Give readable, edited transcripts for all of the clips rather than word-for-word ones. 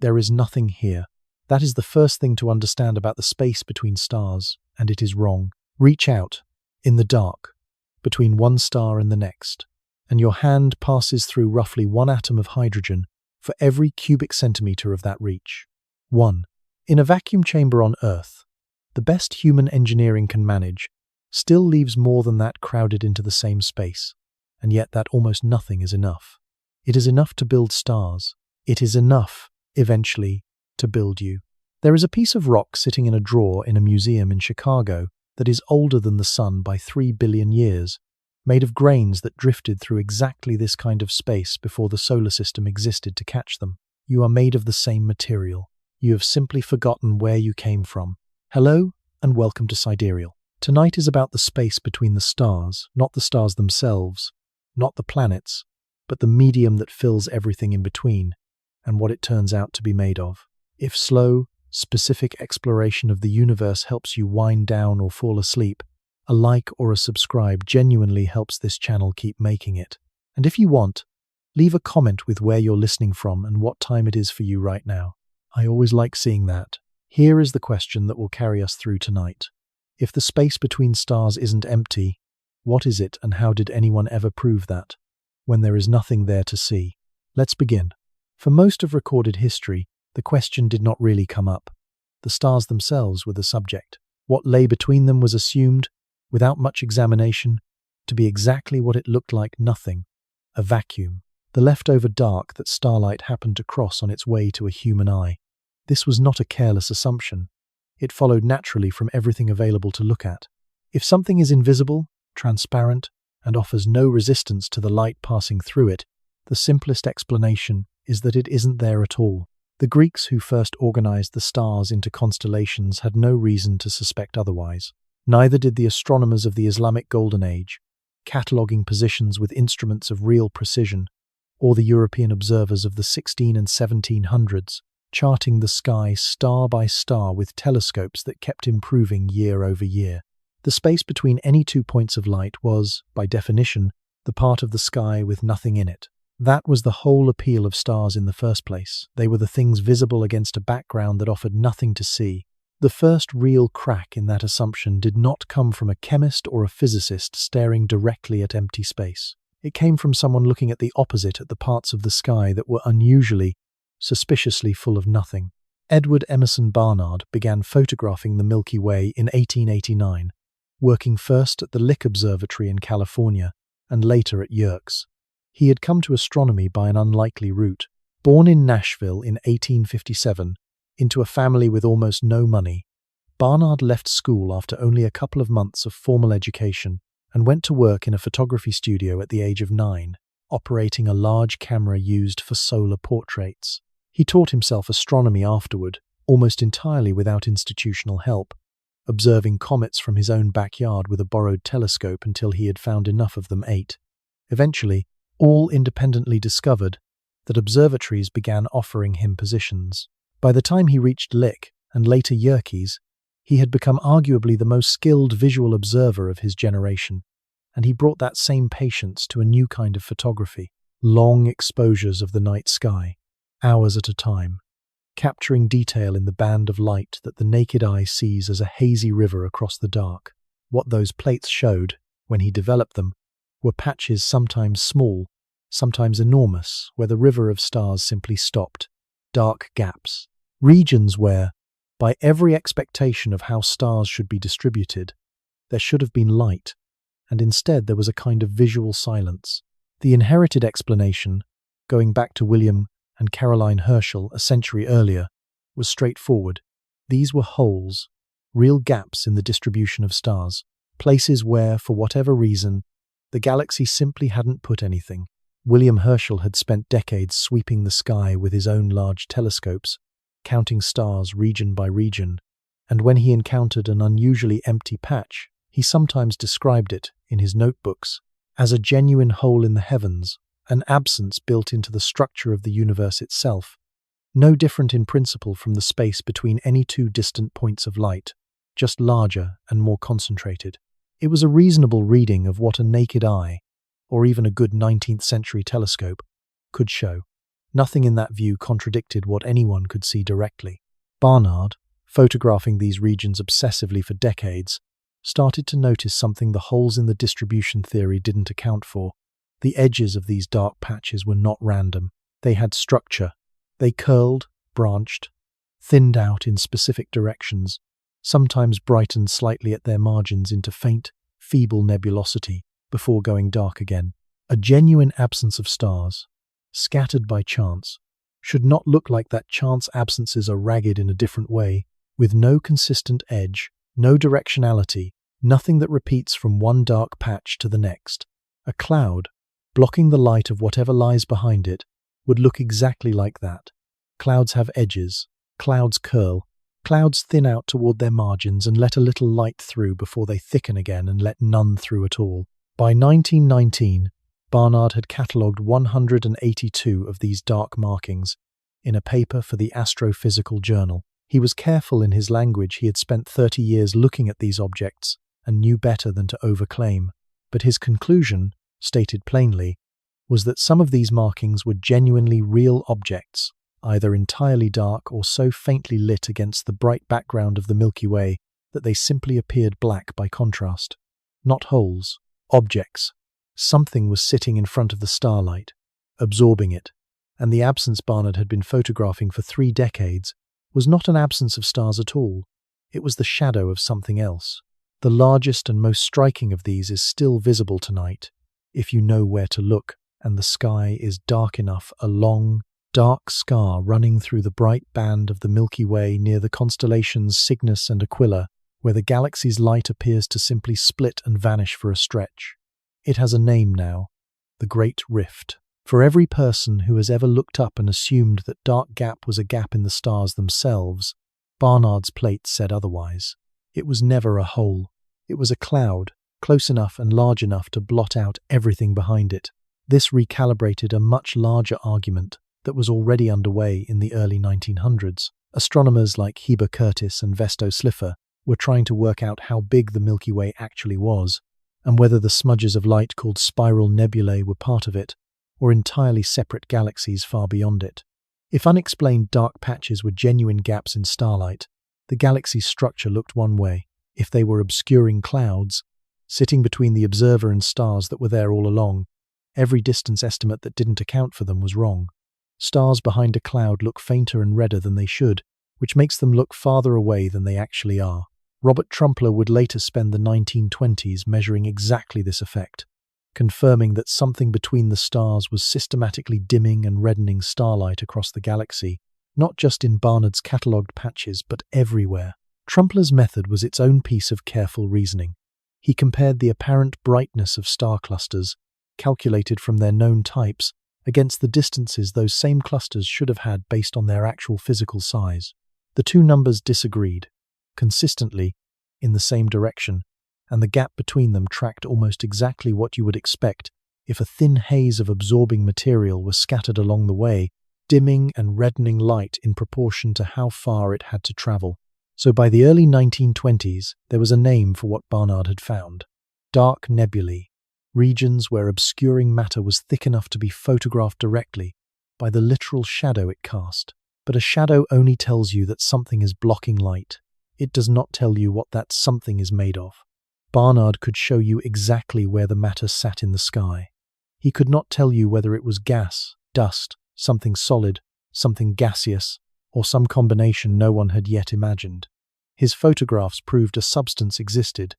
There is nothing here. That is the first thing to understand about the space between stars, and it is wrong. Reach out, in the dark, between one star and the next, and your hand passes through roughly 1 atom of hydrogen for every cubic centimeter of that reach. 1. In a vacuum chamber on Earth, the best human engineering can manage still leaves more than that crowded into the same space, and yet that almost nothing is enough. It is enough to build stars. It is enough, eventually, to build you. There is a piece of rock sitting in a drawer in a museum in Chicago that is older than the sun by 3 billion years, made of grains that drifted through exactly this kind of space before the solar system existed to catch them. You are made of the same material. You have simply forgotten where you came from. Hello, and welcome to Sidereal. Tonight is about the space between the stars, not the stars themselves, not the planets, but the medium that fills everything in between, and what it turns out to be made of. If slow, specific exploration of the universe helps you wind down or fall asleep, a like or a subscribe genuinely helps this channel keep making it. And if you want, leave a comment with where you're listening from and what time it is for you right now. I always like seeing that. Here is the question that will carry us through tonight. If the space between stars isn't empty, what is it, and how did anyone ever prove that, when there is nothing there to see? Let's begin. For most of recorded history, the question did not really come up. The stars themselves were the subject. What lay between them was assumed, without much examination, to be exactly what it looked like: nothing, a vacuum, the leftover dark that starlight happened to cross on its way to a human eye. This was not a careless assumption. It followed naturally from everything available to look at. If something is invisible, transparent, and offers no resistance to the light passing through it, the simplest explanation is that it isn't there at all. The Greeks who first organized the stars into constellations had no reason to suspect otherwise. Neither did the astronomers of the Islamic Golden Age, cataloguing positions with instruments of real precision, or the European observers of the 1600s and 1700s, charting the sky star by star with telescopes that kept improving year over year. The space between any 2 points of light was, by definition, the part of the sky with nothing in it. That was the whole appeal of stars in the first place. They were the things visible against a background that offered nothing to see. The first real crack in that assumption did not come from a chemist or a physicist staring directly at empty space. It came from someone looking at the opposite, at the parts of the sky that were unusually, suspiciously full of nothing. Edward Emerson Barnard began photographing the Milky Way in 1889, working first at the Lick Observatory in California and later at Yerkes. He had come to astronomy by an unlikely route. Born in Nashville in 1857, into a family with almost no money, Barnard left school after only a couple of months of formal education and went to work in a photography studio at the age of 9, operating a large camera used for solar portraits. He taught himself astronomy afterward, almost entirely without institutional help, observing comets from his own backyard with a borrowed telescope until he had found enough of them 8. Eventually, all independently discovered that observatories began offering him positions. By the time he reached Lick, and later Yerkes, he had become arguably the most skilled visual observer of his generation, and he brought that same patience to a new kind of photography: long exposures of the night sky, hours at a time, capturing detail in the band of light that the naked eye sees as a hazy river across the dark. What those plates showed, when he developed them, were patches sometimes small, sometimes enormous, where the river of stars simply stopped. Dark gaps. Regions where, by every expectation of how stars should be distributed, there should have been light, and instead there was a kind of visual silence. The inherited explanation, going back to William and Caroline Herschel a century earlier, was straightforward. These were holes, real gaps in the distribution of stars, places where, for whatever reason, the galaxy simply hadn't put anything. William Herschel had spent decades sweeping the sky with his own large telescopes, counting stars region by region, and when he encountered an unusually empty patch, he sometimes described it, in his notebooks, as a genuine hole in the heavens, an absence built into the structure of the universe itself, no different in principle from the space between any 2 distant points of light, just larger and more concentrated. It was a reasonable reading of what a naked eye, or even a good 19th century telescope, could show. Nothing in that view contradicted what anyone could see directly. Barnard, photographing these regions obsessively for decades, started to notice something the holes in the distribution theory didn't account for. The edges of these dark patches were not random. They had structure. They curled, branched, thinned out in specific directions, sometimes brightened slightly at their margins into faint, feeble nebulosity before going dark again. A genuine absence of stars, scattered by chance, should not look like that. Chance absences are ragged in a different way, with no consistent edge, no directionality, nothing that repeats from one dark patch to the next. A cloud, blocking the light of whatever lies behind it, would look exactly like that. Clouds have edges, clouds curl, clouds thin out toward their margins and let a little light through before they thicken again and let none through at all. By 1919, Barnard had catalogued 182 of these dark markings in a paper for the Astrophysical Journal. He was careful in his language. He had spent 30 years looking at these objects and knew better than to overclaim. But his conclusion, stated plainly, was that some of these markings were genuinely real objects, either entirely dark or so faintly lit against the bright background of the Milky Way that they simply appeared black by contrast. Not holes, objects. Something was sitting in front of the starlight, absorbing it, and the absence Barnard had been photographing for 3 decades was not an absence of stars at all. It was the shadow of something else. The largest and most striking of these is still visible tonight, if you know where to look, and the sky is dark enough, a long, dark scar running through the bright band of the Milky Way near the constellations Cygnus and Aquila, where the galaxy's light appears to simply split and vanish for a stretch. It has a name now, the Great Rift. For every person who has ever looked up and assumed that dark gap was a gap in the stars themselves, Barnard's plate said otherwise. It was never a hole. It was a cloud, close enough and large enough to blot out everything behind it. This recalibrated a much larger argument that was already underway in the early 1900s. Astronomers like Heber Curtis and Vesto Slipher were trying to work out how big the Milky Way actually was, and whether the smudges of light called spiral nebulae were part of it, or entirely separate galaxies far beyond it. If unexplained dark patches were genuine gaps in starlight, the galaxy's structure looked one way. If they were obscuring clouds, sitting between the observer and stars that were there all along, every distance estimate that didn't account for them was wrong. Stars behind a cloud look fainter and redder than they should, which makes them look farther away than they actually are. Robert Trumpler would later spend the 1920s measuring exactly this effect, confirming that something between the stars was systematically dimming and reddening starlight across the galaxy, not just in Barnard's catalogued patches, but everywhere. Trumpler's method was its own piece of careful reasoning. He compared the apparent brightness of star clusters, calculated from their known types, against the distances those same clusters should have had based on their actual physical size. The two numbers disagreed, consistently, in the same direction, and the gap between them tracked almost exactly what you would expect if a thin haze of absorbing material were scattered along the way, dimming and reddening light in proportion to how far it had to travel. So by the early 1920s, there was a name for what Barnard had found: dark nebulae, regions where obscuring matter was thick enough to be photographed directly by the literal shadow it cast. But a shadow only tells you that something is blocking light. It does not tell you what that something is made of. Barnard could show you exactly where the matter sat in the sky. He could not tell you whether it was gas, dust, something solid, something gaseous, or some combination no one had yet imagined. His photographs proved a substance existed.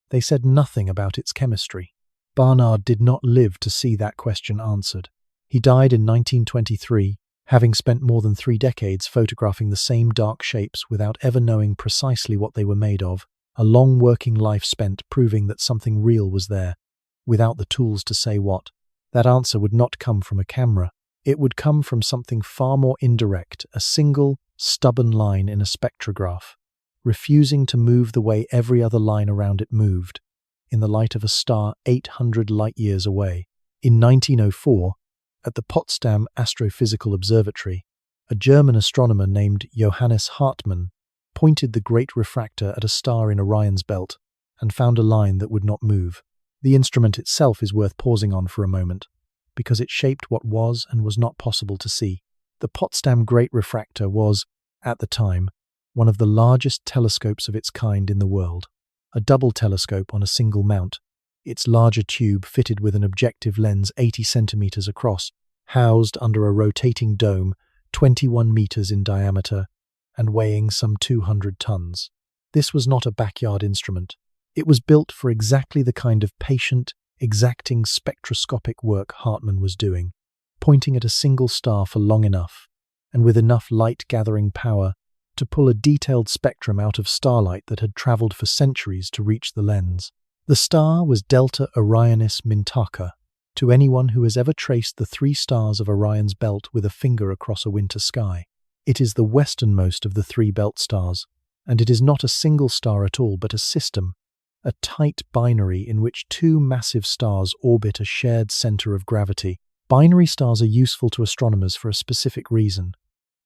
They said nothing about its chemistry. Barnard did not live to see that question answered. He died in 1923, having spent more than 3 decades photographing the same dark shapes without ever knowing precisely what they were made of. A long working life spent proving that something real was there, without the tools to say what. That answer would not come from a camera. It would come from something far more indirect, a single, stubborn line in a spectrograph, refusing to move the way every other line around it moved, in the light of a star 800 light-years away. In 1904, at the Potsdam Astrophysical Observatory, a German astronomer named Johannes Hartmann pointed the great refractor at a star in Orion's belt and found a line that would not move. The instrument itself is worth pausing on for a moment, because it shaped what was and was not possible to see. The Potsdam Great Refractor was, at the time, one of the largest telescopes of its kind in the world. A double telescope on a single mount, its larger tube fitted with an objective lens 80 centimeters across, housed under a rotating dome 21 meters in diameter and weighing some 200 tons. This was not a backyard instrument. It was built for exactly the kind of patient, exacting spectroscopic work Hartmann was doing, pointing at a single star for long enough, and with enough light-gathering power to pull a detailed spectrum out of starlight that had travelled for centuries to reach the lens. The star was Delta Orionis Mintaka. To anyone who has ever traced the 3 stars of Orion's belt with a finger across a winter sky, it is the westernmost of the 3 belt stars, and it is not a single star at all, but a system, a tight binary in which 2 massive stars orbit a shared centre of gravity. Binary stars are useful to astronomers for a specific reason.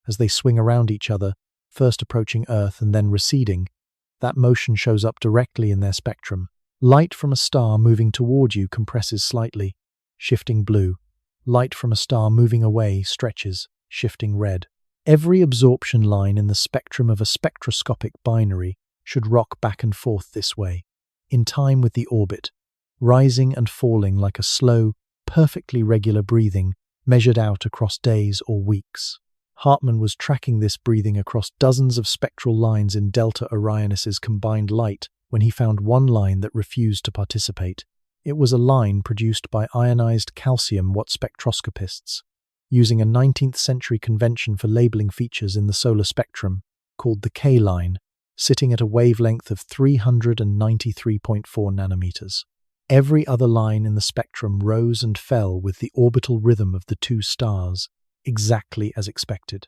As they swing around each other, first approaching Earth and then receding, that motion shows up directly in their spectrum. Light from a star moving toward you compresses slightly, shifting blue. Light from a star moving away stretches, shifting red. Every absorption line in the spectrum of a spectroscopic binary should rock back and forth this way, in time with the orbit, rising and falling like a slow, perfectly regular breathing measured out across days or weeks. Hartmann was tracking this breathing across dozens of spectral lines in Delta Orionis's combined light when he found one line that refused to participate. It was a line produced by ionized calcium Watt spectroscopists, using a 19th century convention for labeling features in the solar spectrum, called the K line, sitting at a wavelength of 393.4 nanometers. Every other line in the spectrum rose and fell with the orbital rhythm of the 2 stars, exactly as expected.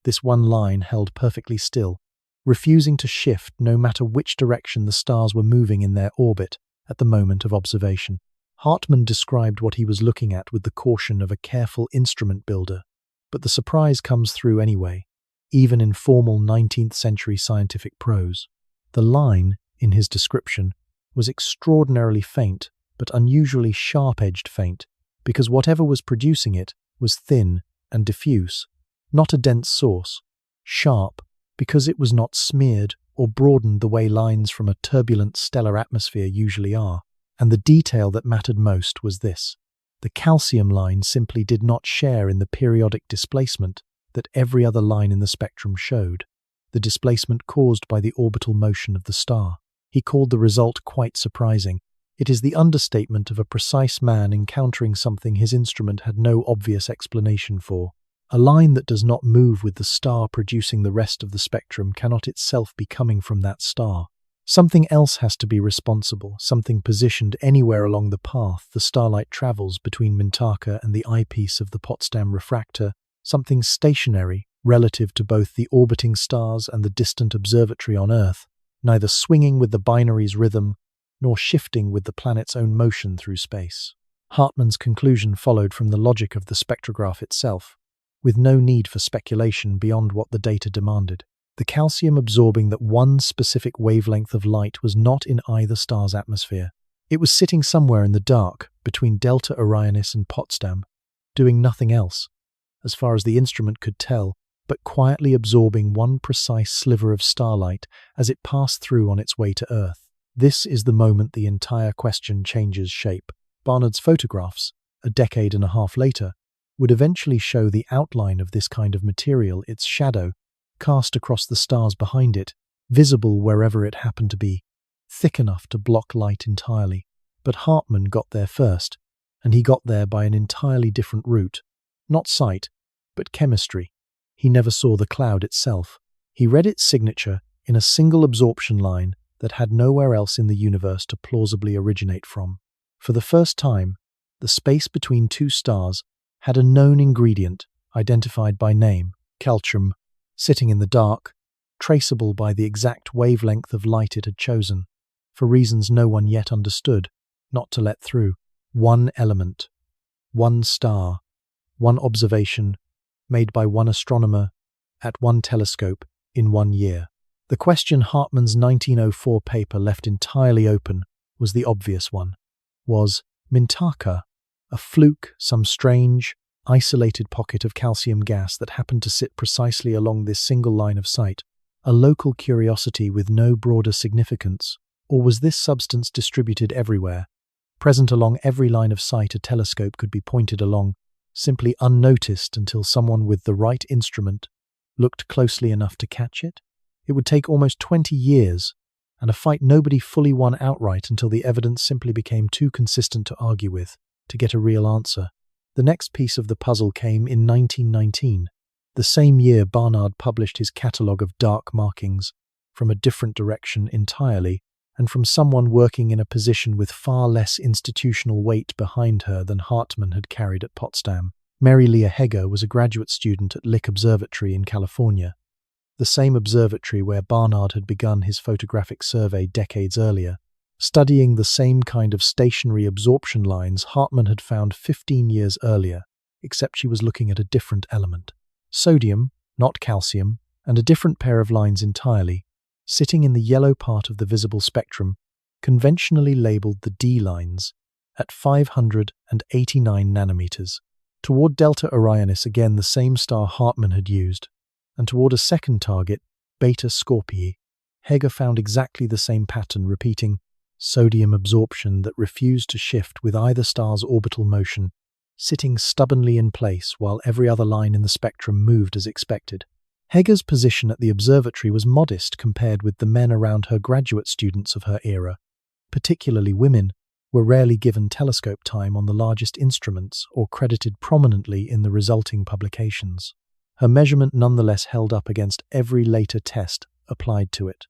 This one line held perfectly still, refusing to shift no matter which direction the stars were moving in their orbit at the moment of observation. Hartmann described what he was looking at with the caution of a careful instrument builder, but the surprise comes through anyway, even in formal 19th century scientific prose. The line, in his description, was extraordinarily faint, but unusually sharp-edged faint, because whatever was producing it was thin and diffuse, not a dense source. Sharp, because it was not smeared or broadened the way lines from a turbulent stellar atmosphere usually are. And the detail that mattered most was this: the calcium line simply did not share in the periodic displacement that every other line in the spectrum showed, the displacement caused by the orbital motion of the star. He called the result quite surprising. It is the understatement of a precise man encountering something his instrument had no obvious explanation for. A line that does not move with the star producing the rest of the spectrum cannot itself be coming from that star. Something else has to be responsible, something positioned anywhere along the path the starlight travels between Mintaka and the eyepiece of the Potsdam refractor, something stationary relative to both the orbiting stars and the distant observatory on Earth, neither swinging with the binary's rhythm nor shifting with the planet's own motion through space. Hartmann's conclusion followed from the logic of the spectrograph itself, with no need for speculation beyond what the data demanded. The calcium absorbing that one specific wavelength of light was not in either star's atmosphere. It was sitting somewhere in the dark, between Delta Orionis and Potsdam, doing nothing else, as far as the instrument could tell, but quietly absorbing one precise sliver of starlight as it passed through on its way to Earth. This is the moment the entire question changes shape. Barnard's photographs, a decade and a half later, would eventually show the outline of this kind of material, its shadow, cast across the stars behind it, visible wherever it happened to be, thick enough to block light entirely. But Hartmann got there first, and he got there by an entirely different route. Not sight, but chemistry. He never saw the cloud itself. He read its signature in a single absorption line that had nowhere else in the universe to plausibly originate from. For the first time, the space between 2 stars had a known ingredient, identified by name, calcium, sitting in the dark, traceable by the exact wavelength of light it had chosen, for reasons no one yet understood, not to let through. One element, one star, one observation, made by one astronomer, at one telescope, in 1 year. The question Hartmann's 1904 paper left entirely open was the obvious one. Was Mintaka a fluke, some strange, isolated pocket of calcium gas that happened to sit precisely along this single line of sight, a local curiosity with no broader significance? Or was this substance distributed everywhere, present along every line of sight a telescope could be pointed along, simply unnoticed until someone with the right instrument looked closely enough to catch it? It would take almost 20 years, and a fight nobody fully won outright until the evidence simply became too consistent to argue with, to get a real answer. The next piece of the puzzle came in 1919, the same year Barnard published his catalogue of dark markings, from a different direction entirely, and from someone working in a position with far less institutional weight behind her than Hartmann had carried at Potsdam. Mary Leah Heger was a graduate student at Lick Observatory in California, the same observatory where Barnard had begun his photographic survey decades earlier. Studying the same kind of stationary absorption lines Hartmann had found 15 years earlier, except she was looking at a different element. Sodium, not calcium, and a different pair of lines entirely, sitting in the yellow part of the visible spectrum, conventionally labeled the D lines, at 589 nanometers. Toward Delta Orionis, again the same star Hartmann had used, and toward a second target, Beta Scorpii, Heger found exactly the same pattern repeating sodium absorption that refused to shift with either star's orbital motion, sitting stubbornly in place while every other line in the spectrum moved as expected. Heger's position at the observatory was modest compared with the men around her. Graduate students of her era, particularly women, were rarely given telescope time on the largest instruments or credited prominently in the resulting publications. Her measurement nonetheless held up against every later test applied to it.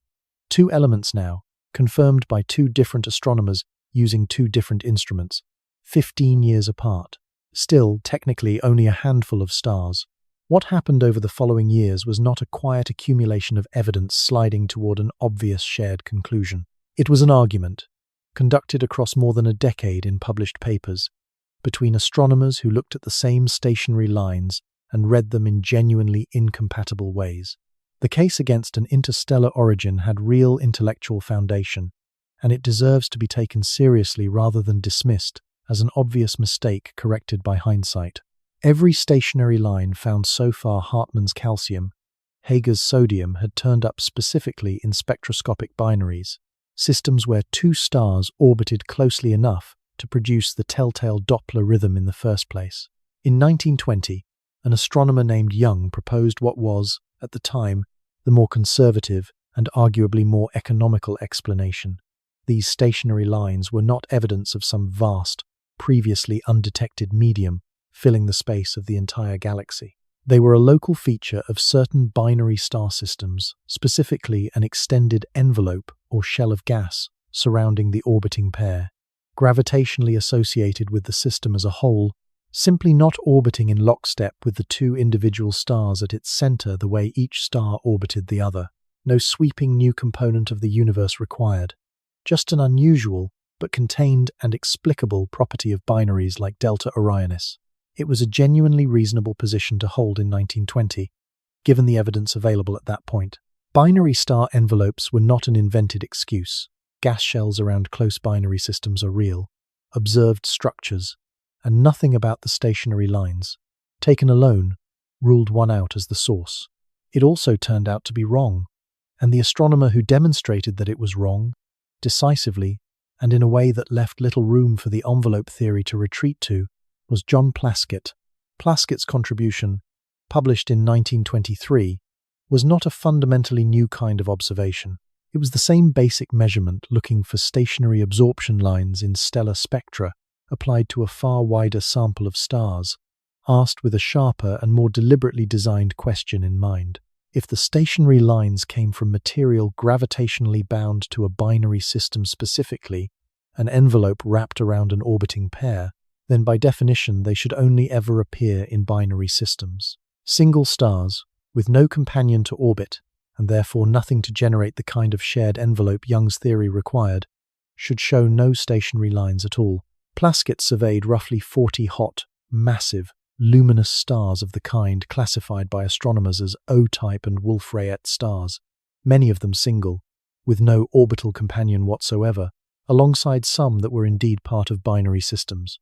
2 elements now, confirmed by 2 different astronomers using 2 different instruments, 15 years apart. Still, technically only a handful of stars. What happened over the following years was not a quiet accumulation of evidence sliding toward an obvious shared conclusion. It was an argument, conducted across more than a decade in published papers, between astronomers who looked at the same stationary lines and read them in genuinely incompatible ways. The case against an interstellar origin had real intellectual foundation, and it deserves to be taken seriously rather than dismissed as an obvious mistake corrected by hindsight. Every stationary line found so far Hartmann's calcium, Heger's sodium, had turned up specifically in spectroscopic binaries, systems where 2 stars orbited closely enough to produce the telltale Doppler rhythm in the first place. In 1920, an astronomer named Young proposed what was, at the time, the more conservative and arguably more economical explanation. These stationary lines were not evidence of some vast, previously undetected medium filling the space of the entire galaxy. They were a local feature of certain binary star systems, specifically an extended envelope or shell of gas surrounding the orbiting pair, gravitationally associated with the system as a whole, simply not orbiting in lockstep with the 2 individual stars at its center the way each star orbited the other. No sweeping new component of the universe required, just an unusual but contained and explicable property of binaries like Delta Orionis. It was a genuinely reasonable position to hold in 1920, given the evidence available at that point. Binary star envelopes were not an invented excuse. Gas shells around close binary systems are real, observed structures, and nothing about the stationary lines, taken alone, ruled one out as the source. It also turned out to be wrong, and the astronomer who demonstrated that it was wrong, decisively, and in a way that left little room for the envelope theory to retreat to, was John Plaskett. Plaskett's contribution, published in 1923, was not a fundamentally new kind of observation. It was the same basic measurement looking for stationary absorption lines in stellar spectra applied to a far wider sample of stars, asked with a sharper and more deliberately designed question in mind. If the stationary lines came from material gravitationally bound to a binary system specifically, an envelope wrapped around an orbiting pair, then by definition they should only ever appear in binary systems. Single stars, with no companion to orbit, and therefore nothing to generate the kind of shared envelope Young's theory required, should show no stationary lines at all. Plaskett surveyed roughly 40 hot, massive, luminous stars of the kind classified by astronomers as O-type and Wolf-Rayet stars, many of them single, with no orbital companion whatsoever, alongside some that were indeed part of binary systems.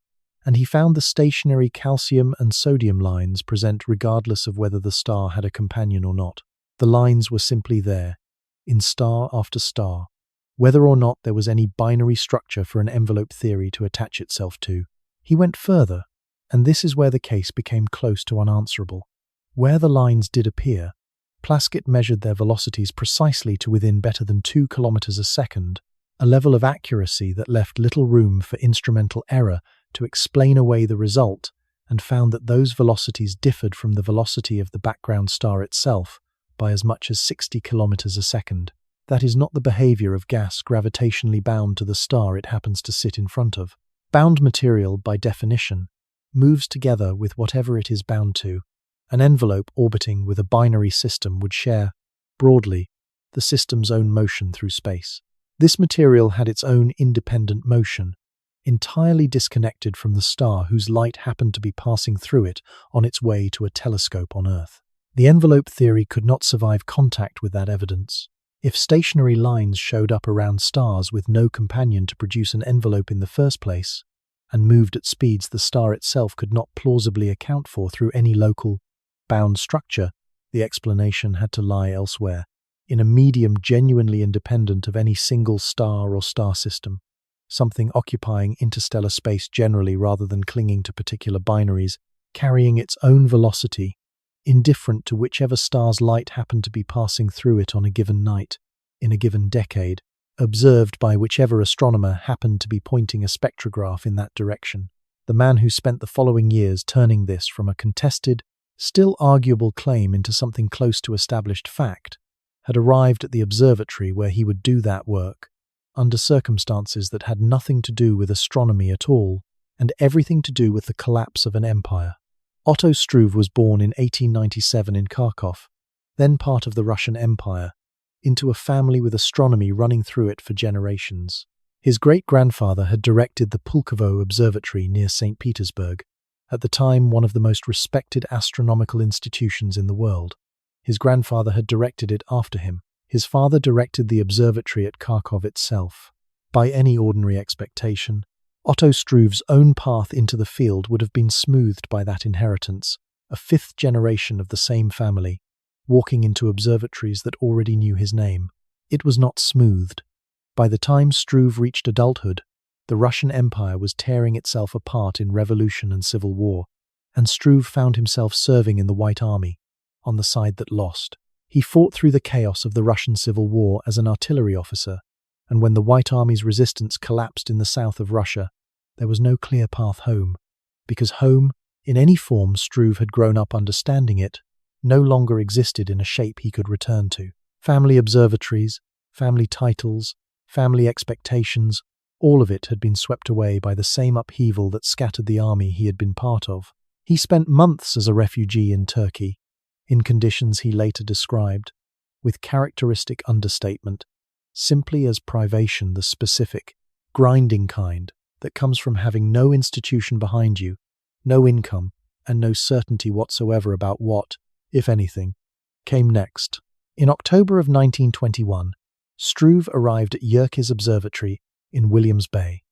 and he found the stationary calcium and sodium lines present regardless of whether the star had a companion or not. The lines were simply there, in star after star, whether or not there was any binary structure for an envelope theory to attach itself to. He went further, and this is where the case became close to unanswerable. Where the lines did appear, Plaskett measured their velocities precisely to within better than 2 kilometers a second, a level of accuracy that left little room for instrumental error to explain away the result, and found that those velocities differed from the velocity of the background star itself by as much as 60 kilometers a second. That is not the behavior of gas gravitationally bound to the star it happens to sit in front of. Bound material, by definition, moves together with whatever it is bound to. An envelope orbiting with a binary system would share, broadly, the system's own motion through space. This material had its own independent motion, entirely disconnected from the star whose light happened to be passing through it on its way to a telescope on Earth. The envelope theory could not survive contact with that evidence. If stationary lines showed up around stars with no companion to produce an envelope in the first place, and moved at speeds the star itself could not plausibly account for through any local, bound structure, the explanation had to lie elsewhere, in a medium genuinely independent of any single star or star system, something occupying interstellar space generally rather than clinging to particular binaries, carrying its own velocity, indifferent to whichever star's light happened to be passing through it on a given night, in a given decade, observed by whichever astronomer happened to be pointing a spectrograph in that direction. The man who spent the following years turning this from a contested, still arguable claim into something close to established fact, had arrived at the observatory where he would do that work, under circumstances that had nothing to do with astronomy at all, and everything to do with the collapse of an empire. Otto Struve was born in 1897 in Kharkov, then part of the Russian Empire, into a family with astronomy running through it for generations. His great-grandfather had directed the Pulkovo Observatory near St. Petersburg, at the time one of the most respected astronomical institutions in the world. His grandfather had directed it after him. His father directed the observatory at Kharkov itself. By any ordinary expectation, Otto Struve's own path into the field would have been smoothed by that inheritance, a fifth generation of the same family, walking into observatories that already knew his name. It was not smoothed. By the time Struve reached adulthood, the Russian Empire was tearing itself apart in revolution and civil war, and Struve found himself serving in the White Army, on the side that lost. He fought through the chaos of the Russian Civil War as an artillery officer, and when the White Army's resistance collapsed in the south of Russia, there was no clear path home, because home, in any form Struve had grown up understanding it, no longer existed in a shape he could return to. Family observatories, family titles, family expectations, all of it had been swept away by the same upheaval that scattered the army he had been part of. He spent months as a refugee in Turkey, in conditions he later described, with characteristic understatement, simply as privation, the specific, grinding kind that comes from having no institution behind you, no income, and no certainty whatsoever about what, if anything, came next. In October of 1921, Struve arrived at Yerkes Observatory in Williams Bay,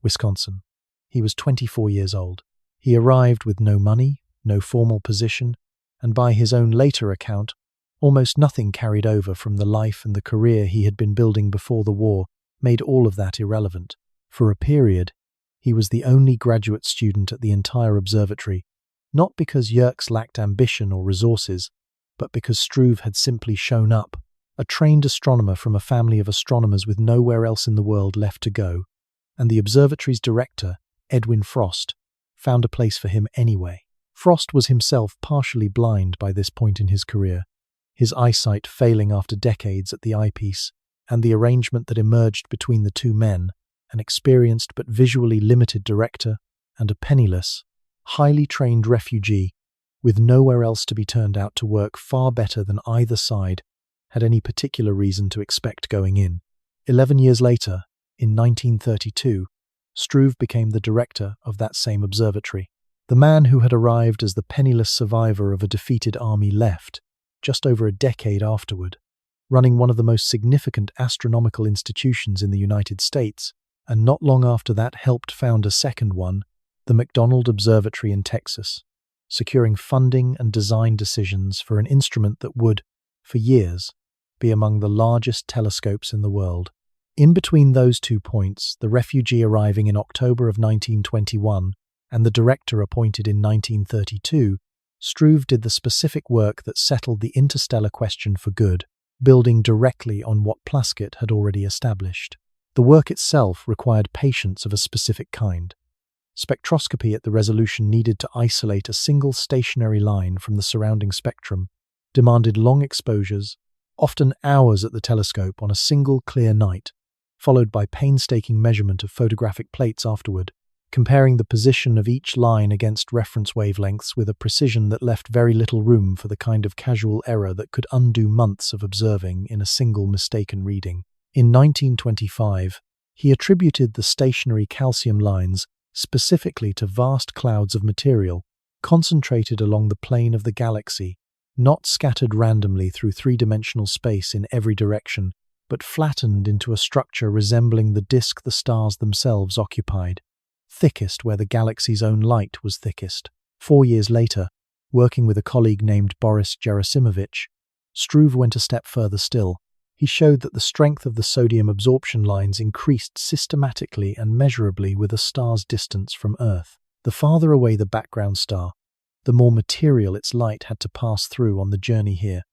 Wisconsin. He was 24 years old. He arrived with no money, no formal position, and by his own later account, almost nothing carried over from the life and the career he had been building before the war made all of that irrelevant. For a period, he was the only graduate student at the entire observatory, not because Yerkes lacked ambition or resources, but because Struve had simply shown up, a trained astronomer from a family of astronomers with nowhere else in the world left to go, and the observatory's director, Edwin Frost, found a place for him anyway. Frost was himself partially blind by this point in his career, his eyesight failing after decades at the eyepiece, and the arrangement that emerged between the two men, an experienced but visually limited director and a penniless, highly trained refugee, with nowhere else to be turned out to work far better than either side had any particular reason to expect going in. 11 years later, in 1932, Struve became the director of that same observatory. The man who had arrived as the penniless survivor of a defeated army left, just over a decade afterward, running one of the most significant astronomical institutions in the United States, and not long after that helped found a second one, the McDonald Observatory in Texas, securing funding and design decisions for an instrument that would, for years, be among the largest telescopes in the world. In between those 2 points, the refugee arriving in October of 1921 and the director appointed in 1932, Struve did the specific work that settled the interstellar question for good, building directly on what Plaskett had already established. The work itself required patience of a specific kind. Spectroscopy at the resolution needed to isolate a single stationary line from the surrounding spectrum, demanded long exposures, often hours at the telescope on a single clear night, followed by painstaking measurement of photographic plates afterward, comparing the position of each line against reference wavelengths with a precision that left very little room for the kind of casual error that could undo months of observing in a single mistaken reading. In 1925, he attributed the stationary calcium lines specifically to vast clouds of material concentrated along the plane of the galaxy, not scattered randomly through three-dimensional space in every direction, but flattened into a structure resembling the disk the stars themselves occupied, thickest where the galaxy's own light was thickest. 4 years later, working with a colleague named Boris Gerasimovich, Struve went a step further still. He showed that the strength of the sodium absorption lines increased systematically and measurably with a star's distance from Earth. The farther away the background star, the more material its light had to pass through on the journey here,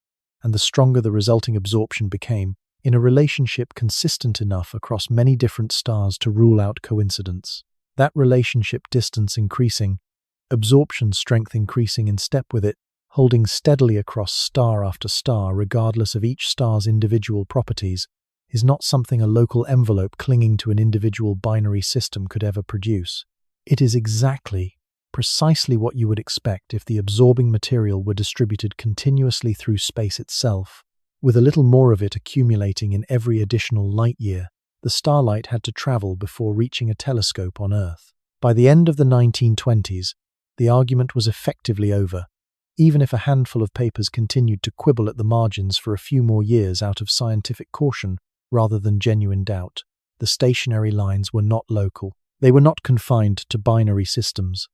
and the stronger the resulting absorption became, in a relationship consistent enough across many different stars to rule out coincidence. That relationship, distance increasing, absorption strength increasing in step with it, holding steadily across star after star regardless of each star's individual properties, is not something a local envelope clinging to an individual binary system could ever produce. It is precisely what you would expect if the absorbing material were distributed continuously through space itself, with a little more of it accumulating in every additional light year the starlight had to travel before reaching a telescope on Earth. By the end of the 1920s, the argument was effectively over, even if a handful of papers continued to quibble at the margins for a few more years out of scientific caution rather than genuine doubt. The stationary lines were not local. They were not confined to binary systems.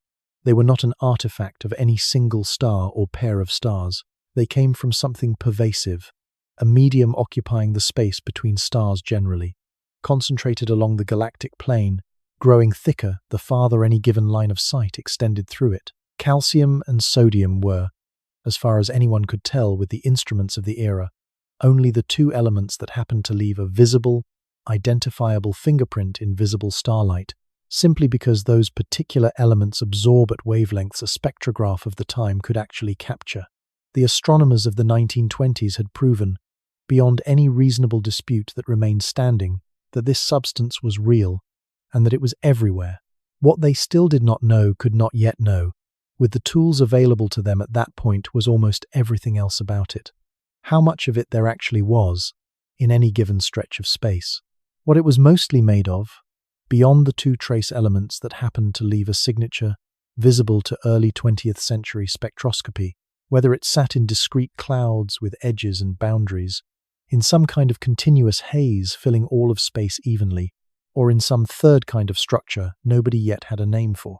They were not an artifact of any single star or pair of stars. They came from something pervasive, a medium occupying the space between stars generally, concentrated along the galactic plane, growing thicker the farther any given line of sight extended through it. Calcium and sodium were, as far as anyone could tell with the instruments of the era, only the two elements that happened to leave a visible, identifiable fingerprint in visible starlight, simply because those particular elements absorb at wavelengths a spectrograph of the time could actually capture. The astronomers of the 1920s had proven, beyond any reasonable dispute that remained standing, that this substance was real, and that it was everywhere. What they still did not know could not yet know. With the tools available to them at that point was almost everything else about it. How much of it there actually was, in any given stretch of space. What it was mostly made of, beyond the two trace elements that happened to leave a signature visible to early 20th century spectroscopy, whether it sat in discrete clouds with edges and boundaries, in some kind of continuous haze filling all of space evenly, or in some third kind of structure nobody yet had a name for.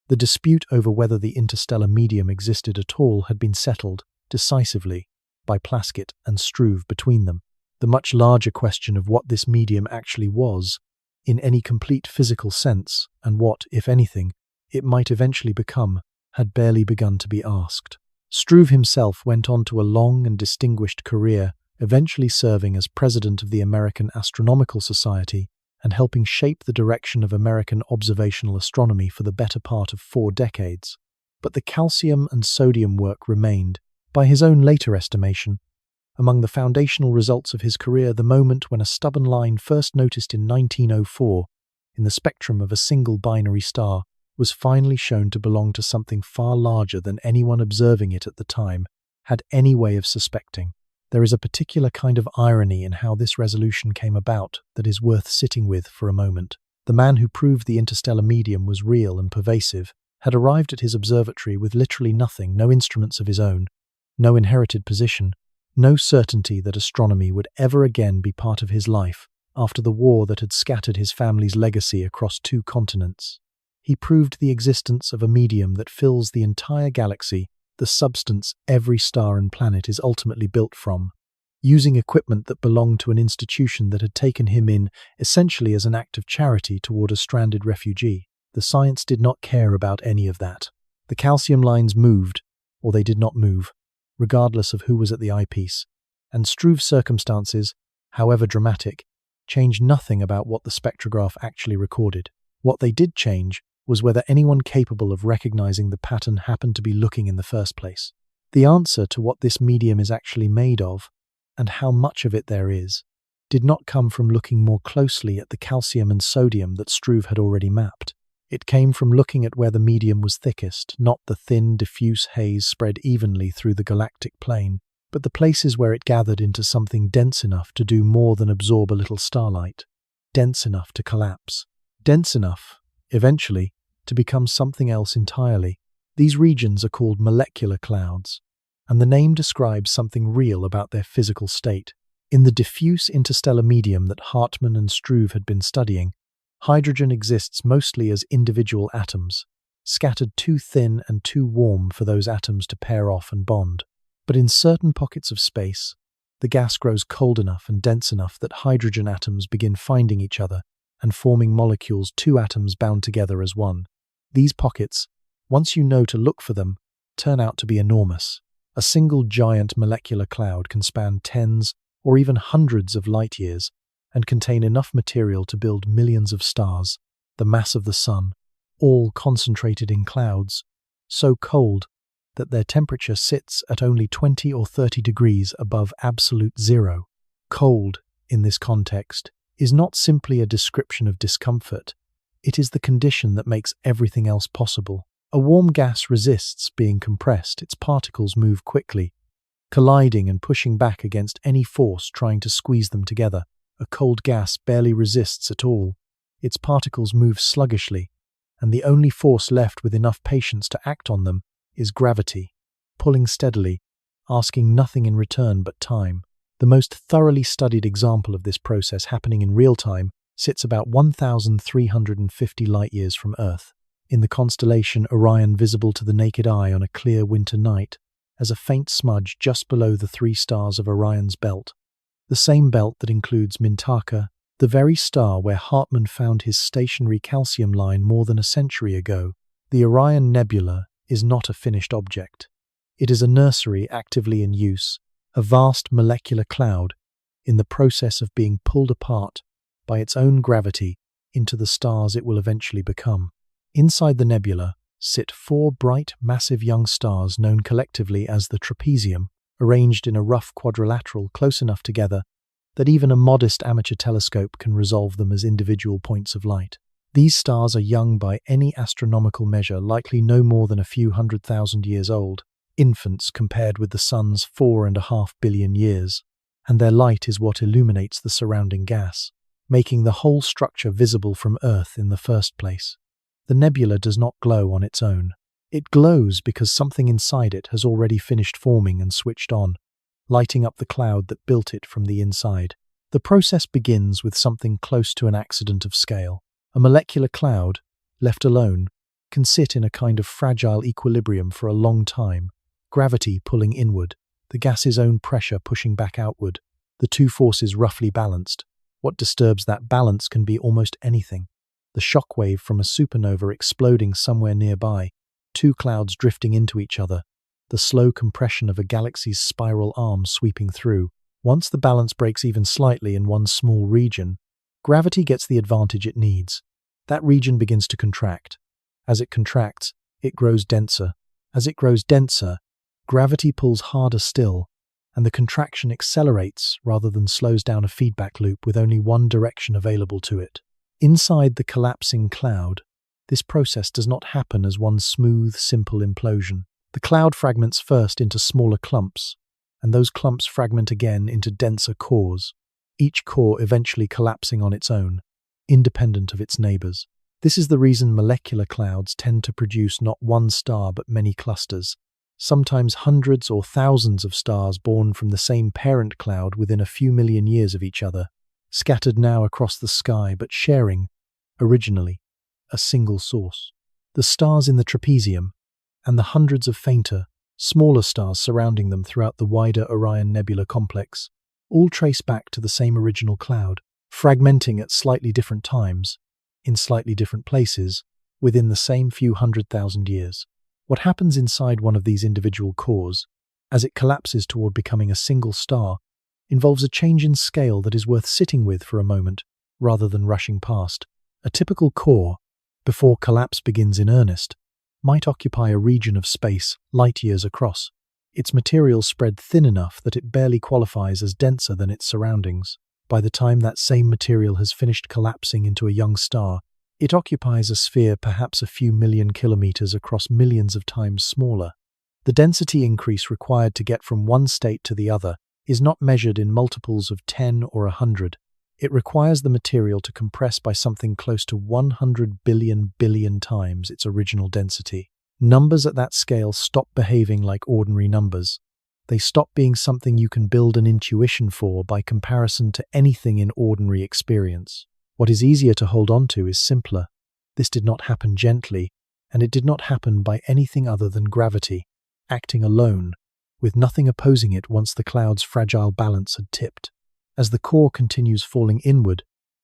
The dispute over whether the interstellar medium existed at all had been settled, decisively, by Plaskett and Struve between them. The much larger question of what this medium actually was, in any complete physical sense, and what, if anything, it might eventually become, had barely begun to be asked. Struve himself went on to a long and distinguished career, eventually serving as president of the American Astronomical Society and helping shape the direction of American observational astronomy for the better part of 4 decades. But the calcium and sodium work remained, by his own later estimation, among the foundational results of his career, the moment when a stubborn line first noticed in 1904 in the spectrum of a single binary star was finally shown to belong to something far larger than anyone observing it at the time had any way of suspecting. There is a particular kind of irony in how this resolution came about that is worth sitting with for a moment. The man who proved the interstellar medium was real and pervasive had arrived at his observatory with literally nothing, no instruments of his own, no inherited position, no certainty that astronomy would ever again be part of his life after the war that had scattered his family's legacy across 2 continents. he proved the existence of a medium that fills the entire galaxy, the substance every star and planet is ultimately built from. Using equipment that belonged to an institution that had taken him in essentially as an act of charity toward a stranded refugee, the science did not care about any of that. The calcium lines moved, or they did not move, regardless of who was at the eyepiece, and Struve's circumstances, however dramatic, changed nothing about what the spectrograph actually recorded. What they did change was whether anyone capable of recognizing the pattern happened to be looking in the first place. The answer to what this medium is actually made of, and how much of it there is, did not come from looking more closely at the calcium and sodium that Struve had already mapped. It came from looking at where the medium was thickest, not the thin, diffuse haze spread evenly through the galactic plane, but the places where it gathered into something dense enough to do more than absorb a little starlight, dense enough to collapse, dense enough, eventually, to become something else entirely. These regions are called molecular clouds, and the name describes something real about their physical state. In the diffuse interstellar medium that Hartmann and Struve had been studying, hydrogen exists mostly as individual atoms, scattered too thin and too warm for those atoms to pair off and bond. But in certain pockets of space, the gas grows cold enough and dense enough that hydrogen atoms begin finding each other and forming molecules, two atoms bound together as one. These pockets, once you know to look for them, turn out to be enormous. A single giant molecular cloud can span tens or even hundreds of light years and contain enough material to build millions of stars, the mass of the sun, all concentrated in clouds, so cold that their temperature sits at only 20 or 30 degrees above absolute zero. Cold, in this context, is not simply a description of discomfort, it is the condition that makes everything else possible. A warm gas resists being compressed, its particles move quickly, colliding and pushing back against any force trying to squeeze them together. A cold gas barely resists at all, its particles move sluggishly, and the only force left with enough patience to act on them is gravity, pulling steadily, asking nothing in return but time. The most thoroughly studied example of this process happening in real time sits about 1,350 light-years from Earth, in the constellation Orion, visible to the naked eye on a clear winter night, as a faint smudge just below the three stars of Orion's belt, the same belt that includes Mintaka, the very star where Hartmann found his stationary calcium line more than a century ago. The Orion Nebula is not a finished object. It is a nursery actively in use, a vast molecular cloud in the process of being pulled apart by its own gravity into the stars it will eventually become. Inside the nebula sit four bright, massive young stars known collectively as the trapezium, arranged in a rough quadrilateral close enough together that even a modest amateur telescope can resolve them as individual points of light. These stars are young by any astronomical measure, likely no more than a few 100,000 years old, infants compared with the sun's 4.5 billion years, and their light is what illuminates the surrounding gas, making the whole structure visible from Earth in the first place. The nebula does not glow on its own. It glows because something inside it has already finished forming and switched on, lighting up the cloud that built it from the inside. The process begins with something close to an accident of scale. A molecular cloud, left alone, can sit in a kind of fragile equilibrium for a long time, gravity pulling inward, the gas's own pressure pushing back outward, the two forces roughly balanced. What disturbs that balance can be almost anything. The shockwave from a supernova exploding somewhere nearby, two clouds drifting into each other, the slow compression of a galaxy's spiral arm sweeping through. Once the balance breaks even slightly in one small region, gravity gets the advantage it needs. That region begins to contract. As it contracts, it grows denser. As it grows denser, gravity pulls harder still, and the contraction accelerates rather than slows down, a feedback loop with only one direction available to it. Inside the collapsing cloud, this process does not happen as one smooth, simple implosion. The cloud fragments first into smaller clumps, and those clumps fragment again into denser cores, each core eventually collapsing on its own, independent of its neighbors. This is the reason molecular clouds tend to produce not one star but many clusters, sometimes hundreds or thousands of stars born from the same parent cloud within a few million years of each other, scattered now across the sky but sharing, originally, a single source. The stars in the trapezium, and the hundreds of fainter, smaller stars surrounding them throughout the wider Orion Nebula complex, all trace back to the same original cloud, fragmenting at slightly different times, in slightly different places, within the same few 100,000 years. What happens inside one of these individual cores, as it collapses toward becoming a single star, involves a change in scale that is worth sitting with for a moment, rather than rushing past. A typical core, before collapse begins in earnest, might occupy a region of space light years across, its material spread thin enough that it barely qualifies as denser than its surroundings. By the time that same material has finished collapsing into a young star, it occupies a sphere perhaps a few million kilometers across millions of times smaller. The density increase required to get from one state to the other is not measured in multiples of 10 or 100. It requires the material to compress by something close to 100 billion times its original density. Numbers at that scale stop behaving like ordinary numbers. They stop being something you can build an intuition for by comparison to anything in ordinary experience. What is easier to hold on to is simpler. This did not happen gently, and it did not happen by anything other than gravity, acting alone, with nothing opposing it once the cloud's fragile balance had tipped. As the core continues falling inward,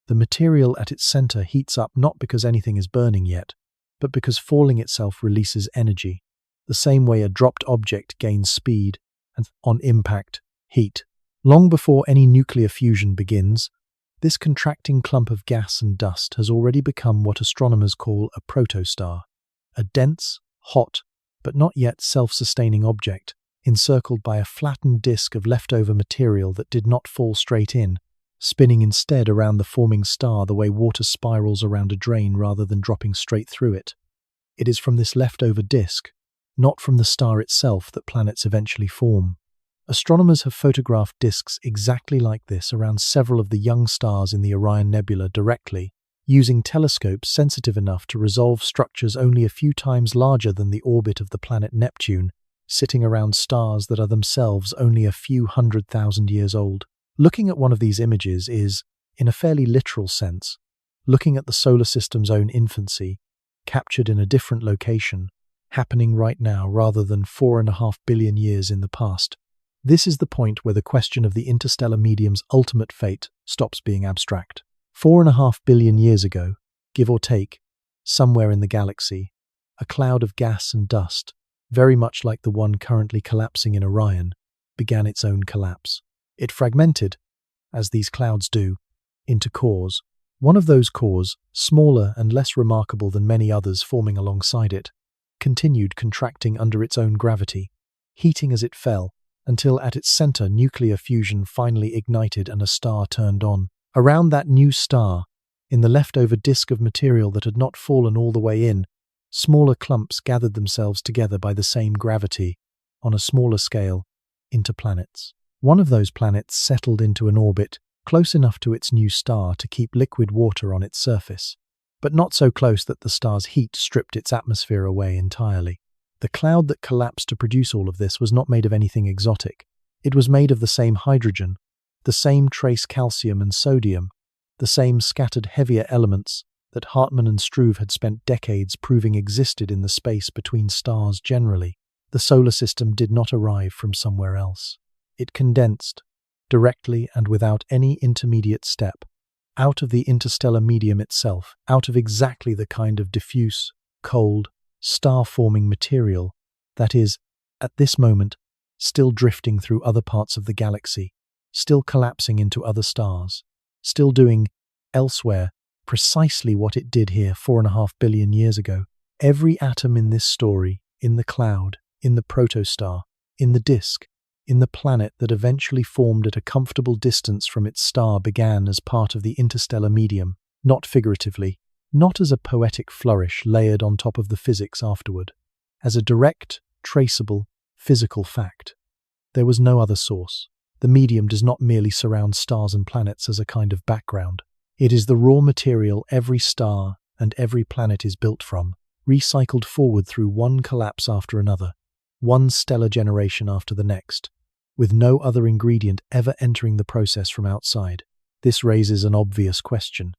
the material at its center heats up not because anything is burning yet, but because falling itself releases energy, the same way a dropped object gains speed and, on impact, heat. Long before any nuclear fusion begins, this contracting clump of gas and dust has already become what astronomers call a protostar, a dense, hot, but not yet self-sustaining object, encircled by a flattened disk of leftover material that did not fall straight in, spinning instead around the forming star the way water spirals around a drain rather than dropping straight through it. It is from this leftover disk, not from the star itself, that planets eventually form. Astronomers have photographed disks exactly like this around several of the young stars in the Orion Nebula directly, using telescopes sensitive enough to resolve structures only a few times larger than the orbit of the planet Neptune, sitting around stars that are themselves only a few 100,000 years old. Looking at one of these images is, in a fairly literal sense, looking at the solar system's own infancy, captured in a different location, happening right now rather than 4.5 billion years in the past. This is the point where the question of the interstellar medium's ultimate fate stops being abstract. 4.5 billion years ago, give or take, somewhere in the galaxy, a cloud of gas and dust, very much like the one currently collapsing in Orion, began its own collapse. It fragmented, as these clouds do, into cores. One of those cores, smaller and less remarkable than many others forming alongside it, continued contracting under its own gravity, heating as it fell, until at its center nuclear fusion finally ignited and a star turned on. Around that new star, in the leftover disk of material that had not fallen all the way in, smaller clumps gathered themselves together by the same gravity, on a smaller scale, into planets. One of those planets settled into an orbit close enough to its new star to keep liquid water on its surface, but not so close that the star's heat stripped its atmosphere away entirely. The cloud that collapsed to produce all of this was not made of anything exotic. It was made of the same hydrogen, the same trace calcium and sodium, the same scattered heavier elements that Hartmann and Struve had spent decades proving existed in the space between stars generally. The solar system did not arrive from somewhere else. It condensed, directly and without any intermediate step, out of the interstellar medium itself, out of exactly the kind of diffuse, cold, star-forming material that is, at this moment, still drifting through other parts of the galaxy, still collapsing into other stars, still doing, elsewhere, precisely what it did here 4.5 billion years ago. Every atom in this story, in the cloud, in the protostar, in the disk, in the planet that eventually formed at a comfortable distance from its star began as part of the interstellar medium, not figuratively, not as a poetic flourish layered on top of the physics afterward, as a direct, traceable, physical fact. There was no other source. The medium does not merely surround stars and planets as a kind of background. It is the raw material every star and every planet is built from, recycled forward through one collapse after another, one stellar generation after the next, with no other ingredient ever entering the process from outside. This raises an obvious question.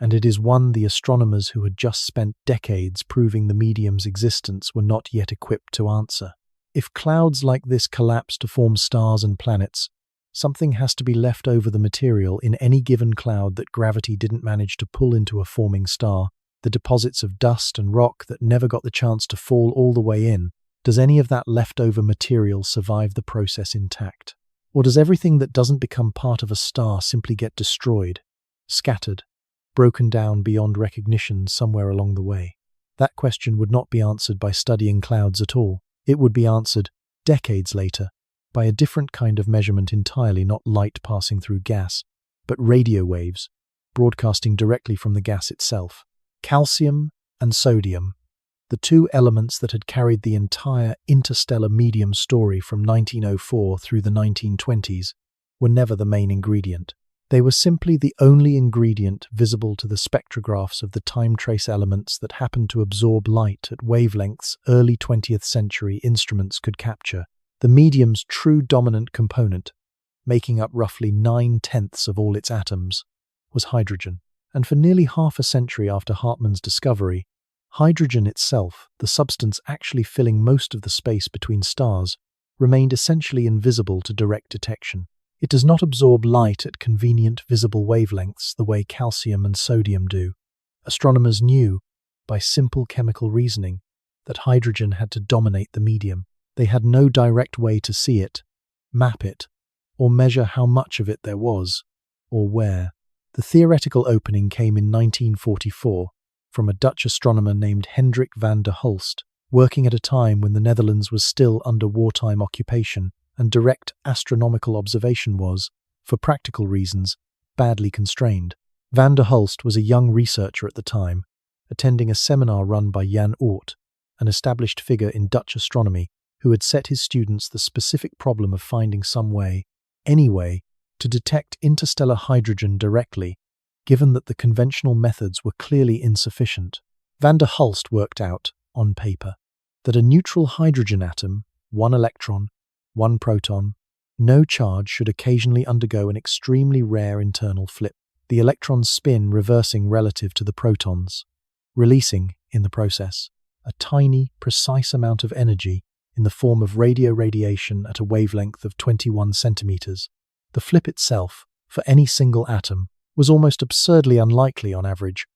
and it is one the astronomers who had just spent decades proving the medium's existence were not yet equipped to answer. If clouds like this collapse to form stars and planets, something has to be left over the material in any given cloud that gravity didn't manage to pull into a forming star, the deposits of dust and rock that never got the chance to fall all the way in. Does any of that leftover material survive the process intact? Or does everything that doesn't become part of a star simply get destroyed, scattered, broken down beyond recognition somewhere along the way? That question would not be answered by studying clouds at all. It would be answered, decades later, by a different kind of measurement entirely, not light passing through gas, but radio waves, broadcasting directly from the gas itself. Calcium and sodium, the two elements that had carried the entire interstellar medium story from 1904 through the 1920s, were never the main ingredient. They were simply the only ingredient visible to the spectrographs of the time trace elements that happened to absorb light at wavelengths early 20th century instruments could capture. The medium's true dominant component, making up roughly 9/10 of all its atoms, was hydrogen. And for nearly half a century after Hartmann's discovery, hydrogen itself, the substance actually filling most of the space between stars, remained essentially invisible to direct detection. It does not absorb light at convenient visible wavelengths the way calcium and sodium do. Astronomers knew, by simple chemical reasoning, that hydrogen had to dominate the medium. They had no direct way to see it, map it, or measure how much of it there was, or where. The theoretical opening came in 1944 from a Dutch astronomer named Hendrik van der Hulst, working at a time when the Netherlands was still under wartime occupation and direct astronomical observation was, for practical reasons, badly constrained. Van der Hulst was a young researcher at the time, attending a seminar run by Jan Oort, an established figure in Dutch astronomy who had set his students the specific problem of finding some way, any way, to detect interstellar hydrogen directly, given that the conventional methods were clearly insufficient. Van der Hulst worked out, on paper, that a neutral hydrogen atom, one electron, one proton, no charge should occasionally undergo an extremely rare internal flip, the electron's spin reversing relative to the proton's, releasing, in the process, a tiny, precise amount of energy in the form of radio radiation at a wavelength of 21 centimeters. The flip itself, for any single atom, was almost absurdly unlikely on average.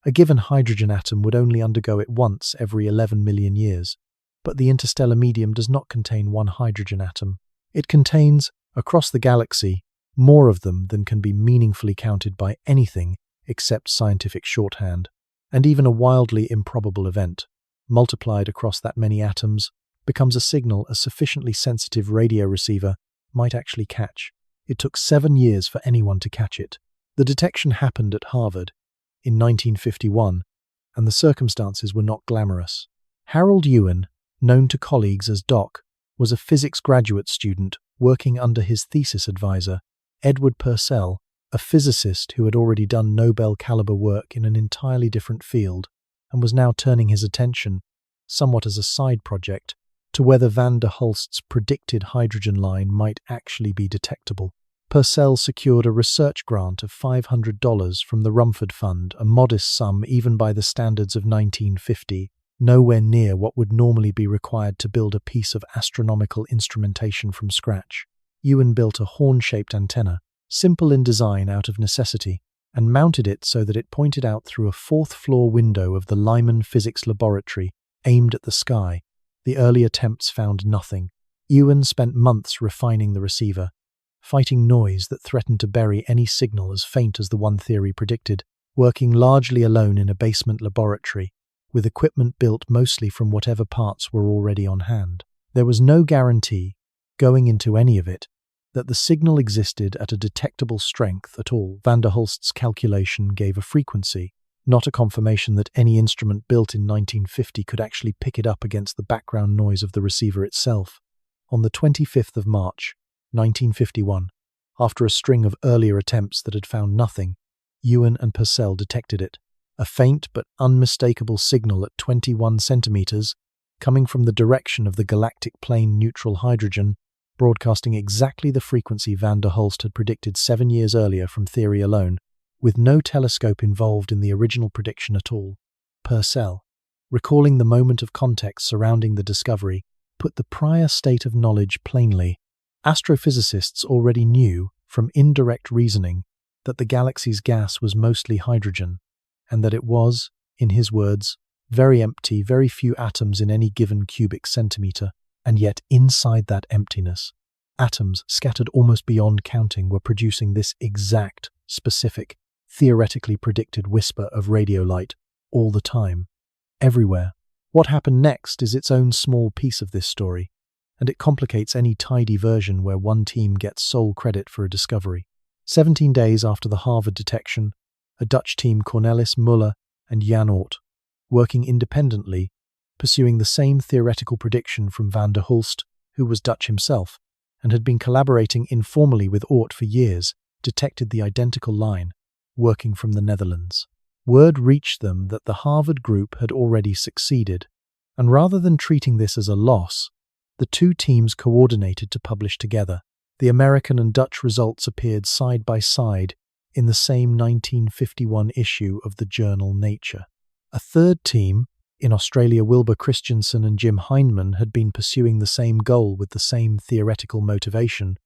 A given hydrogen atom would only undergo it once every 11 million years. But the interstellar medium does not contain one hydrogen atom. It contains, across the galaxy, more of them than can be meaningfully counted by anything except scientific shorthand. And even a wildly improbable event, multiplied across that many atoms, becomes a signal a sufficiently sensitive radio receiver might actually catch. It took 7 years for anyone to catch it. The detection happened at Harvard in 1951, and the circumstances were not glamorous. Harold Ewan, known to colleagues as Doc, was a physics graduate student working under his thesis advisor, Edward Purcell, a physicist who had already done Nobel-caliber work in an entirely different field and was now turning his attention, somewhat as a side project, to whether Van der Hulst's predicted hydrogen line might actually be detectable. Purcell secured a research grant of $500 from the Rumford Fund, a modest sum even by the standards of 1950, nowhere near what would normally be required to build a piece of astronomical instrumentation from scratch. Ewan built a horn-shaped antenna, simple in design out of necessity, and mounted it so that it pointed out through a fourth-floor window of the Lyman Physics Laboratory, aimed at the sky. The early attempts found nothing. Ewan spent months refining the receiver, fighting noise that threatened to bury any signal as faint as the one theory predicted, working largely alone in a basement laboratory, with equipment built mostly from whatever parts were already on hand. There was no guarantee, going into any of it, that the signal existed at a detectable strength at all. Van der Hulst's calculation gave a frequency, not a confirmation that any instrument built in 1950 could actually pick it up against the background noise of the receiver itself. On the 25th of March, 1951, after a string of earlier attempts that had found nothing, Ewan and Purcell detected it, a faint but unmistakable signal at 21 centimeters, coming from the direction of the galactic plane neutral hydrogen, broadcasting exactly the frequency Van der Hulst had predicted 7 years earlier from theory alone. with no telescope involved in the original prediction at all. Purcell, recalling the moment of context surrounding the discovery, put the prior state of knowledge plainly. Astrophysicists already knew, from indirect reasoning, that the galaxy's gas was mostly hydrogen, and that it was, in his words, very empty, very few atoms in any given cubic centimeter, and yet inside that emptiness, atoms scattered almost beyond counting were producing this exact, specific, theoretically predicted whisper of radio light all the time, everywhere. What happened next is its own small piece of this story, and it complicates any tidy version where one team gets sole credit for a discovery. 17 days after the Harvard detection, a Dutch team, Cornelis, Muller, and Jan Oort, working independently, pursuing the same theoretical prediction from van der Hulst, who was Dutch himself, and had been collaborating informally with Oort for years, detected the identical line, working from the Netherlands. Word reached them that the Harvard group had already succeeded, and rather than treating this as a loss, the two teams coordinated to publish together. The American and Dutch results appeared side by side in the same 1951 issue of the journal Nature. A third team, in Australia, Wilbur Christensen and Jim Heinemann, had been pursuing the same goal with the same theoretical motivation,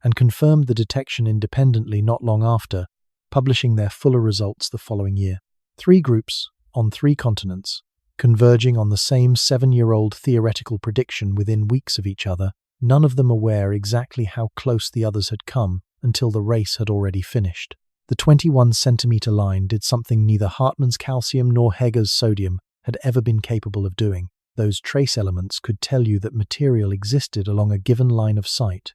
and confirmed the detection independently not long after, publishing their fuller results the following year. 3 groups, on 3 continents, converging on the same 7-year-old theoretical prediction within weeks of each other, none of them aware exactly how close the others had come until the race had already finished. The 21-centimeter line did something neither Hartmann's calcium nor Heger's sodium had ever been capable of doing. Those trace elements could tell you that material existed along a given line of sight,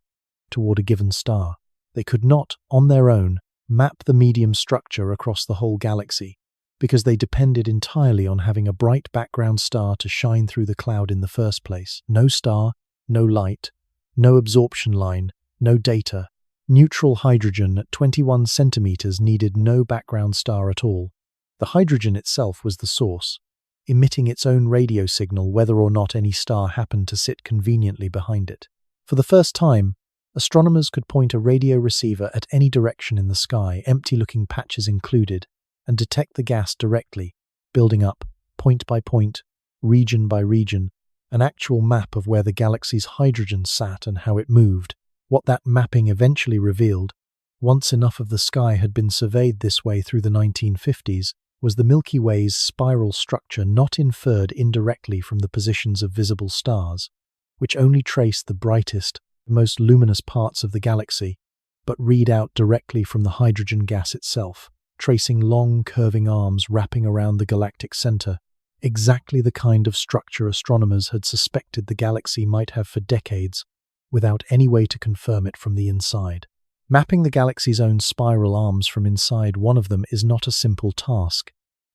toward a given star. They could not, on their own, map the medium structure across the whole galaxy, because they depended entirely on having a bright background star to shine through the cloud in the first place. No star, no light, no absorption line, no data. Neutral hydrogen at 21 centimeters needed no background star at all. The hydrogen itself was the source, emitting its own radio signal whether or not any star happened to sit conveniently behind it. For the first time, astronomers could point a radio receiver at any direction in the sky, empty-looking patches included, and detect the gas directly, building up, point by point, region by region, an actual map of where the galaxy's hydrogen sat and how it moved. What that mapping eventually revealed, once enough of the sky had been surveyed this way through the 1950s, was the Milky Way's spiral structure not inferred indirectly from the positions of visible stars, which only trace the brightest, most luminous parts of the galaxy, but read out directly from the hydrogen gas itself, tracing long curving arms wrapping around the galactic center, exactly the kind of structure astronomers had suspected the galaxy might have for decades, without any way to confirm it from the inside. Mapping the galaxy's own spiral arms from inside one of them is not a simple task.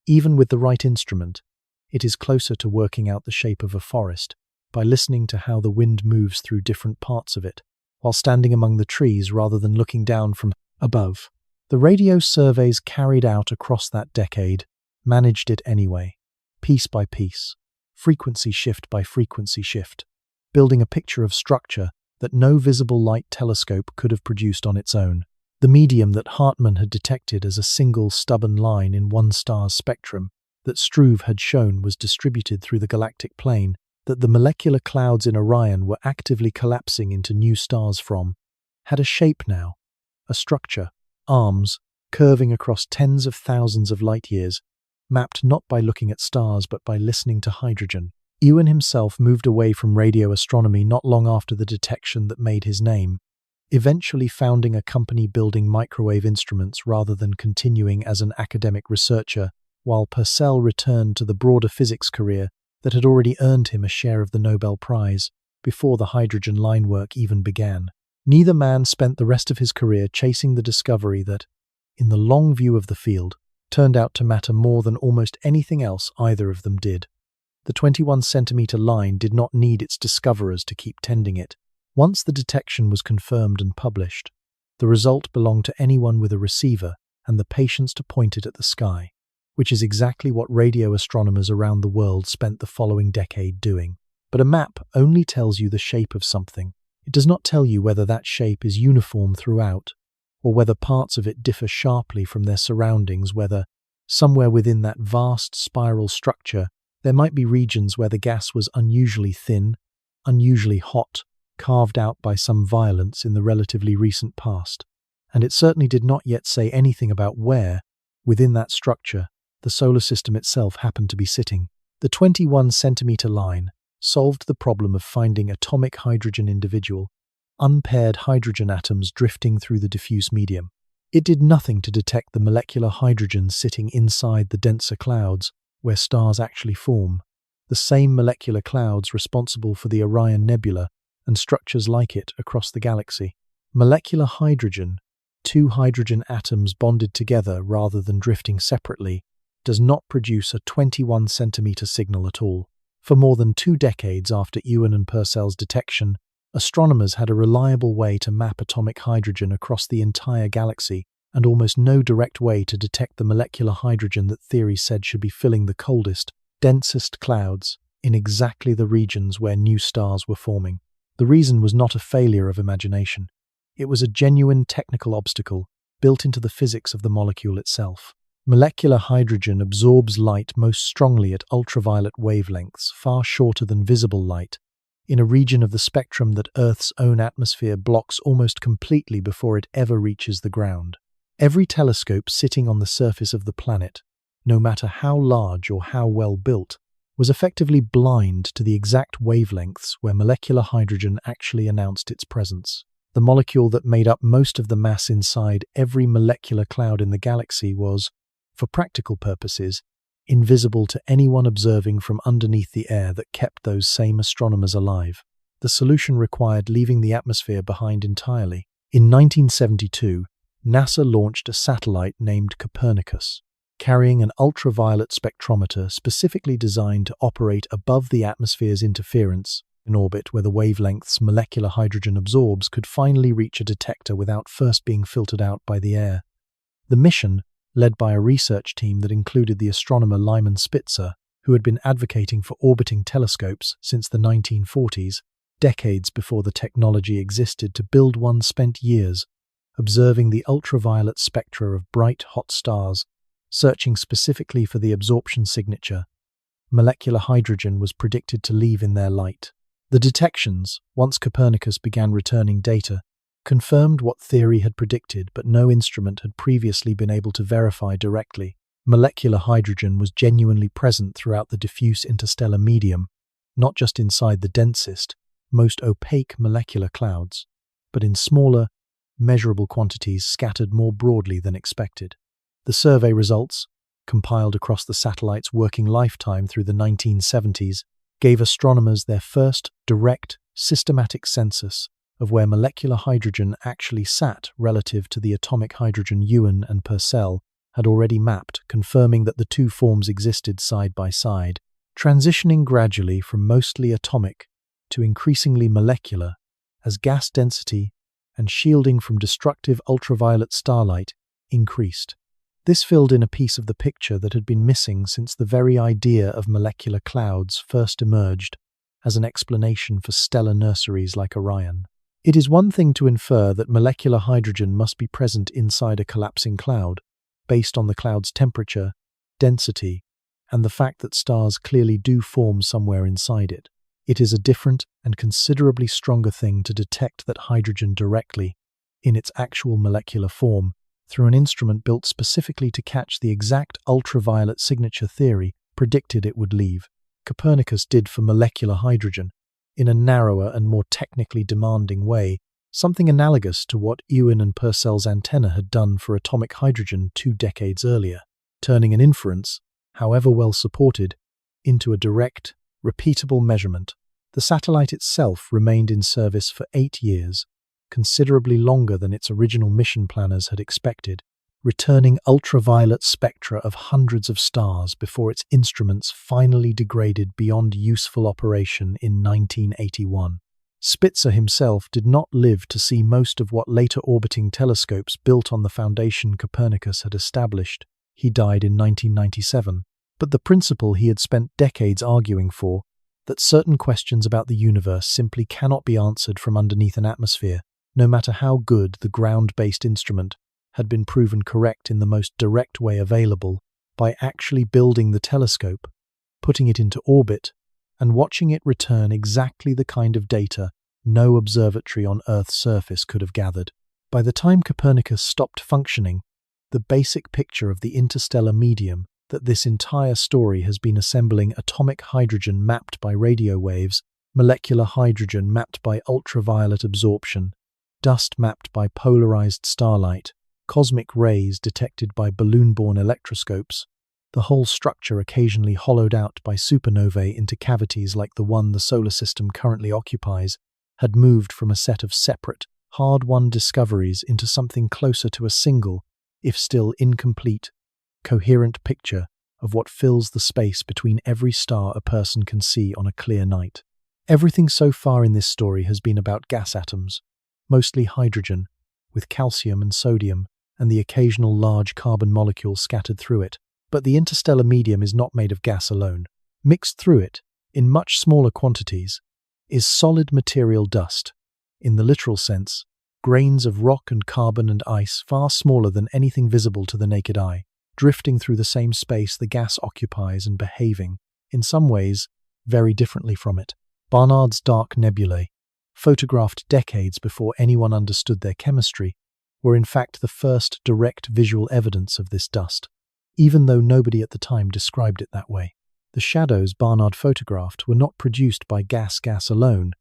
Even with the right instrument, it is closer to working out the shape of a forest by listening to how the wind moves through different parts of it, while standing among the trees rather than looking down from above. The radio surveys carried out across that decade managed it anyway, piece by piece, frequency shift by frequency shift, building a picture of structure that no visible light telescope could have produced on its own. The medium that Hartmann had detected as a single stubborn line in one star's spectrum, that Struve had shown was distributed through the galactic plane, that the molecular clouds in Orion were actively collapsing into new stars from, had a shape now, a structure, arms, curving across tens of thousands of light-years, mapped not by looking at stars but by listening to hydrogen. Ewan himself moved away from radio astronomy not long after the detection that made his name, eventually founding a company building microwave instruments rather than continuing as an academic researcher, while Purcell returned to the broader physics career that had already earned him a share of the Nobel Prize before the hydrogen line work even began. Neither man spent the rest of his career chasing the discovery that, in the long view of the field, turned out to matter more than almost anything else either of them did. The 21-centimeter line did not need its discoverers to keep tending it. Once the detection was confirmed and published, the result belonged to anyone with a receiver and the patience to point it at the sky, which is exactly what radio astronomers around the world spent the following decade doing. But a map only tells you the shape of something. It does not tell you whether that shape is uniform throughout, or whether parts of it differ sharply from their surroundings, whether, somewhere within that vast spiral structure, there might be regions where the gas was unusually thin, unusually hot, carved out by some violence in the relatively recent past. And it certainly did not yet say anything about where, within that structure, the solar system itself happened to be sitting. The 21-centimeter line solved the problem of finding atomic hydrogen individual, unpaired hydrogen atoms drifting through the diffuse medium. It did nothing to detect the molecular hydrogen sitting inside the denser clouds where stars actually form, the same molecular clouds responsible for the Orion Nebula and structures like it across the galaxy. Molecular hydrogen, two hydrogen atoms bonded together rather than drifting separately, does not produce a 21-centimeter signal at all. For more than 2 decades after Ewan and Purcell's detection, astronomers had a reliable way to map atomic hydrogen across the entire galaxy, and almost no direct way to detect the molecular hydrogen that theory said should be filling the coldest, densest clouds in exactly the regions where new stars were forming. The reason was not a failure of imagination. It was a genuine technical obstacle built into the physics of the molecule itself. Molecular hydrogen absorbs light most strongly at ultraviolet wavelengths, far shorter than visible light, in a region of the spectrum that Earth's own atmosphere blocks almost completely before it ever reaches the ground. Every telescope sitting on the surface of the planet, no matter how large or how well built, was effectively blind to the exact wavelengths where molecular hydrogen actually announced its presence. The molecule that made up most of the mass inside every molecular cloud in the galaxy was, for practical purposes, invisible to anyone observing from underneath the air that kept those same astronomers alive. The solution required leaving the atmosphere behind entirely. In 1972, NASA launched a satellite named Copernicus, carrying an ultraviolet spectrometer specifically designed to operate above the atmosphere's interference, in orbit where the wavelengths molecular hydrogen absorbs could finally reach a detector without first being filtered out by the air. The mission, led by a research team that included the astronomer Lyman Spitzer, who had been advocating for orbiting telescopes since the 1940s, decades before the technology existed to build one, spent years observing the ultraviolet spectra of bright, hot stars, searching specifically for the absorption signature molecular hydrogen was predicted to leave in their light. The detections, once Copernicus began returning data, confirmed what theory had predicted, but no instrument had previously been able to verify directly. Molecular hydrogen was genuinely present throughout the diffuse interstellar medium, not just inside the densest, most opaque molecular clouds, but in smaller, measurable quantities scattered more broadly than expected. The survey results, compiled across the satellite's working lifetime through the 1970s, gave astronomers their first direct, systematic census of where molecular hydrogen actually sat relative to the atomic hydrogen Ewan and Purcell had already mapped, confirming that the two forms existed side by side, transitioning gradually from mostly atomic to increasingly molecular as gas density and shielding from destructive ultraviolet starlight increased. This filled in a piece of the picture that had been missing since the very idea of molecular clouds first emerged as an explanation for stellar nurseries like Orion. It is one thing to infer that molecular hydrogen must be present inside a collapsing cloud, based on the cloud's temperature, density, and the fact that stars clearly do form somewhere inside it. It is a different and considerably stronger thing to detect that hydrogen directly, in its actual molecular form, through an instrument built specifically to catch the exact ultraviolet signature theory predicted it would leave. Copernicus did for molecular hydrogen, in a narrower and more technically demanding way, something analogous to what Ewan and Purcell's antenna had done for atomic hydrogen 2 decades earlier, turning an inference, however well supported, into a direct, repeatable measurement. The satellite itself remained in service for 8 years, considerably longer than its original mission planners had expected, returning ultraviolet spectra of hundreds of stars before its instruments finally degraded beyond useful operation in 1981. Spitzer himself did not live to see most of what later orbiting telescopes built on the foundation Copernicus had established. He died in 1997. But the principle he had spent decades arguing for, that certain questions about the universe simply cannot be answered from underneath an atmosphere, no matter how good the ground-based instrument had been proven correct in the most direct way available by actually building the telescope, putting it into orbit, and watching it return exactly the kind of data no observatory on Earth's surface could have gathered. By the time Copernicus stopped functioning, the basic picture of the interstellar medium that this entire story has been assembling: atomic hydrogen mapped by radio waves, molecular hydrogen mapped by ultraviolet absorption, dust mapped by polarized starlight, cosmic rays detected by balloon-borne electroscopes, the whole structure occasionally hollowed out by supernovae into cavities like the one the solar system currently occupies, had moved from a set of separate, hard-won discoveries into something closer to a single, if still incomplete, coherent picture of what fills the space between every star a person can see on a clear night. Everything so far in this story has been about gas atoms, mostly hydrogen, with calcium and sodium, and the occasional large carbon molecule scattered through it. But the interstellar medium is not made of gas alone. Mixed through it, in much smaller quantities, is solid material dust. In the literal sense, grains of rock and carbon and ice far smaller than anything visible to the naked eye, drifting through the same space the gas occupies and behaving, in some ways, very differently from it. Barnard's dark nebulae, photographed decades before anyone understood their chemistry, were in fact the first direct visual evidence of this dust, even though nobody at the time described it that way. The shadows Barnard photographed were not produced by gas alone,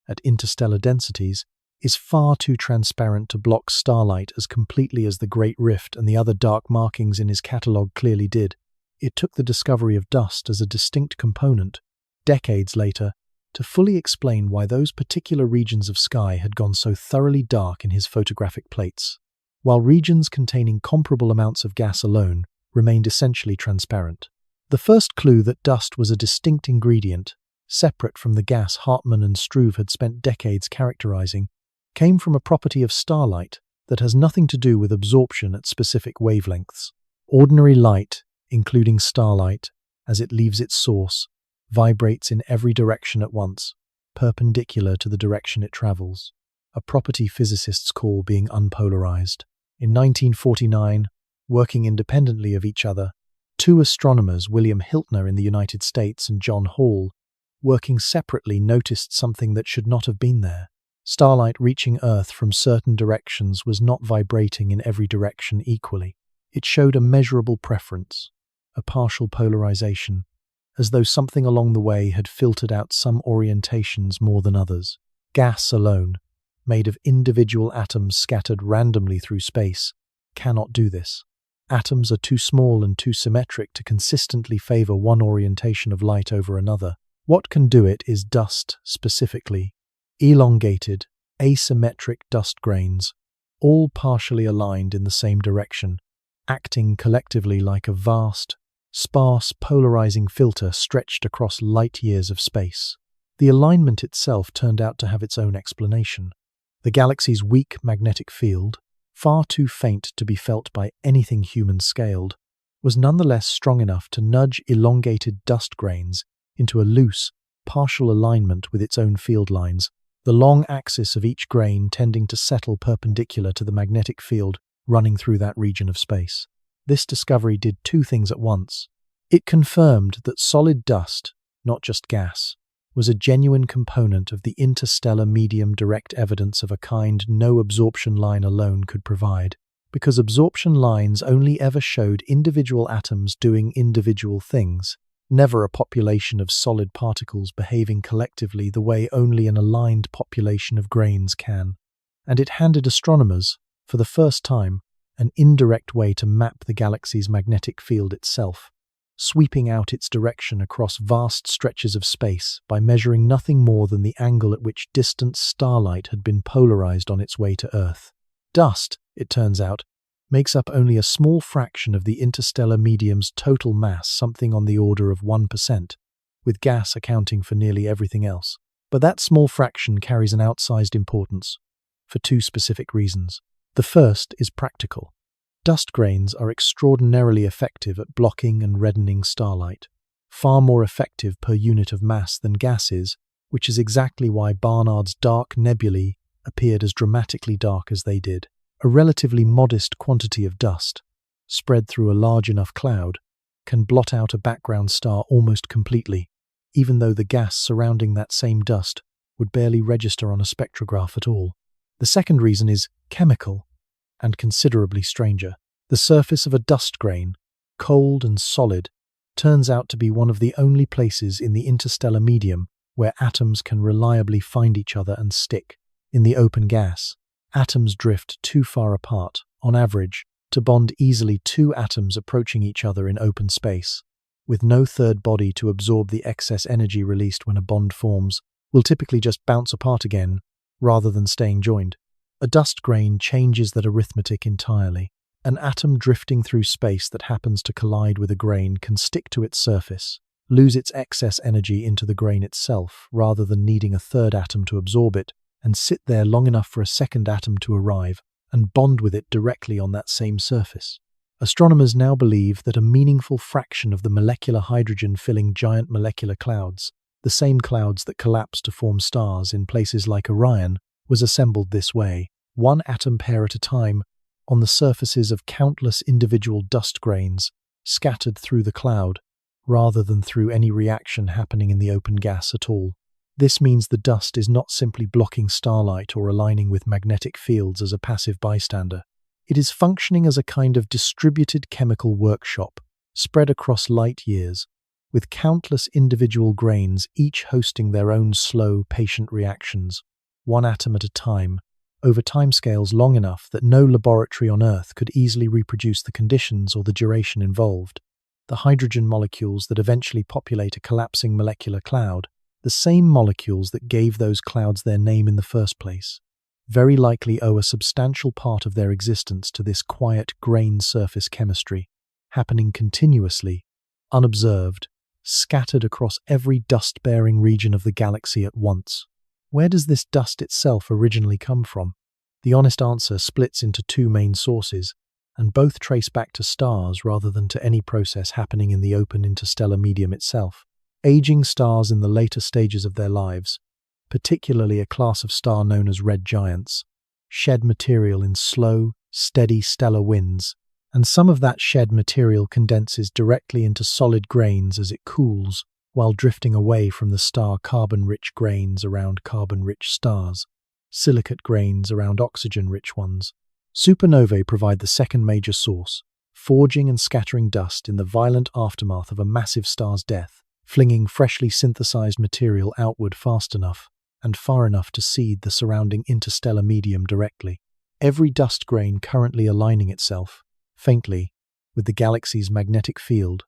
at interstellar densities, is far too transparent to block starlight as completely as the Great Rift and the other dark markings in his catalogue clearly did. It took the discovery of dust as a distinct component, decades later, to fully explain why those particular regions of sky had gone so thoroughly dark in his photographic plates, while regions containing comparable amounts of gas alone remained essentially transparent. The first clue that dust was a distinct ingredient, separate from the gas Hartmann and Struve had spent decades characterizing, came from a property of starlight that has nothing to do with absorption at specific wavelengths. Ordinary light, including starlight, as it leaves its source, vibrates in every direction at once, perpendicular to the direction it travels, a property physicists call being unpolarized. In 1949, working independently of each other, two astronomers, William Hiltner in the United States and John Hall, working separately, noticed something that should not have been there. Starlight reaching Earth from certain directions was not vibrating in every direction equally. It showed a measurable preference, a partial polarization, as though something along the way had filtered out some orientations more than others. Gas alone, made of individual atoms scattered randomly through space, cannot do this. Atoms are too small and too symmetric to consistently favor one orientation of light over another. What can do it is dust, specifically. Elongated, asymmetric dust grains, all partially aligned in the same direction, acting collectively like a vast, sparse polarizing filter stretched across light years of space. The alignment itself turned out to have its own explanation. The galaxy's weak magnetic field, far too faint to be felt by anything human-scaled, was nonetheless strong enough to nudge elongated dust grains into a loose, partial alignment with its own field lines, the long axis of each grain tending to settle perpendicular to the magnetic field running through that region of space. This discovery did two things at once. It confirmed that solid dust, not just gas, was a genuine component of the interstellar medium, direct evidence of a kind no absorption line alone could provide, because absorption lines only ever showed individual atoms doing individual things, never a population of solid particles behaving collectively the way only an aligned population of grains can. And it handed astronomers, for the first time, an indirect way to map the galaxy's magnetic field itself, sweeping out its direction across vast stretches of space by measuring nothing more than the angle at which distant starlight had been polarized on its way to Earth. Dust, it turns out, makes up only a small fraction of the interstellar medium's total mass, something on the order of 1%, with gas accounting for nearly everything else. But that small fraction carries an outsized importance, for two specific reasons. The first is practical. Dust grains are extraordinarily effective at blocking and reddening starlight, far more effective per unit of mass than gas is, which is exactly why Barnard's dark nebulae appeared as dramatically dark as they did. A relatively modest quantity of dust, spread through a large enough cloud, can blot out a background star almost completely, even though the gas surrounding that same dust would barely register on a spectrograph at all. The second reason is chemical, and considerably stranger. The surface of a dust grain, cold and solid, turns out to be one of the only places in the interstellar medium where atoms can reliably find each other and stick. In the open gas, atoms drift too far apart, on average, to bond easily two atoms approaching each other in open space, with no third body to absorb the excess energy released when a bond forms, will typically just bounce apart again, rather than staying joined. A dust grain changes that arithmetic entirely. An atom drifting through space that happens to collide with a grain can stick to its surface, lose its excess energy into the grain itself, rather than needing a third atom to absorb it, and sit there long enough for a second atom to arrive and bond with it directly on that same surface. Astronomers now believe that a meaningful fraction of the molecular hydrogen filling giant molecular clouds, the same clouds that collapse to form stars in places like Orion, was assembled this way, one atom pair at a time, on the surfaces of countless individual dust grains scattered through the cloud, rather than through any reaction happening in the open gas at all. This means the dust is not simply blocking starlight or aligning with magnetic fields as a passive bystander. It is functioning as a kind of distributed chemical workshop, spread across light years, with countless individual grains each hosting their own slow, patient reactions, one atom at a time, over timescales long enough that no laboratory on Earth could easily reproduce the conditions or the duration involved. The hydrogen molecules that eventually populate a collapsing molecular cloud, the same molecules that gave those clouds their name in the first place, very likely owe a substantial part of their existence to this quiet grain surface chemistry, happening continuously, unobserved, scattered across every dust-bearing region of the galaxy at once. Where does this dust itself originally come from? The honest answer splits into two main sources, and both trace back to stars rather than to any process happening in the open interstellar medium itself. Aging stars in the later stages of their lives, particularly a class of star known as red giants, shed material in slow, steady stellar winds, and some of that shed material condenses directly into solid grains as it cools, while drifting away from the star carbon-rich grains around carbon-rich stars, silicate grains around oxygen-rich ones. Supernovae provide the second major source, forging and scattering dust in the violent aftermath of a massive star's death, flinging freshly synthesized material outward fast enough and far enough to seed the surrounding interstellar medium directly. Every dust grain currently aligning itself, faintly, with the galaxy's magnetic field,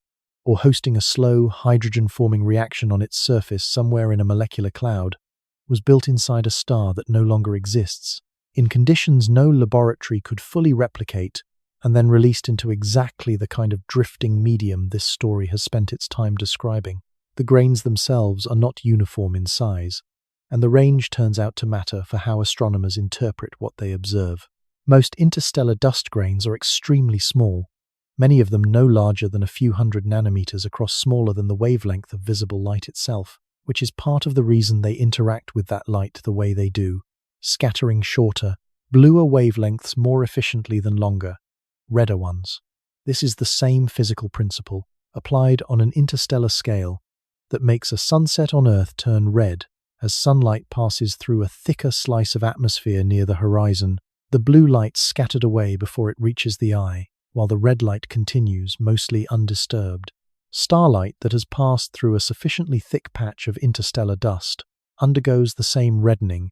or hosting a slow, hydrogen-forming reaction on its surface somewhere in a molecular cloud, was built inside a star that no longer exists, in conditions no laboratory could fully replicate, and then released into exactly the kind of drifting medium this story has spent its time describing. The grains themselves are not uniform in size, and the range turns out to matter for how astronomers interpret what they observe. Most interstellar dust grains are extremely small, many of them no larger than a few hundred nanometers across, smaller than the wavelength of visible light itself, which is part of the reason they interact with that light the way they do, scattering shorter, bluer wavelengths more efficiently than longer, redder ones. This is the same physical principle, applied on an interstellar scale, that makes a sunset on Earth turn red as sunlight passes through a thicker slice of atmosphere near the horizon. The blue light scattered away before it reaches the eye, while the red light continues, mostly undisturbed. Starlight that has passed through a sufficiently thick patch of interstellar dust undergoes the same reddening,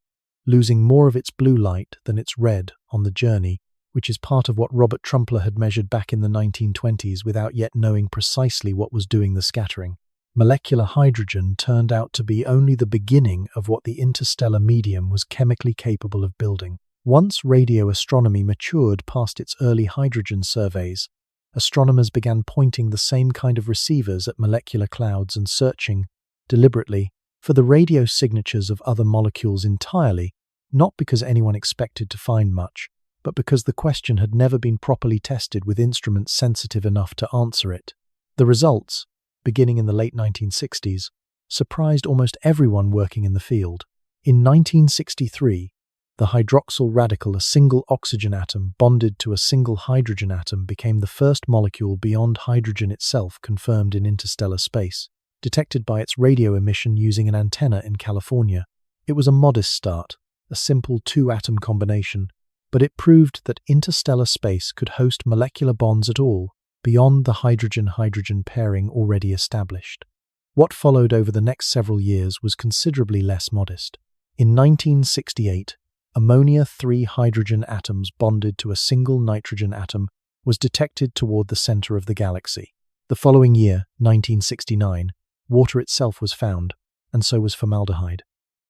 losing more of its blue light than its red on the journey, which is part of what Robert Trumpler had measured back in the 1920s without yet knowing precisely what was doing the scattering. Molecular hydrogen turned out to be only the beginning of what the interstellar medium was chemically capable of building. Once radio astronomy matured past its early hydrogen surveys, astronomers began pointing the same kind of receivers at molecular clouds and searching, deliberately, for the radio signatures of other molecules entirely, not because anyone expected to find much, but because the question had never been properly tested with instruments sensitive enough to answer it. The results, beginning in the late 1960s, surprised almost everyone working in the field. In 1963, The hydroxyl radical, a single oxygen atom bonded to a single hydrogen atom, became the first molecule beyond hydrogen itself confirmed in interstellar space, detected by its radio emission using an antenna in California. It was a modest start, a simple two-atom combination, but it proved that interstellar space could host molecular bonds at all, beyond the hydrogen-hydrogen pairing already established. What followed over the next several years was considerably less modest. In 1968, ammonia 3 hydrogen atoms bonded to a single nitrogen atom was detected toward the center of the galaxy. The following year, 1969, water itself was found, and so was formaldehyde,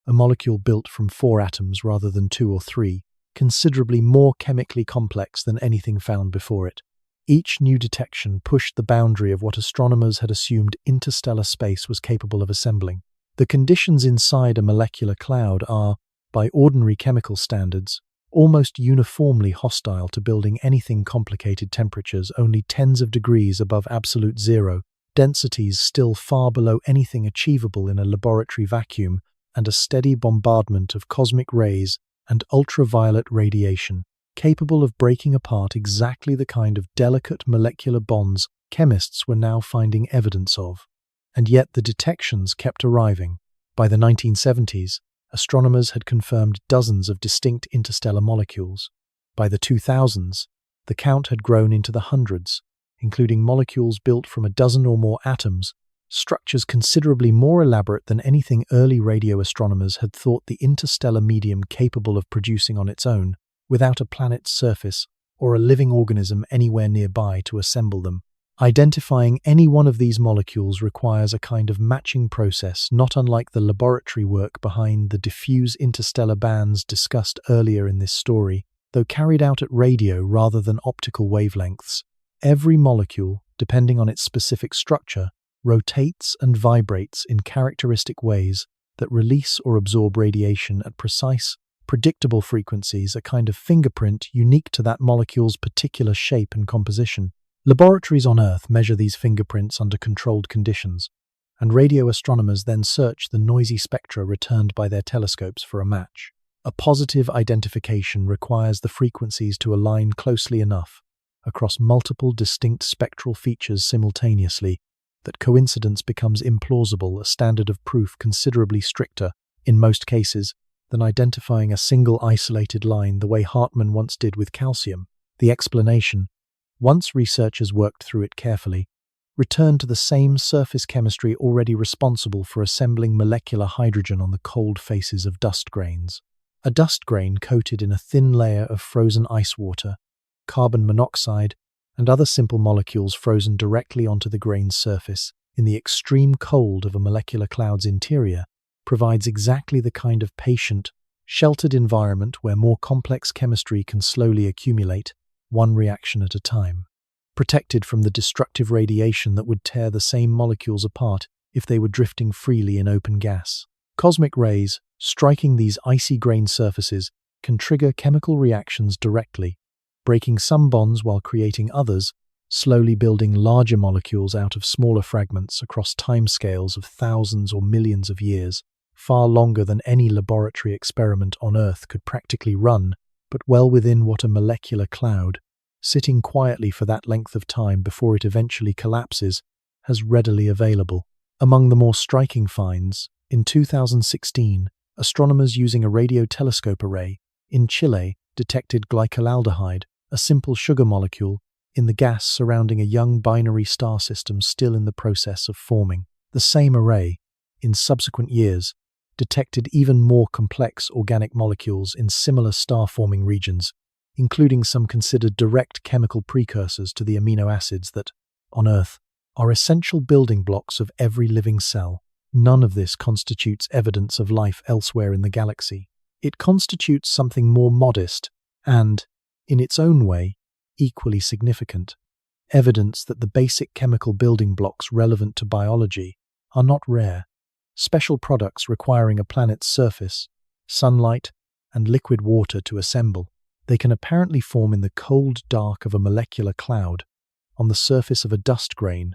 a molecule built from 4 atoms rather than 2 or 3, considerably more chemically complex than anything found before it. Each new detection pushed the boundary of what astronomers had assumed interstellar space was capable of assembling. The conditions inside a molecular cloud are, by ordinary chemical standards, almost uniformly hostile to building anything. Complicated temperatures only tens of degrees above absolute zero, densities still far below anything achievable in a laboratory vacuum, and a steady bombardment of cosmic rays and ultraviolet radiation, capable of breaking apart exactly the kind of delicate molecular bonds chemists were now finding evidence of. And yet the detections kept arriving. By the 1970s, astronomers had confirmed dozens of distinct interstellar molecules. By the 2000s, the count had grown into the hundreds, including molecules built from a dozen or more atoms, structures considerably more elaborate than anything early radio astronomers had thought the interstellar medium capable of producing on its own, without a planet's surface or a living organism anywhere nearby to assemble them. Identifying any one of these molecules requires a kind of matching process not unlike the laboratory work behind the diffuse interstellar bands discussed earlier in this story, though carried out at radio rather than optical wavelengths. Every molecule, depending on its specific structure, rotates and vibrates in characteristic ways that release or absorb radiation at precise, predictable frequencies, a kind of fingerprint unique to that molecule's particular shape and composition. Laboratories on Earth measure these fingerprints under controlled conditions, and radio astronomers then search the noisy spectra returned by their telescopes for a match. A positive identification requires the frequencies to align closely enough across multiple distinct spectral features simultaneously that coincidence becomes implausible, a standard of proof considerably stricter, in most cases, than identifying a single isolated line the way Hartmann once did with calcium. The explanation, once researchers worked through it carefully, returned to the same surface chemistry already responsible for assembling molecular hydrogen on the cold faces of dust grains. A dust grain coated in a thin layer of frozen ice water, carbon monoxide, and other simple molecules frozen directly onto the grain's surface in the extreme cold of a molecular cloud's interior provides exactly the kind of patient, sheltered environment where more complex chemistry can slowly accumulate, one reaction at a time, protected from the destructive radiation that would tear the same molecules apart if they were drifting freely in open gas. Cosmic rays, striking these icy grain surfaces, can trigger chemical reactions directly, breaking some bonds while creating others, slowly building larger molecules out of smaller fragments across timescales of thousands or millions of years, far longer than any laboratory experiment on Earth could practically run, but well within what a molecular cloud, sitting quietly for that length of time before it eventually collapses, has readily available. Among the more striking finds, in 2016, astronomers using a radio telescope array in Chile detected glycolaldehyde, a simple sugar molecule, in the gas surrounding a young binary star system still in the process of forming. The same array, in subsequent years, detected even more complex organic molecules in similar star-forming regions, including some considered direct chemical precursors to the amino acids that, on Earth, are essential building blocks of every living cell. None of this constitutes evidence of life elsewhere in the galaxy. It constitutes something more modest and, in its own way, equally significant. Evidence that the basic chemical building blocks relevant to biology are not rare. Special products requiring a planet's surface, sunlight, and liquid water to assemble. They can apparently form in the cold dark of a molecular cloud, on the surface of a dust grain,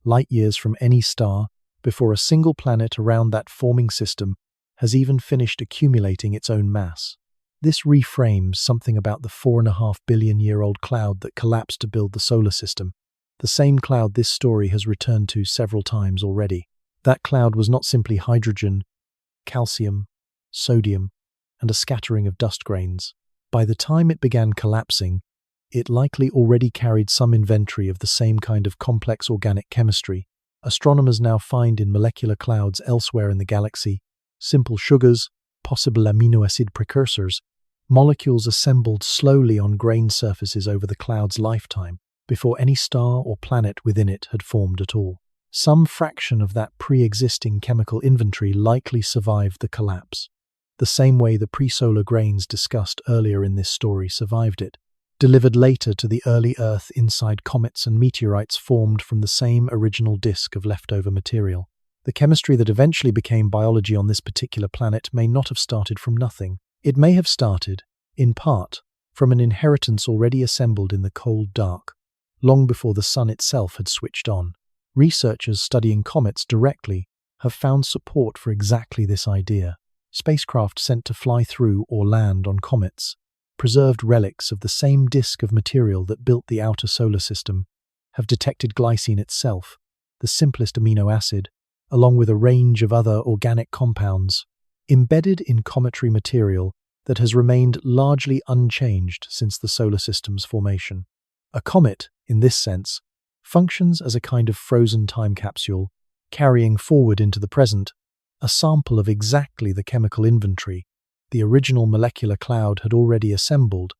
light years from any star, before a single planet around that forming system has even finished accumulating its own mass. This reframes something about the 4.5 billion-year-old cloud that collapsed to build the solar system, the same cloud this story has returned to several times already. That cloud was not simply hydrogen, calcium, sodium, and a scattering of dust grains. By the time it began collapsing, it likely already carried some inventory of the same kind of complex organic chemistry astronomers now find in molecular clouds elsewhere in the galaxy: simple sugars, possible amino acid precursors, molecules assembled slowly on grain surfaces over the cloud's lifetime, before any star or planet within it had formed at all. Some fraction of that pre-existing chemical inventory likely survived the collapse, the same way the pre-solar grains discussed earlier in this story survived it, delivered later to the early Earth inside comets and meteorites formed from the same original disk of leftover material. The chemistry that eventually became biology on this particular planet may not have started from nothing. It may have started, in part, from an inheritance already assembled in the cold dark, long before the sun itself had switched on. Researchers studying comets directly have found support for exactly this idea. Spacecraft sent to fly through or land on comets, preserved relics of the same disk of material that built the outer solar system, have detected glycine itself, the simplest amino acid, along with a range of other organic compounds, embedded in cometary material that has remained largely unchanged since the solar system's formation. A comet, in this sense, functions as a kind of frozen time capsule, carrying forward into the present a sample of exactly the chemical inventory the original molecular cloud had already assembled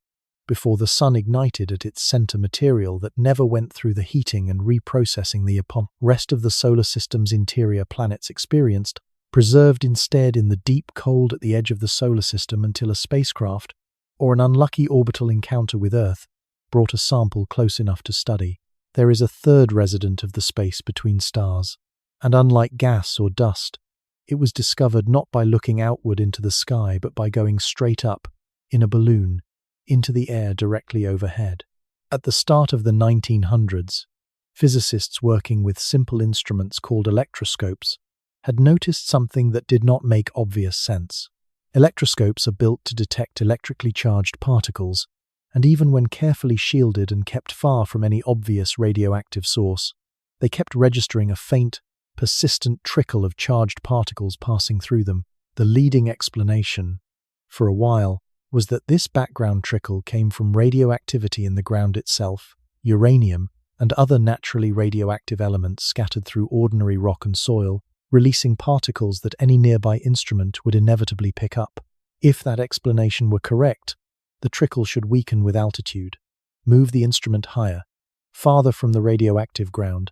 before the sun ignited at its center material that never went through the heating and reprocessing the rest of the solar system's interior planets experienced, preserved instead in the deep cold at the edge of the solar system until a spacecraft, or an unlucky orbital encounter with Earth, brought a sample close enough to study. There is a third resident of the space between stars, and unlike gas or dust, it was discovered not by looking outward into the sky but by going straight up, in a balloon, into the air directly overhead. At the start of the 1900s, physicists working with simple instruments called electroscopes had noticed something that did not make obvious sense. Electroscopes are built to detect electrically charged particles, and even when carefully shielded and kept far from any obvious radioactive source, they kept registering a faint, persistent trickle of charged particles passing through them. The leading explanation, for a while, was that this background trickle came from radioactivity in the ground itself, uranium, and other naturally radioactive elements scattered through ordinary rock and soil, releasing particles that any nearby instrument would inevitably pick up. If that explanation were correct, the trickle should weaken with altitude, move the instrument higher, farther from the radioactive ground,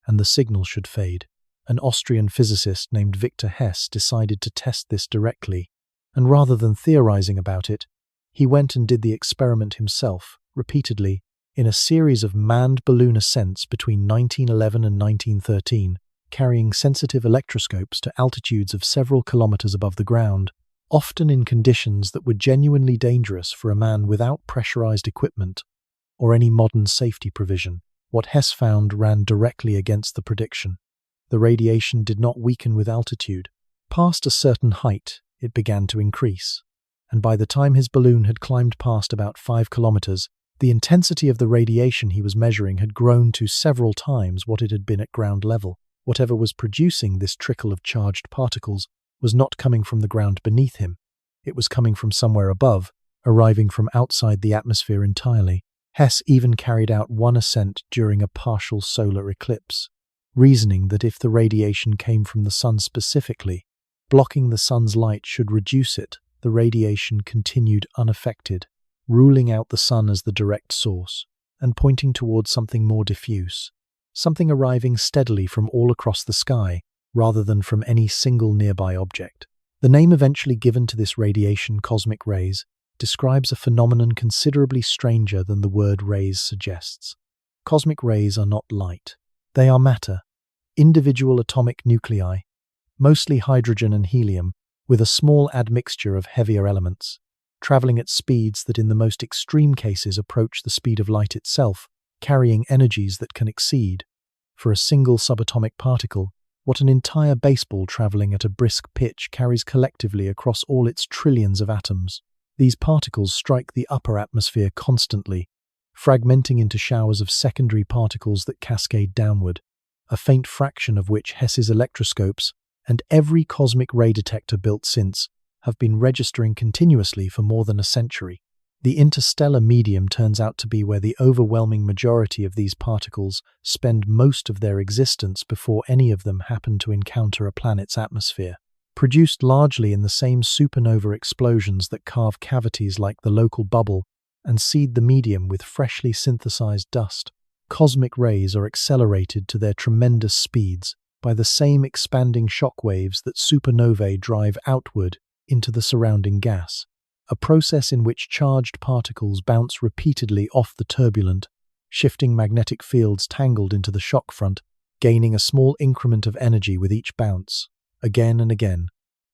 and the signal should fade. An Austrian physicist named Victor Hess decided to test this directly, and rather than theorizing about it, he went and did the experiment himself, repeatedly, in a series of manned balloon ascents between 1911 and 1913, carrying sensitive electroscopes to altitudes of several kilometers above the ground, often in conditions that were genuinely dangerous for a man without pressurized equipment or any modern safety provision. What Hess found ran directly against the prediction. The radiation did not weaken with altitude. Past a certain height, it began to increase, and by the time his balloon had climbed past about 5 kilometers, the intensity of the radiation he was measuring had grown to several times what it had been at ground level. Whatever was producing this trickle of charged particles was not coming from the ground beneath him. It was coming from somewhere above, arriving from outside the atmosphere entirely. Hess even carried out one ascent during a partial solar eclipse, reasoning that if the radiation came from the sun specifically, blocking the sun's light should reduce it. The radiation continued unaffected, ruling out the sun as the direct source, and pointing towards something more diffuse, something arriving steadily from all across the sky, rather than from any single nearby object. The name eventually given to this radiation, cosmic rays, describes a phenomenon considerably stranger than the word rays suggests. Cosmic rays are not light. They are matter, individual atomic nuclei, mostly hydrogen and helium, with a small admixture of heavier elements, traveling at speeds that in the most extreme cases approach the speed of light itself, carrying energies that can exceed, for a single subatomic particle, what an entire baseball traveling at a brisk pitch carries collectively across all its trillions of atoms. These particles strike the upper atmosphere constantly, fragmenting into showers of secondary particles that cascade downward, a faint fraction of which Hess's electroscopes and every cosmic ray detector built since have been registering continuously for more than a century. The interstellar medium turns out to be where the overwhelming majority of these particles spend most of their existence before any of them happen to encounter a planet's atmosphere. Produced largely in the same supernova explosions that carve cavities like the local bubble and seed the medium with freshly synthesized dust, cosmic rays are accelerated to their tremendous speeds by the same expanding shock waves that supernovae drive outward into the surrounding gas, a process in which charged particles bounce repeatedly off the turbulent, shifting magnetic fields tangled into the shock front, gaining a small increment of energy with each bounce, again and again,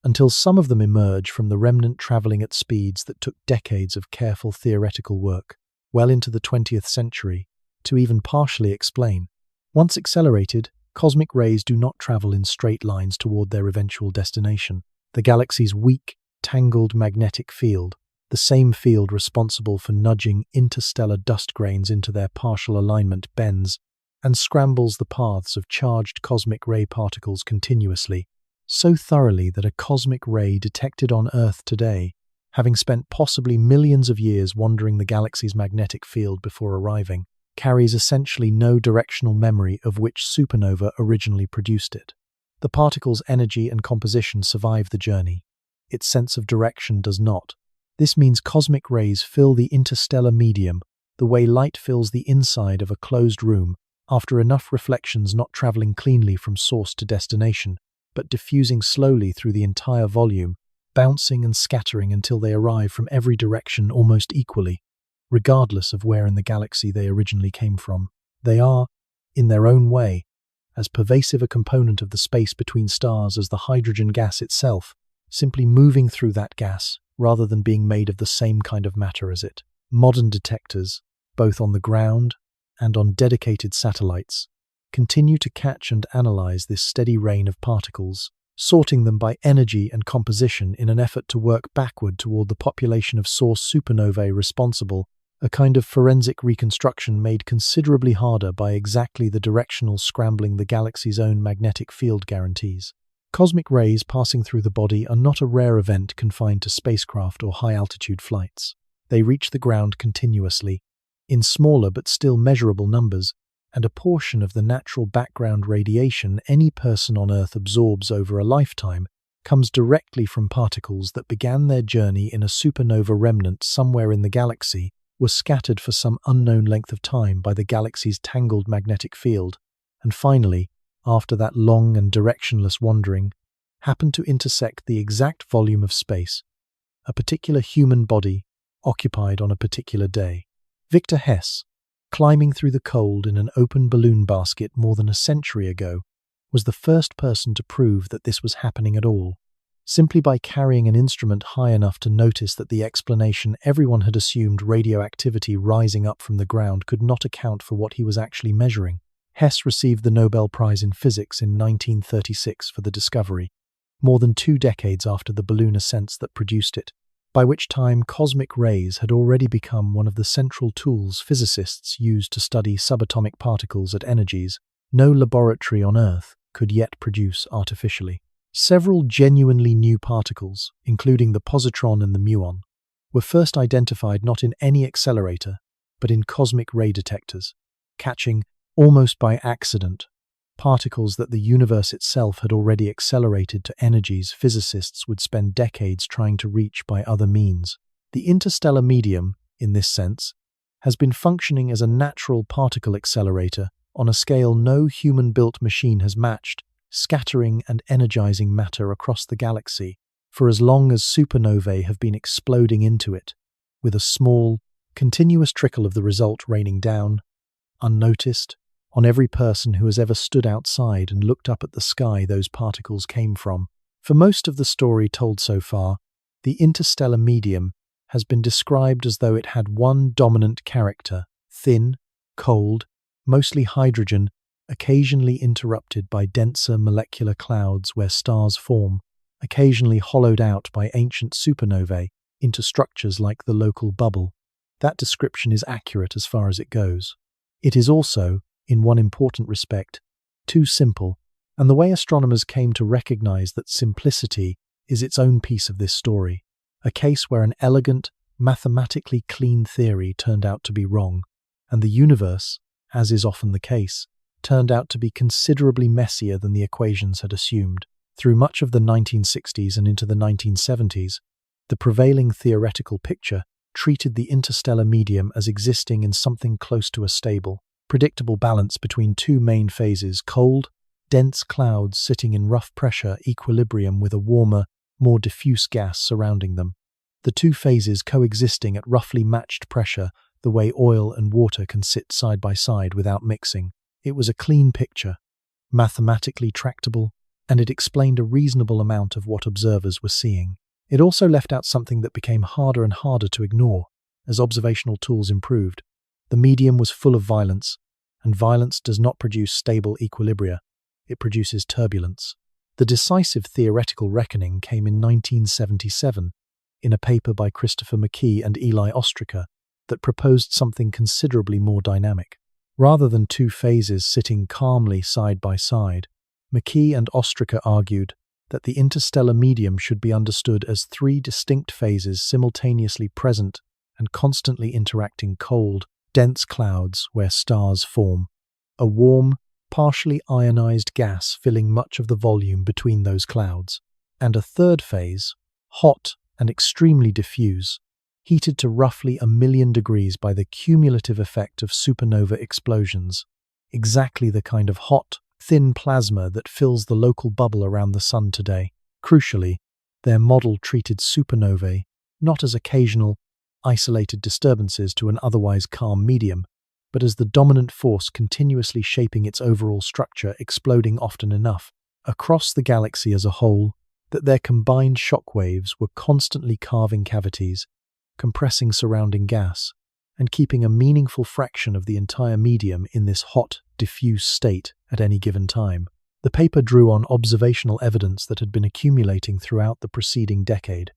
until some of them emerge from the remnant traveling at speeds that took decades of careful theoretical work, well into the 20th century, to even partially explain. Once accelerated, cosmic rays do not travel in straight lines toward their eventual destination. The galaxy's weak, tangled magnetic field, the same field responsible for nudging interstellar dust grains into their partial alignment, bends and scrambles the paths of charged cosmic ray particles continuously, so thoroughly that a cosmic ray detected on Earth today, having spent possibly millions of years wandering the galaxy's magnetic field before arriving, carries essentially no directional memory of which supernova originally produced it. The particle's energy and composition survive the journey. Its sense of direction does not. This means cosmic rays fill the interstellar medium the way light fills the inside of a closed room after enough reflections not traveling cleanly from source to destination, but diffusing slowly through the entire volume, bouncing and scattering until they arrive from every direction almost equally, regardless of where in the galaxy they originally came from. They are, in their own way, as pervasive a component of the space between stars as the hydrogen gas itself, simply moving through that gas rather than being made of the same kind of matter as it. Modern detectors, both on the ground and on dedicated satellites, continue to catch and analyze this steady rain of particles, sorting them by energy and composition in an effort to work backward toward the population of source supernovae responsible, a kind of forensic reconstruction made considerably harder by exactly the directional scrambling the galaxy's own magnetic field guarantees. Cosmic rays passing through the body are not a rare event confined to spacecraft or high-altitude flights. They reach the ground continuously, in smaller but still measurable numbers, and a portion of the natural background radiation any person on Earth absorbs over a lifetime comes directly from particles that began their journey in a supernova remnant somewhere in the galaxy, were scattered for some unknown length of time by the galaxy's tangled magnetic field, and finally, after that long and directionless wandering, happened to intersect the exact volume of space, a particular human body occupied on a particular day. Victor Hess, climbing through the cold in an open balloon basket more than a century ago, was the first person to prove that this was happening at all, simply by carrying an instrument high enough to notice that the explanation everyone had assumed, radioactivity rising up from the ground, could not account for what he was actually measuring. Hess received the Nobel Prize in Physics in 1936 for the discovery, more than 2 decades after the balloon ascents that produced it, by which time cosmic rays had already become one of the central tools physicists used to study subatomic particles at energies no laboratory on Earth could yet produce artificially. Several genuinely new particles, including the positron and the muon, were first identified not in any accelerator, but in cosmic ray detectors, catching, almost by accident, particles that the universe itself had already accelerated to energies physicists would spend decades trying to reach by other means. The interstellar medium, in this sense, has been functioning as a natural particle accelerator on a scale no human-built machine has matched, scattering and energizing matter across the galaxy for as long as supernovae have been exploding into it, with a small, continuous trickle of the result raining down, unnoticed, on every person who has ever stood outside and looked up at the sky those particles came from. For most of the story told so far, the interstellar medium has been described as though it had one dominant character: thin, cold, mostly hydrogen, occasionally interrupted by denser molecular clouds where stars form, occasionally hollowed out by ancient supernovae, into structures like the local bubble. That description is accurate as far as it goes. It is also, in one important respect, too simple, and the way astronomers came to recognize that simplicity is its own piece of this story, a case where an elegant, mathematically clean theory turned out to be wrong, and the universe, as is often the case, turned out to be considerably messier than the equations had assumed. Through much of the 1960s and into the 1970s, the prevailing theoretical picture treated the interstellar medium as existing in something close to a stable, predictable balance between two main phases: cold, dense clouds sitting in rough pressure equilibrium with a warmer, more diffuse gas surrounding them. The two phases coexisting at roughly matched pressure, the way oil and water can sit side by side without mixing. It was a clean picture, mathematically tractable, and it explained a reasonable amount of what observers were seeing. It also left out something that became harder and harder to ignore as observational tools improved. The medium was full of violence, and violence does not produce stable equilibria. It produces turbulence. The decisive theoretical reckoning came in 1977 in a paper by Christopher McKee and Eli Ostriker that proposed something considerably more dynamic. Rather than two phases sitting calmly side by side, McKee and Ostriker argued that the interstellar medium should be understood as three distinct phases simultaneously present and constantly interacting: cold, dense clouds where stars form, a warm, partially ionized gas filling much of the volume between those clouds, and a third phase, hot and extremely diffuse, heated to roughly 1,000,000 degrees by the cumulative effect of supernova explosions, exactly the kind of hot, thin plasma that fills the local bubble around the Sun today. Crucially, their model treated supernovae not as occasional, isolated disturbances to an otherwise calm medium, but as the dominant force continuously shaping its overall structure, exploding often enough across the galaxy as a whole that their combined shock waves were constantly carving cavities, compressing surrounding gas, and keeping a meaningful fraction of the entire medium in this hot, diffuse state at any given time. The paper drew on observational evidence that had been accumulating throughout the preceding decade,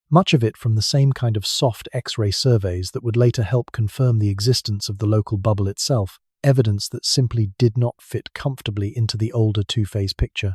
much of it from the same kind of soft X-ray surveys that would later help confirm the existence of the local bubble itself, evidence that simply did not fit comfortably into the older two-phase picture,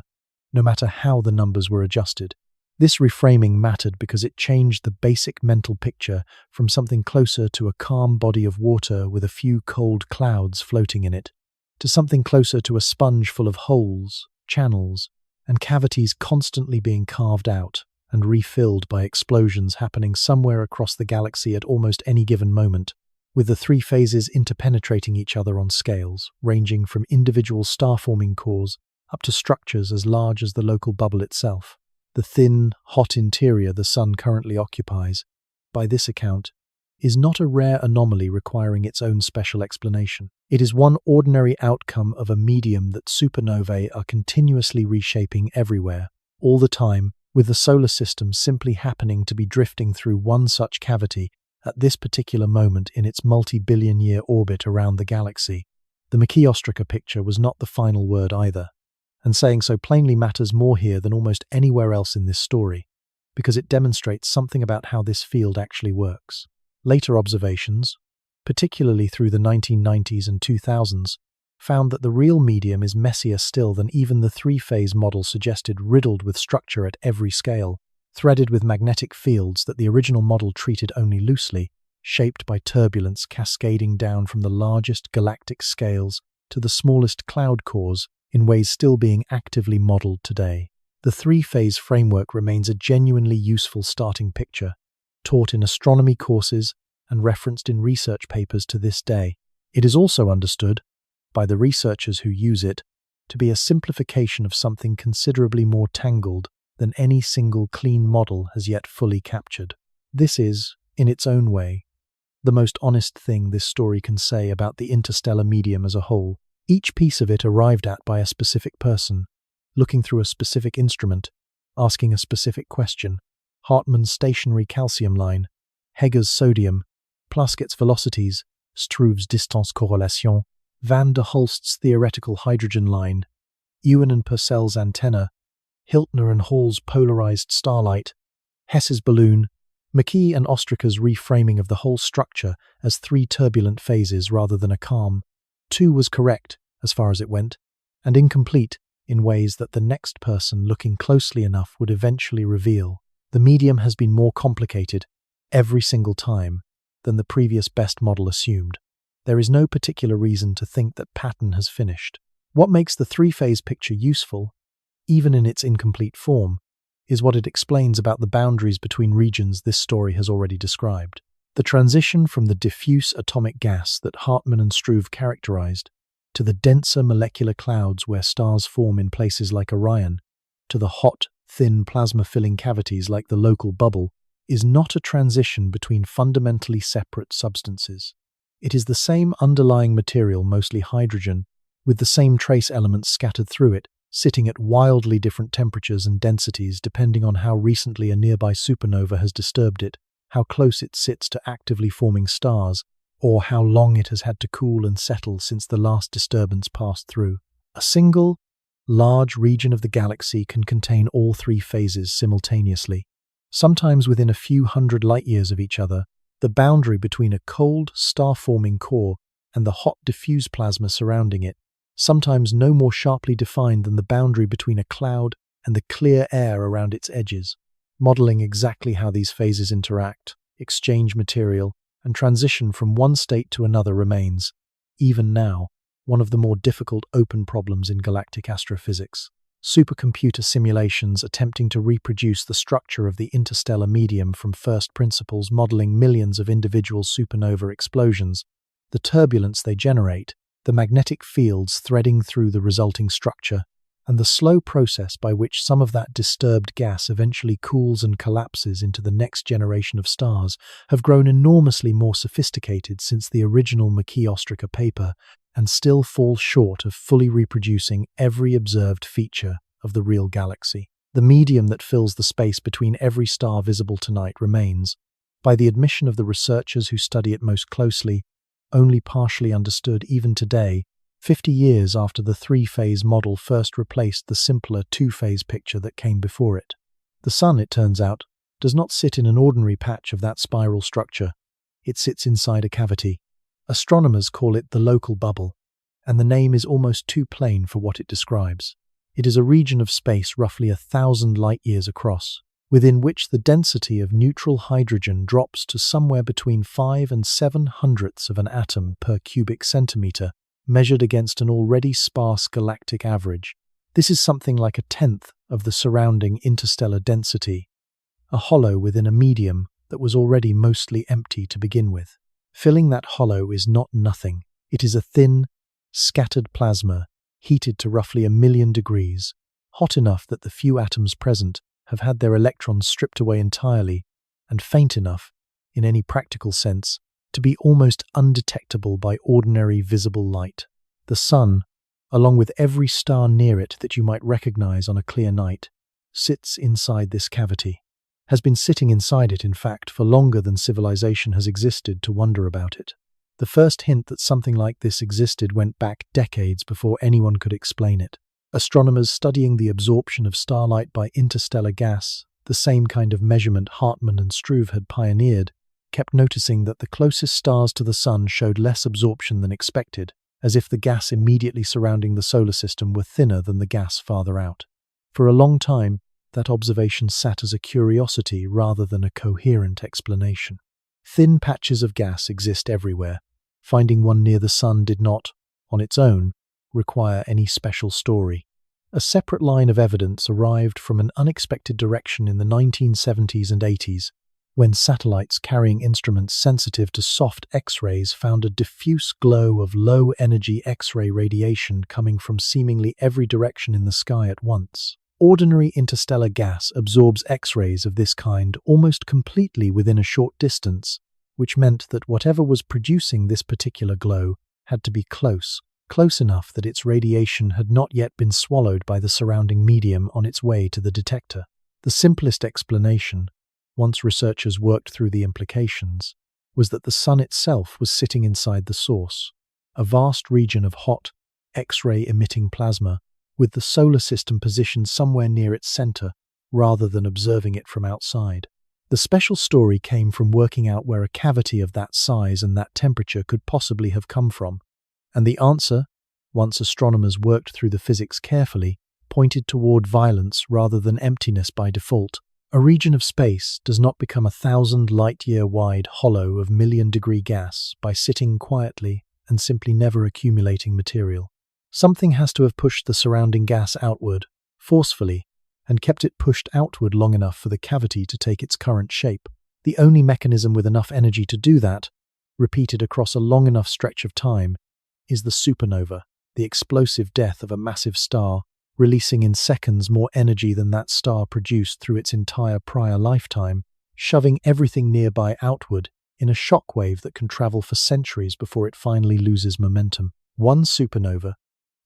no matter how the numbers were adjusted. This reframing mattered because it changed the basic mental picture from something closer to a calm body of water with a few cold clouds floating in it, to something closer to a sponge full of holes, channels, and cavities constantly being carved out and refilled by explosions happening somewhere across the galaxy at almost any given moment, with the three phases interpenetrating each other on scales, ranging from individual star-forming cores up to structures as large as the local bubble itself. The thin, hot interior the Sun currently occupies, by this account, is not a rare anomaly requiring its own special explanation. It is one ordinary outcome of a medium that supernovae are continuously reshaping everywhere, all the time, with the solar system simply happening to be drifting through one such cavity at this particular moment in its multi-billion-year orbit around the galaxy. The McKee-Ostraker picture was not the final word either, and saying so plainly matters more here than almost anywhere else in this story, because it demonstrates something about how this field actually works. Later observations, particularly through the 1990s and 2000s, found that the real medium is messier still than even the three-phase model suggested, riddled with structure at every scale, threaded with magnetic fields that the original model treated only loosely, shaped by turbulence cascading down from the largest galactic scales to the smallest cloud cores in ways still being actively modeled today. The three-phase framework remains a genuinely useful starting picture, taught in astronomy courses and referenced in research papers to this day. It is also understood, by the researchers who use it, to be a simplification of something considerably more tangled than any single clean model has yet fully captured. This is, in its own way, the most honest thing this story can say about the interstellar medium as a whole. Each piece of it arrived at by a specific person, looking through a specific instrument, asking a specific question. Hartmann's stationary calcium line, Heger's sodium, Plaskett's velocities, Struve's distance correlation, Van der Hulst's theoretical hydrogen line, Ewan and Purcell's antenna, Hiltner and Hall's polarized starlight, Hess's balloon, McKee and Ostraker's reframing of the whole structure as three turbulent phases rather than a calm two was correct as far as it went, and incomplete in ways that the next person looking closely enough would eventually reveal. The medium has been more complicated every single time than the previous best model assumed. There is no particular reason to think that pattern has finished. What makes the three-phase picture useful, even in its incomplete form, is what it explains about the boundaries between regions this story has already described. The transition from the diffuse atomic gas that Hartmann and Struve characterized to the denser molecular clouds where stars form in places like Orion, to the hot, thin plasma-filling cavities like the local bubble, is not a transition between fundamentally separate substances. It is the same underlying material, mostly hydrogen, with the same trace elements scattered through it, sitting at wildly different temperatures and densities depending on how recently a nearby supernova has disturbed it, how close it sits to actively forming stars, or how long it has had to cool and settle since the last disturbance passed through. A single, large region of the galaxy can contain all three phases simultaneously. Sometimes within a few hundred light-years of each other, the boundary between a cold, star-forming core and the hot diffuse plasma surrounding it, sometimes no more sharply defined than the boundary between a cloud and the clear air around its edges. Modeling exactly how these phases interact, exchange material, and transition from one state to another remains, even now, one of the more difficult open problems in galactic astrophysics. Supercomputer simulations attempting to reproduce the structure of the interstellar medium from first principles, modeling millions of individual supernova explosions, the turbulence they generate, the magnetic fields threading through the resulting structure, and the slow process by which some of that disturbed gas eventually cools and collapses into the next generation of stars, have grown enormously more sophisticated since the original McKee-Ostraker paper, and still fall short of fully reproducing every observed feature of the real galaxy. The medium that fills the space between every star visible tonight remains, by the admission of the researchers who study it most closely, only partially understood even today, 50 years after the three-phase model first replaced the simpler two-phase picture that came before it. The Sun, it turns out, does not sit in an ordinary patch of that spiral structure. It sits inside a cavity. Astronomers call it the local bubble, and the name is almost too plain for what it describes. It is a region of space roughly 1,000 light-years across, within which the density of neutral hydrogen drops to somewhere between 5 and 7 hundredths of an atom per cubic centimeter, measured against an already sparse galactic average. This is something like a tenth of the surrounding interstellar density, a hollow within a medium that was already mostly empty to begin with. Filling that hollow is not nothing. It is a thin, scattered plasma, heated to roughly 1,000,000 degrees, hot enough that the few atoms present have had their electrons stripped away entirely, and faint enough, in any practical sense, to be almost undetectable by ordinary visible light. The Sun, along with every star near it that you might recognize on a clear night, sits inside this cavity. Has been sitting inside it, in fact, for longer than civilization has existed to wonder about it. The first hint that something like this existed went back decades before anyone could explain it. Astronomers studying the absorption of starlight by interstellar gas, the same kind of measurement Hartmann and Struve had pioneered, kept noticing that the closest stars to the Sun showed less absorption than expected, as if the gas immediately surrounding the solar system were thinner than the gas farther out. For a long time, that observation sat as a curiosity rather than a coherent explanation. Thin patches of gas exist everywhere. Finding one near the Sun did not, on its own, require any special story. A separate line of evidence arrived from an unexpected direction in the 1970s and 80s, when satellites carrying instruments sensitive to soft X-rays found a diffuse glow of low-energy X-ray radiation coming from seemingly every direction in the sky at once. Ordinary interstellar gas absorbs X-rays of this kind almost completely within a short distance, which meant that whatever was producing this particular glow had to be close enough that its radiation had not yet been swallowed by the surrounding medium on its way to the detector. The simplest explanation, once researchers worked through the implications, was that the Sun itself was sitting inside the source, a vast region of hot, X-ray emitting plasma, with the solar system positioned somewhere near its center, rather than observing it from outside. The special story came from working out where a cavity of that size and that temperature could possibly have come from. And the answer, once astronomers worked through the physics carefully, pointed toward violence rather than emptiness by default. A region of space does not become 1,000 light-year-wide hollow of million-degree gas by sitting quietly and simply never accumulating material. Something has to have pushed the surrounding gas outward, forcefully, and kept it pushed outward long enough for the cavity to take its current shape. The only mechanism with enough energy to do that, repeated across a long enough stretch of time, is the supernova, the explosive death of a massive star, releasing in seconds more energy than that star produced through its entire prior lifetime, shoving everything nearby outward in a shockwave that can travel for centuries before it finally loses momentum. One supernova,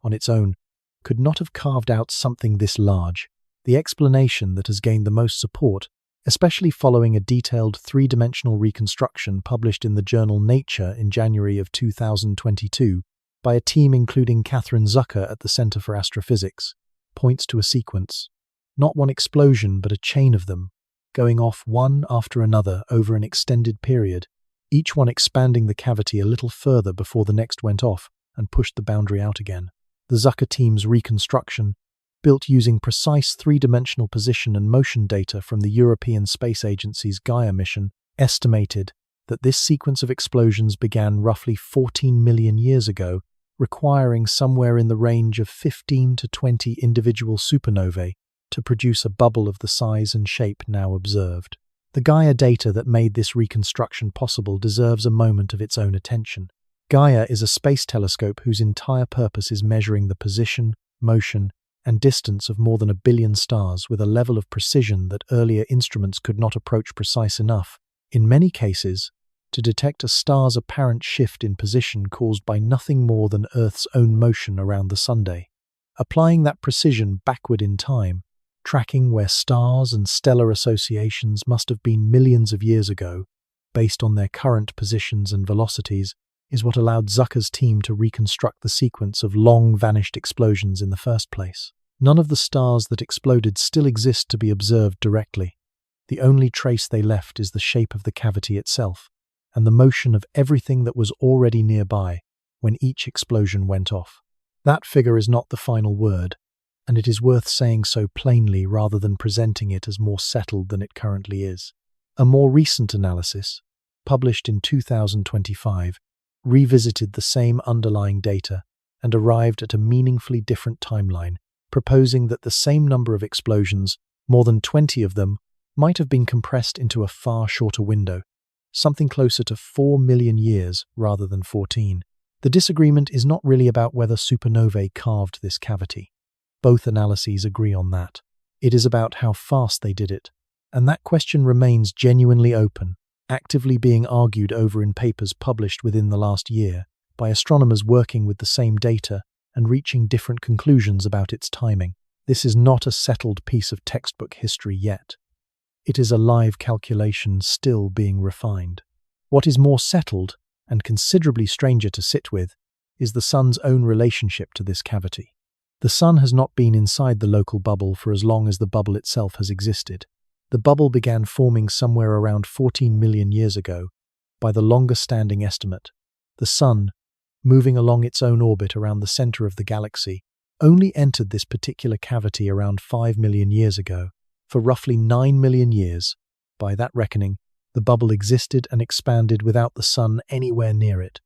on its own, could not have carved out something this large. The explanation that has gained the most support, especially following a detailed three-dimensional reconstruction published in the journal Nature in January of 2022 by a team including Catherine Zucker at the Center for Astrophysics, points to a sequence. Not one explosion, but a chain of them, going off one after another over an extended period, each one expanding the cavity a little further before the next went off and pushed the boundary out again. The Zucker team's reconstruction, built using precise three-dimensional position and motion data from the European Space Agency's Gaia mission, estimated that this sequence of explosions began roughly 14 million years ago, requiring somewhere in the range of 15 to 20 individual supernovae to produce a bubble of the size and shape now observed. The Gaia data that made this reconstruction possible deserves a moment of its own attention. Gaia is a space telescope whose entire purpose is measuring the position, motion, and distance of more than 1 billion stars with a level of precision that earlier instruments could not approach precise enough, in many cases, to detect a star's apparent shift in position caused by nothing more than Earth's own motion around the Sunday. Applying that precision backward in time, tracking where stars and stellar associations must have been millions of years ago, based on their current positions and velocities, is what allowed Zucker's team to reconstruct the sequence of long-vanished explosions in the first place. None of the stars that exploded still exist to be observed directly. The only trace they left is the shape of the cavity itself, and the motion of everything that was already nearby when each explosion went off. That figure is not the final word, and it is worth saying so plainly rather than presenting it as more settled than it currently is. A more recent analysis, published in 2025, revisited the same underlying data and arrived at a meaningfully different timeline, proposing that the same number of explosions, more than 20 of them, might have been compressed into a far shorter window, something closer to 4 million years rather than 14. The disagreement is not really about whether supernovae carved this cavity. Both analyses agree on that. It is about how fast they did it, and that question remains genuinely open, actively being argued over in papers published within the last year by astronomers working with the same data and reaching different conclusions about its timing. This is not a settled piece of textbook history yet. It is a live calculation still being refined. What is more settled, and considerably stranger to sit with, is the Sun's own relationship to this cavity. The Sun has not been inside the local bubble for as long as the bubble itself has existed. The bubble began forming somewhere around 14 million years ago, by the longest-standing estimate. The Sun, moving along its own orbit around the center of the galaxy, only entered this particular cavity around 5 million years ago. For roughly 9 million years, by that reckoning, the bubble existed and expanded without the Sun anywhere near it.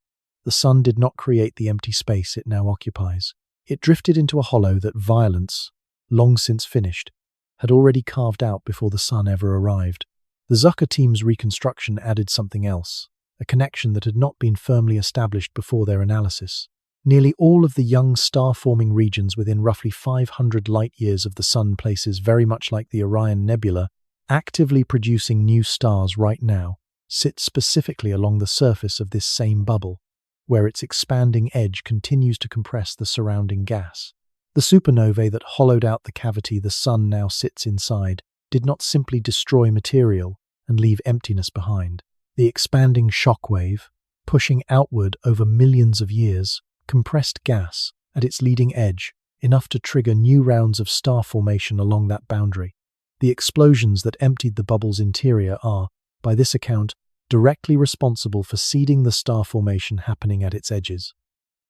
The Sun did not create the empty space it now occupies. It drifted into a hollow that violence, long since finished, had already carved out before the Sun ever arrived. The Zucker team's reconstruction added something else, a connection that had not been firmly established before their analysis. Nearly all of the young star-forming regions within roughly 500 light-years of the Sun, places very much like the Orion Nebula, actively producing new stars right now, sit specifically along the surface of this same bubble, where its expanding edge continues to compress the surrounding gas. The supernovae that hollowed out the cavity the Sun now sits inside did not simply destroy material and leave emptiness behind. The expanding shockwave, pushing outward over millions of years, compressed gas at its leading edge, enough to trigger new rounds of star formation along that boundary. The explosions that emptied the bubble's interior are, by this account, directly responsible for seeding the star formation happening at its edges.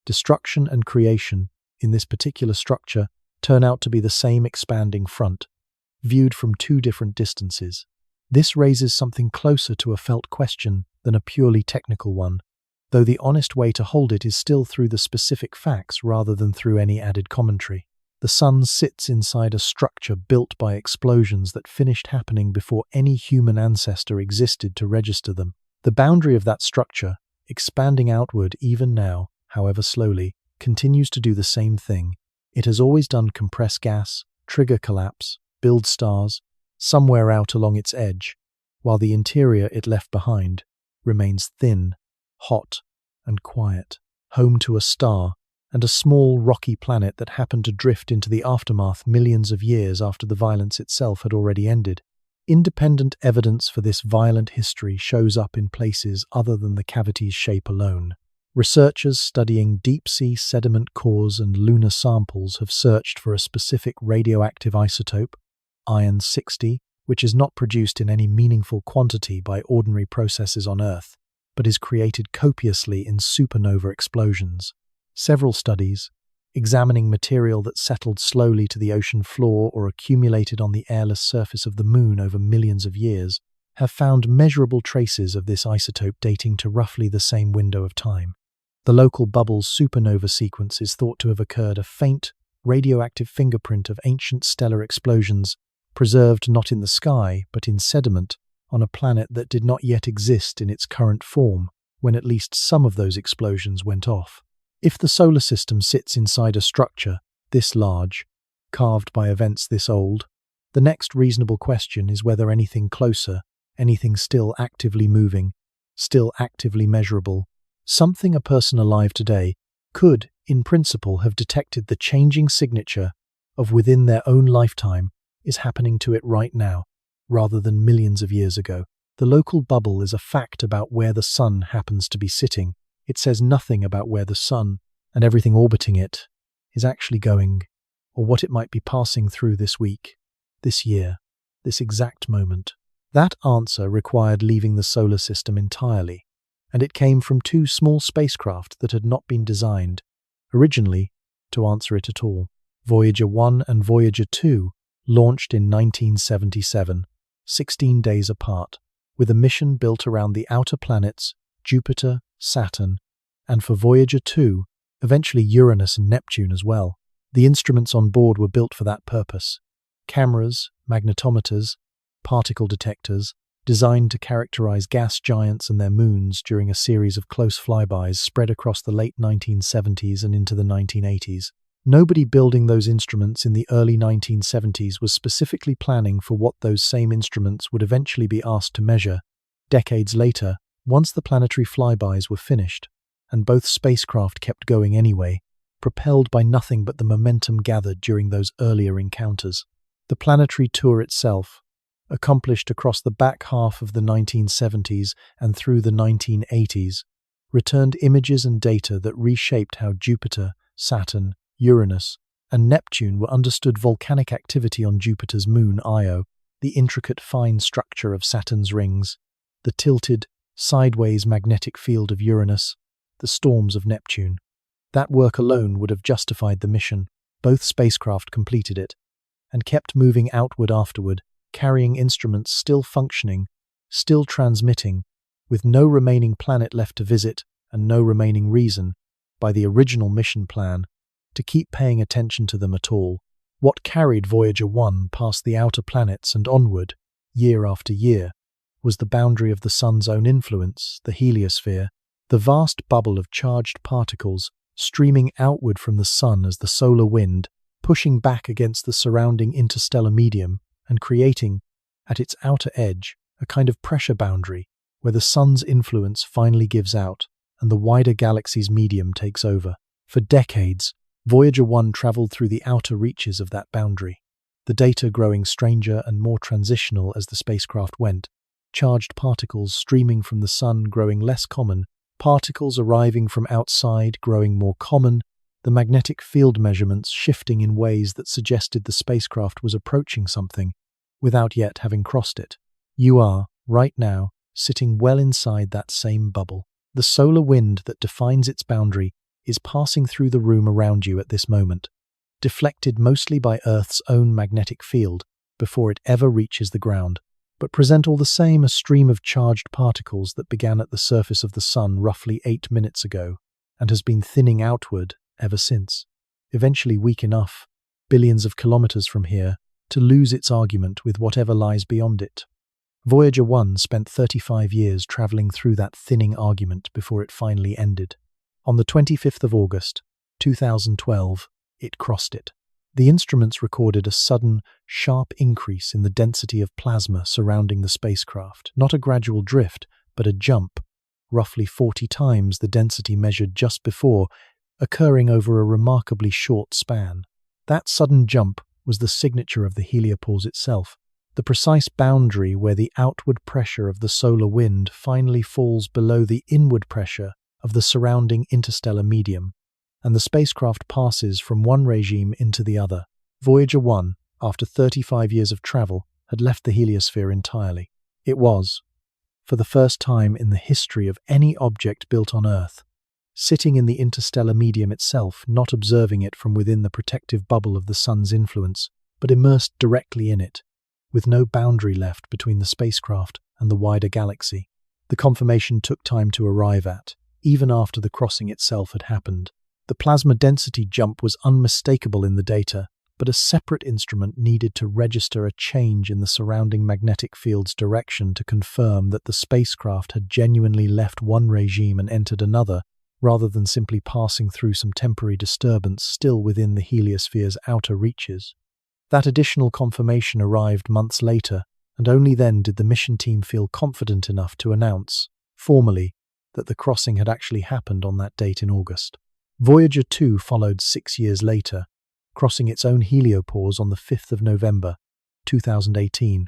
Destruction and creation, in this particular structure, turn out to be the same expanding front, viewed from two different distances. This raises something closer to a felt question than a purely technical one, though the honest way to hold it is still through the specific facts rather than through any added commentary. The sun sits inside a structure built by explosions that finished happening before any human ancestor existed to register them. The boundary of that structure, expanding outward even now, however slowly, continues to do the same thing. It has always done: compress gas, trigger collapse, build stars, somewhere out along its edge, while the interior it left behind remains thin, hot, and quiet, home to a star and a small rocky planet that happened to drift into the aftermath millions of years after the violence itself had already ended. Independent evidence for this violent history shows up in places other than the cavity's shape alone. Researchers studying deep-sea sediment cores and lunar samples have searched for a specific radioactive isotope, iron-60, which is not produced in any meaningful quantity by ordinary processes on Earth, but is created copiously in supernova explosions. Several studies, examining material that settled slowly to the ocean floor or accumulated on the airless surface of the Moon over millions of years, have found measurable traces of this isotope dating to roughly the same window of time. The local bubble's supernova sequence is thought to have occurred a faint, radioactive fingerprint of ancient stellar explosions, preserved not in the sky but in sediment on a planet that did not yet exist in its current form when at least some of those explosions went off. If the solar system sits inside a structure this large, carved by events this old, the next reasonable question is whether anything closer, anything still actively moving, still actively measurable, something a person alive today could, in principle, have detected the changing signature of within their own lifetime is happening to it right now, rather than millions of years ago. The local bubble is a fact about where the sun happens to be sitting. It says nothing about where the sun, and everything orbiting it, is actually going, or what it might be passing through this week, this year, this exact moment. That answer required leaving the solar system entirely, and it came from two small spacecraft that had not been designed, originally, to answer it at all. Voyager 1 and Voyager 2 launched in 1977, 16 days apart, with a mission built around the outer planets, Jupiter, Saturn, and for Voyager 2, eventually Uranus and Neptune as well. The instruments on board were built for that purpose. Cameras, magnetometers, particle detectors, designed to characterize gas giants and their moons during a series of close flybys spread across the late 1970s and into the 1980s. Nobody building those instruments in the early 1970s was specifically planning for what those same instruments would eventually be asked to measure, decades later, once the planetary flybys were finished, and both spacecraft kept going anyway, propelled by nothing but the momentum gathered during those earlier encounters. The planetary tour itself, accomplished across the back half of the 1970s and through the 1980s, returned images and data that reshaped how Jupiter, Saturn, Uranus, and Neptune were understood: volcanic activity on Jupiter's moon Io, the intricate fine structure of Saturn's rings, the tilted, sideways magnetic field of Uranus, the storms of Neptune. That work alone would have justified the mission. Both spacecraft completed it, and kept moving outward afterward, carrying instruments still functioning, still transmitting, with no remaining planet left to visit and no remaining reason, by the original mission plan, to keep paying attention to them at all. What carried Voyager 1 past the outer planets and onward, year after year, was the boundary of the sun's own influence, the heliosphere, the vast bubble of charged particles streaming outward from the sun as the solar wind, pushing back against the surrounding interstellar medium and creating, at its outer edge, a kind of pressure boundary where the sun's influence finally gives out and the wider galaxy's medium takes over. For decades, Voyager 1 traveled through the outer reaches of that boundary, the data growing stranger and more transitional as the spacecraft went, charged particles streaming from the sun growing less common, particles arriving from outside growing more common, the magnetic field measurements shifting in ways that suggested the spacecraft was approaching something, without yet having crossed it. You are, right now, sitting well inside that same bubble. The solar wind that defines its boundary is passing through the room around you at this moment, deflected mostly by Earth's own magnetic field before it ever reaches the ground, but present all the same a stream of charged particles that began at the surface of the Sun roughly 8 minutes ago and has been thinning outward ever since, eventually weak enough, billions of kilometers from here, to lose its argument with whatever lies beyond it. Voyager 1 spent 35 years traveling through that thinning argument before it finally ended. On the 25th of August, 2012, it crossed it. The instruments recorded a sudden, sharp increase in the density of plasma surrounding the spacecraft, not a gradual drift, but a jump, roughly 40 times the density measured just before, occurring over a remarkably short span. That sudden jump was the signature of the heliopause itself, the precise boundary where the outward pressure of the solar wind finally falls below the inward pressure of the surrounding interstellar medium, and the spacecraft passes from one regime into the other. Voyager 1, after 35 years of travel, had left the heliosphere entirely. It was, for the first time in the history of any object built on Earth, sitting in the interstellar medium itself, not observing it from within the protective bubble of the Sun's influence, but immersed directly in it, with no boundary left between the spacecraft and the wider galaxy. The confirmation took time to arrive at, even after the crossing itself had happened. The plasma density jump was unmistakable in the data, but a separate instrument needed to register a change in the surrounding magnetic field's direction to confirm that the spacecraft had genuinely left one regime and entered another, rather than simply passing through some temporary disturbance still within the heliosphere's outer reaches. That additional confirmation arrived months later, and only then did the mission team feel confident enough to announce, formally, that the crossing had actually happened on that date in August. Voyager 2 followed 6 years later, crossing its own heliopause on the 5th of November, 2018,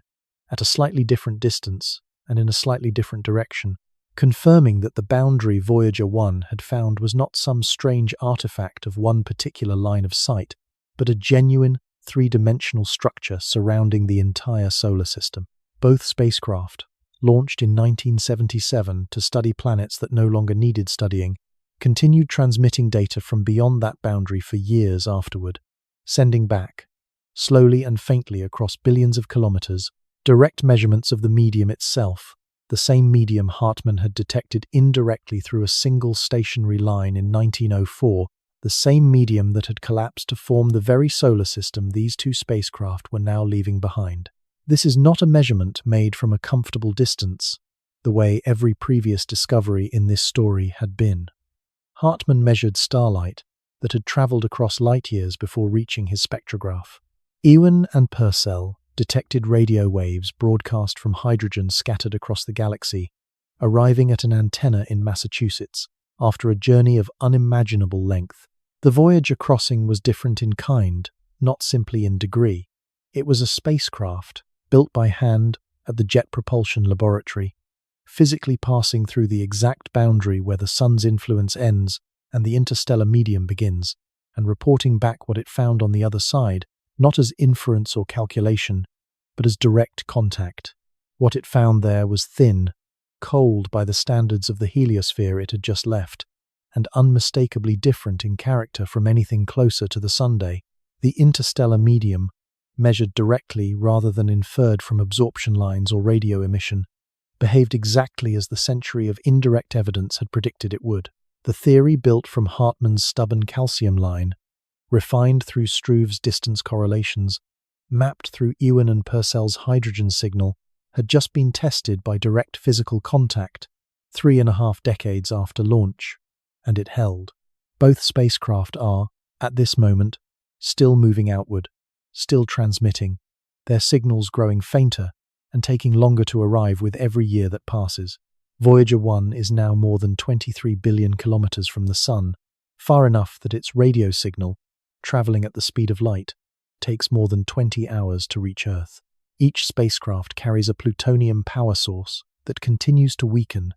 at a slightly different distance and in a slightly different direction, confirming that the boundary Voyager 1 had found was not some strange artifact of one particular line of sight, but a genuine, three-dimensional structure surrounding the entire solar system. Both spacecraft, launched in 1977 to study planets that no longer needed studying, continued transmitting data from beyond that boundary for years afterward, sending back, slowly and faintly across billions of kilometers, direct measurements of the medium itself, the same medium Hartmann had detected indirectly through a single stationary line in 1904, the same medium that had collapsed to form the very solar system these two spacecraft were now leaving behind. This is not a measurement made from a comfortable distance, the way every previous discovery in this story had been. Hartmann measured starlight that had travelled across light years before reaching his spectrograph. Ewan and Purcell detected radio waves broadcast from hydrogen scattered across the galaxy, arriving at an antenna in Massachusetts after a journey of unimaginable length. The Voyager crossing was different in kind, not simply in degree. It was a spacecraft, built by hand at the Jet Propulsion Laboratory, physically passing through the exact boundary where the Sun's influence ends and the interstellar medium begins, and reporting back what it found on the other side, not as inference or calculation, but as direct contact. What it found there was thin, cold by the standards of the heliosphere it had just left, and unmistakably different in character from anything closer to the Sunday. The interstellar medium, measured directly rather than inferred from absorption lines or radio emission, behaved exactly as the century of indirect evidence had predicted it would. The theory built from Hartmann's stubborn calcium line, refined through Struve's distance correlations, mapped through Ewan and Purcell's hydrogen signal, had just been tested by direct physical contact 3.5 decades after launch, and it held. Both spacecraft are, at this moment, still moving outward, still transmitting, their signals growing fainter and taking longer to arrive with every year that passes. Voyager 1 is now more than 23 billion kilometers from the Sun, far enough that its radio signal, traveling at the speed of light, takes more than 20 hours to reach Earth. Each spacecraft carries a plutonium power source that continues to weaken,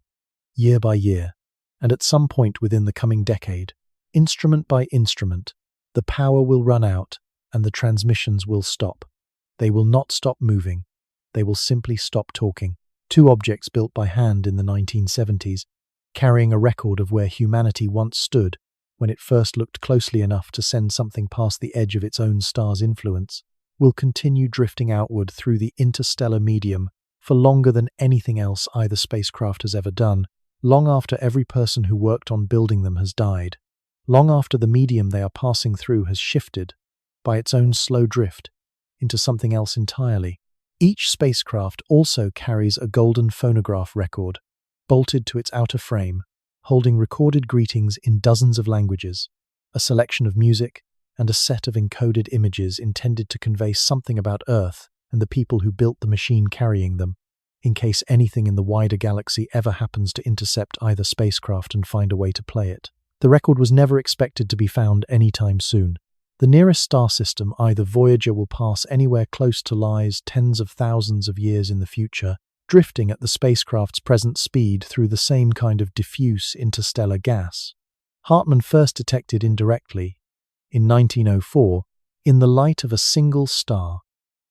year by year, and at some point within the coming decade, instrument by instrument, the power will run out and the transmissions will stop. They will not stop moving. They will simply stop talking. Two objects built by hand in the 1970s, carrying a record of where humanity once stood when it first looked closely enough to send something past the edge of its own star's influence, will continue drifting outward through the interstellar medium for longer than anything else either spacecraft has ever done, long after every person who worked on building them has died, long after the medium they are passing through has shifted, by its own slow drift, into something else entirely. Each spacecraft also carries a golden phonograph record, bolted to its outer frame, holding recorded greetings in dozens of languages, a selection of music, and a set of encoded images intended to convey something about Earth and the people who built the machine carrying them, in case anything in the wider galaxy ever happens to intercept either spacecraft and find a way to play it. The record was never expected to be found anytime soon. The nearest star system, either Voyager, will pass anywhere close to lies tens of thousands of years in the future, drifting at the spacecraft's present speed through the same kind of diffuse interstellar gas. Hartmann first detected indirectly, in 1904, in the light of a single star,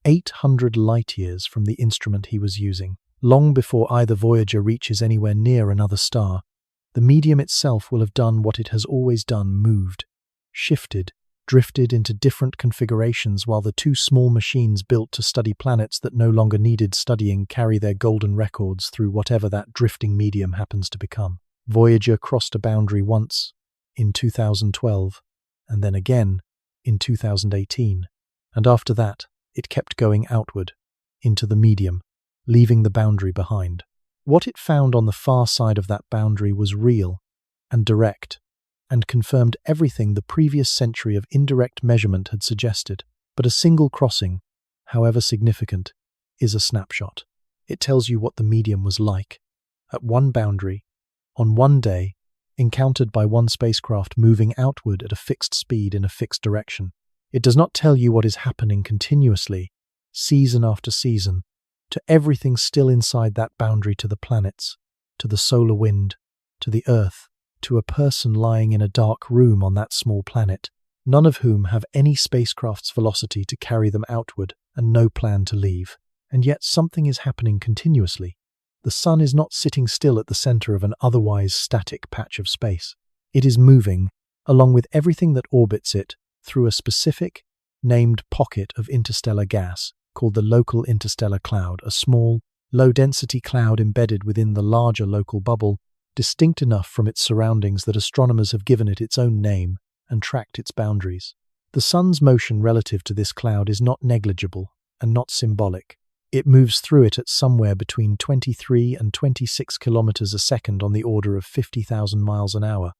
800 light-years from the instrument he was using. Long before either Voyager reaches anywhere near another star, the medium itself will have done what it has always done: moved, shifted, drifted into different configurations, while the two small machines built to study planets that no longer needed studying carry their golden records through whatever that drifting medium happens to become. Voyager crossed a boundary once, in 2012, and then again, in 2018, and after that, it kept going outward, into the medium, leaving the boundary behind. What it found on the far side of that boundary was real and direct, and confirmed everything the previous century of indirect measurement had suggested. But a single crossing, however significant, is a snapshot. It tells you what the medium was like, at one boundary, on one day, encountered by one spacecraft moving outward at a fixed speed in a fixed direction. It does not tell you what is happening continuously, season after season, to everything still inside that boundary, to the planets, to the solar wind, to the Earth, to a person lying in a dark room on that small planet, none of whom have any spacecraft's velocity to carry them outward and no plan to leave. And yet something is happening continuously. The sun is not sitting still at the center of an otherwise static patch of space. It is moving, along with everything that orbits it, through a specific, named pocket of interstellar gas called the local interstellar cloud, a small, low-density cloud embedded within the larger local bubble, distinct enough from its surroundings that astronomers have given it its own name and tracked its boundaries. The sun's motion relative to this cloud is not negligible and not symbolic. It moves through it at somewhere between 23 and 26 kilometers a second, on the order of 50,000 miles an hour,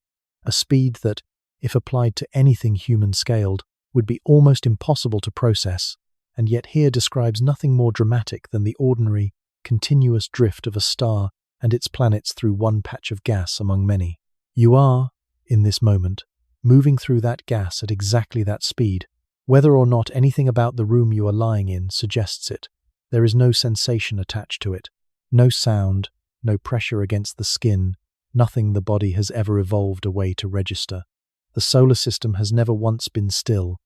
a speed that, if applied to anything human-scaled, would be almost impossible to process, and yet here describes nothing more dramatic than the ordinary, continuous drift of a star and its planets through one patch of gas among many. You are, in this moment, moving through that gas at exactly that speed. Whether or not anything about the room you are lying in suggests it, there is no sensation attached to it, no sound, no pressure against the skin, nothing the body has ever evolved a way to register. The solar system has never once been still,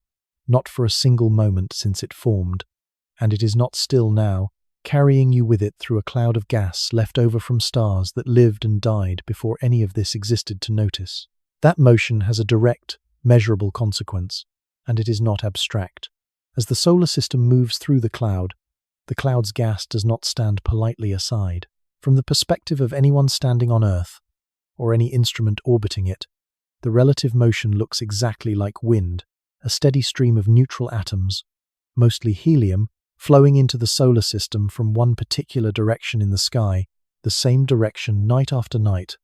not for a single moment since it formed, and it is not still now, carrying you with it through a cloud of gas left over from stars that lived and died before any of this existed to notice. That motion has a direct, measurable consequence, and it is not abstract. As the solar system moves through the cloud's gas does not stand politely aside. From the perspective of anyone standing on Earth, or any instrument orbiting it, the relative motion looks exactly like wind, a steady stream of neutral atoms, mostly helium, flowing into the solar system from one particular direction in the sky, the same direction night after night,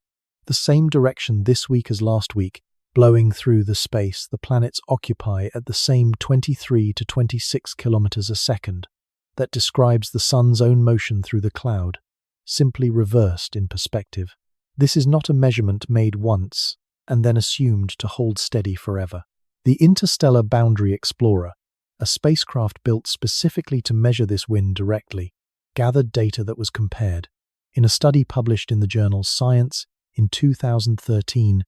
the same direction this week as last week, blowing through the space the planets occupy at the same 23 to 26 kilometers a second, that describes the sun's own motion through the cloud, simply reversed in perspective. This is not a measurement made once and then assumed to hold steady forever. The Interstellar Boundary Explorer, a spacecraft built specifically to measure this wind directly, gathered data that was compared, in a study published in the journal Science in 2013,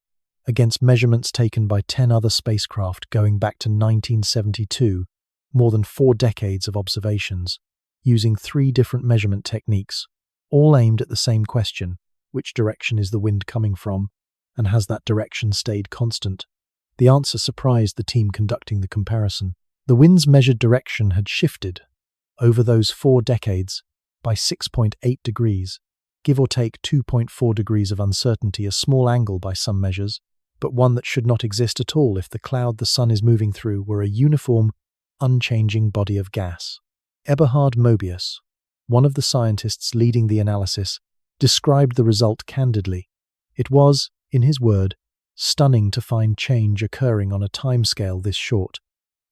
against measurements taken by 10 other spacecraft going back to 1972 more than 4 decades of observations, using 3 different measurement techniques, all aimed at the same question: which direction is the wind coming from, and has that direction stayed constant? The answer surprised the team conducting the comparison. The wind's measured direction had shifted, over those 4 decades, by 6.8 degrees, give or take 2.4 degrees of uncertainty, a small angle by some measures, but one that should not exist at all if the cloud the sun is moving through were a uniform, unchanging body of gas. Eberhard Mobius, one of the scientists leading the analysis, described the result candidly. It was, in his word, stunning to find change occurring on a timescale this short,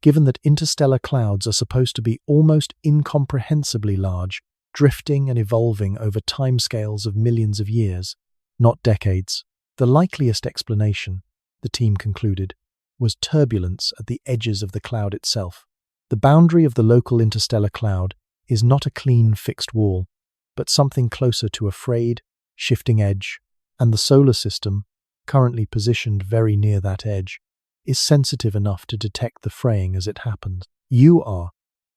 given that interstellar clouds are supposed to be almost incomprehensibly large, drifting and evolving over timescales of millions of years, not decades. The likeliest explanation, the team concluded, was turbulence at the edges of the cloud itself. The boundary of the local interstellar cloud is not a clean, fixed wall, but something closer to a frayed, shifting edge, and the solar system, currently positioned very near that edge, is sensitive enough to detect the fraying as it happens. You are,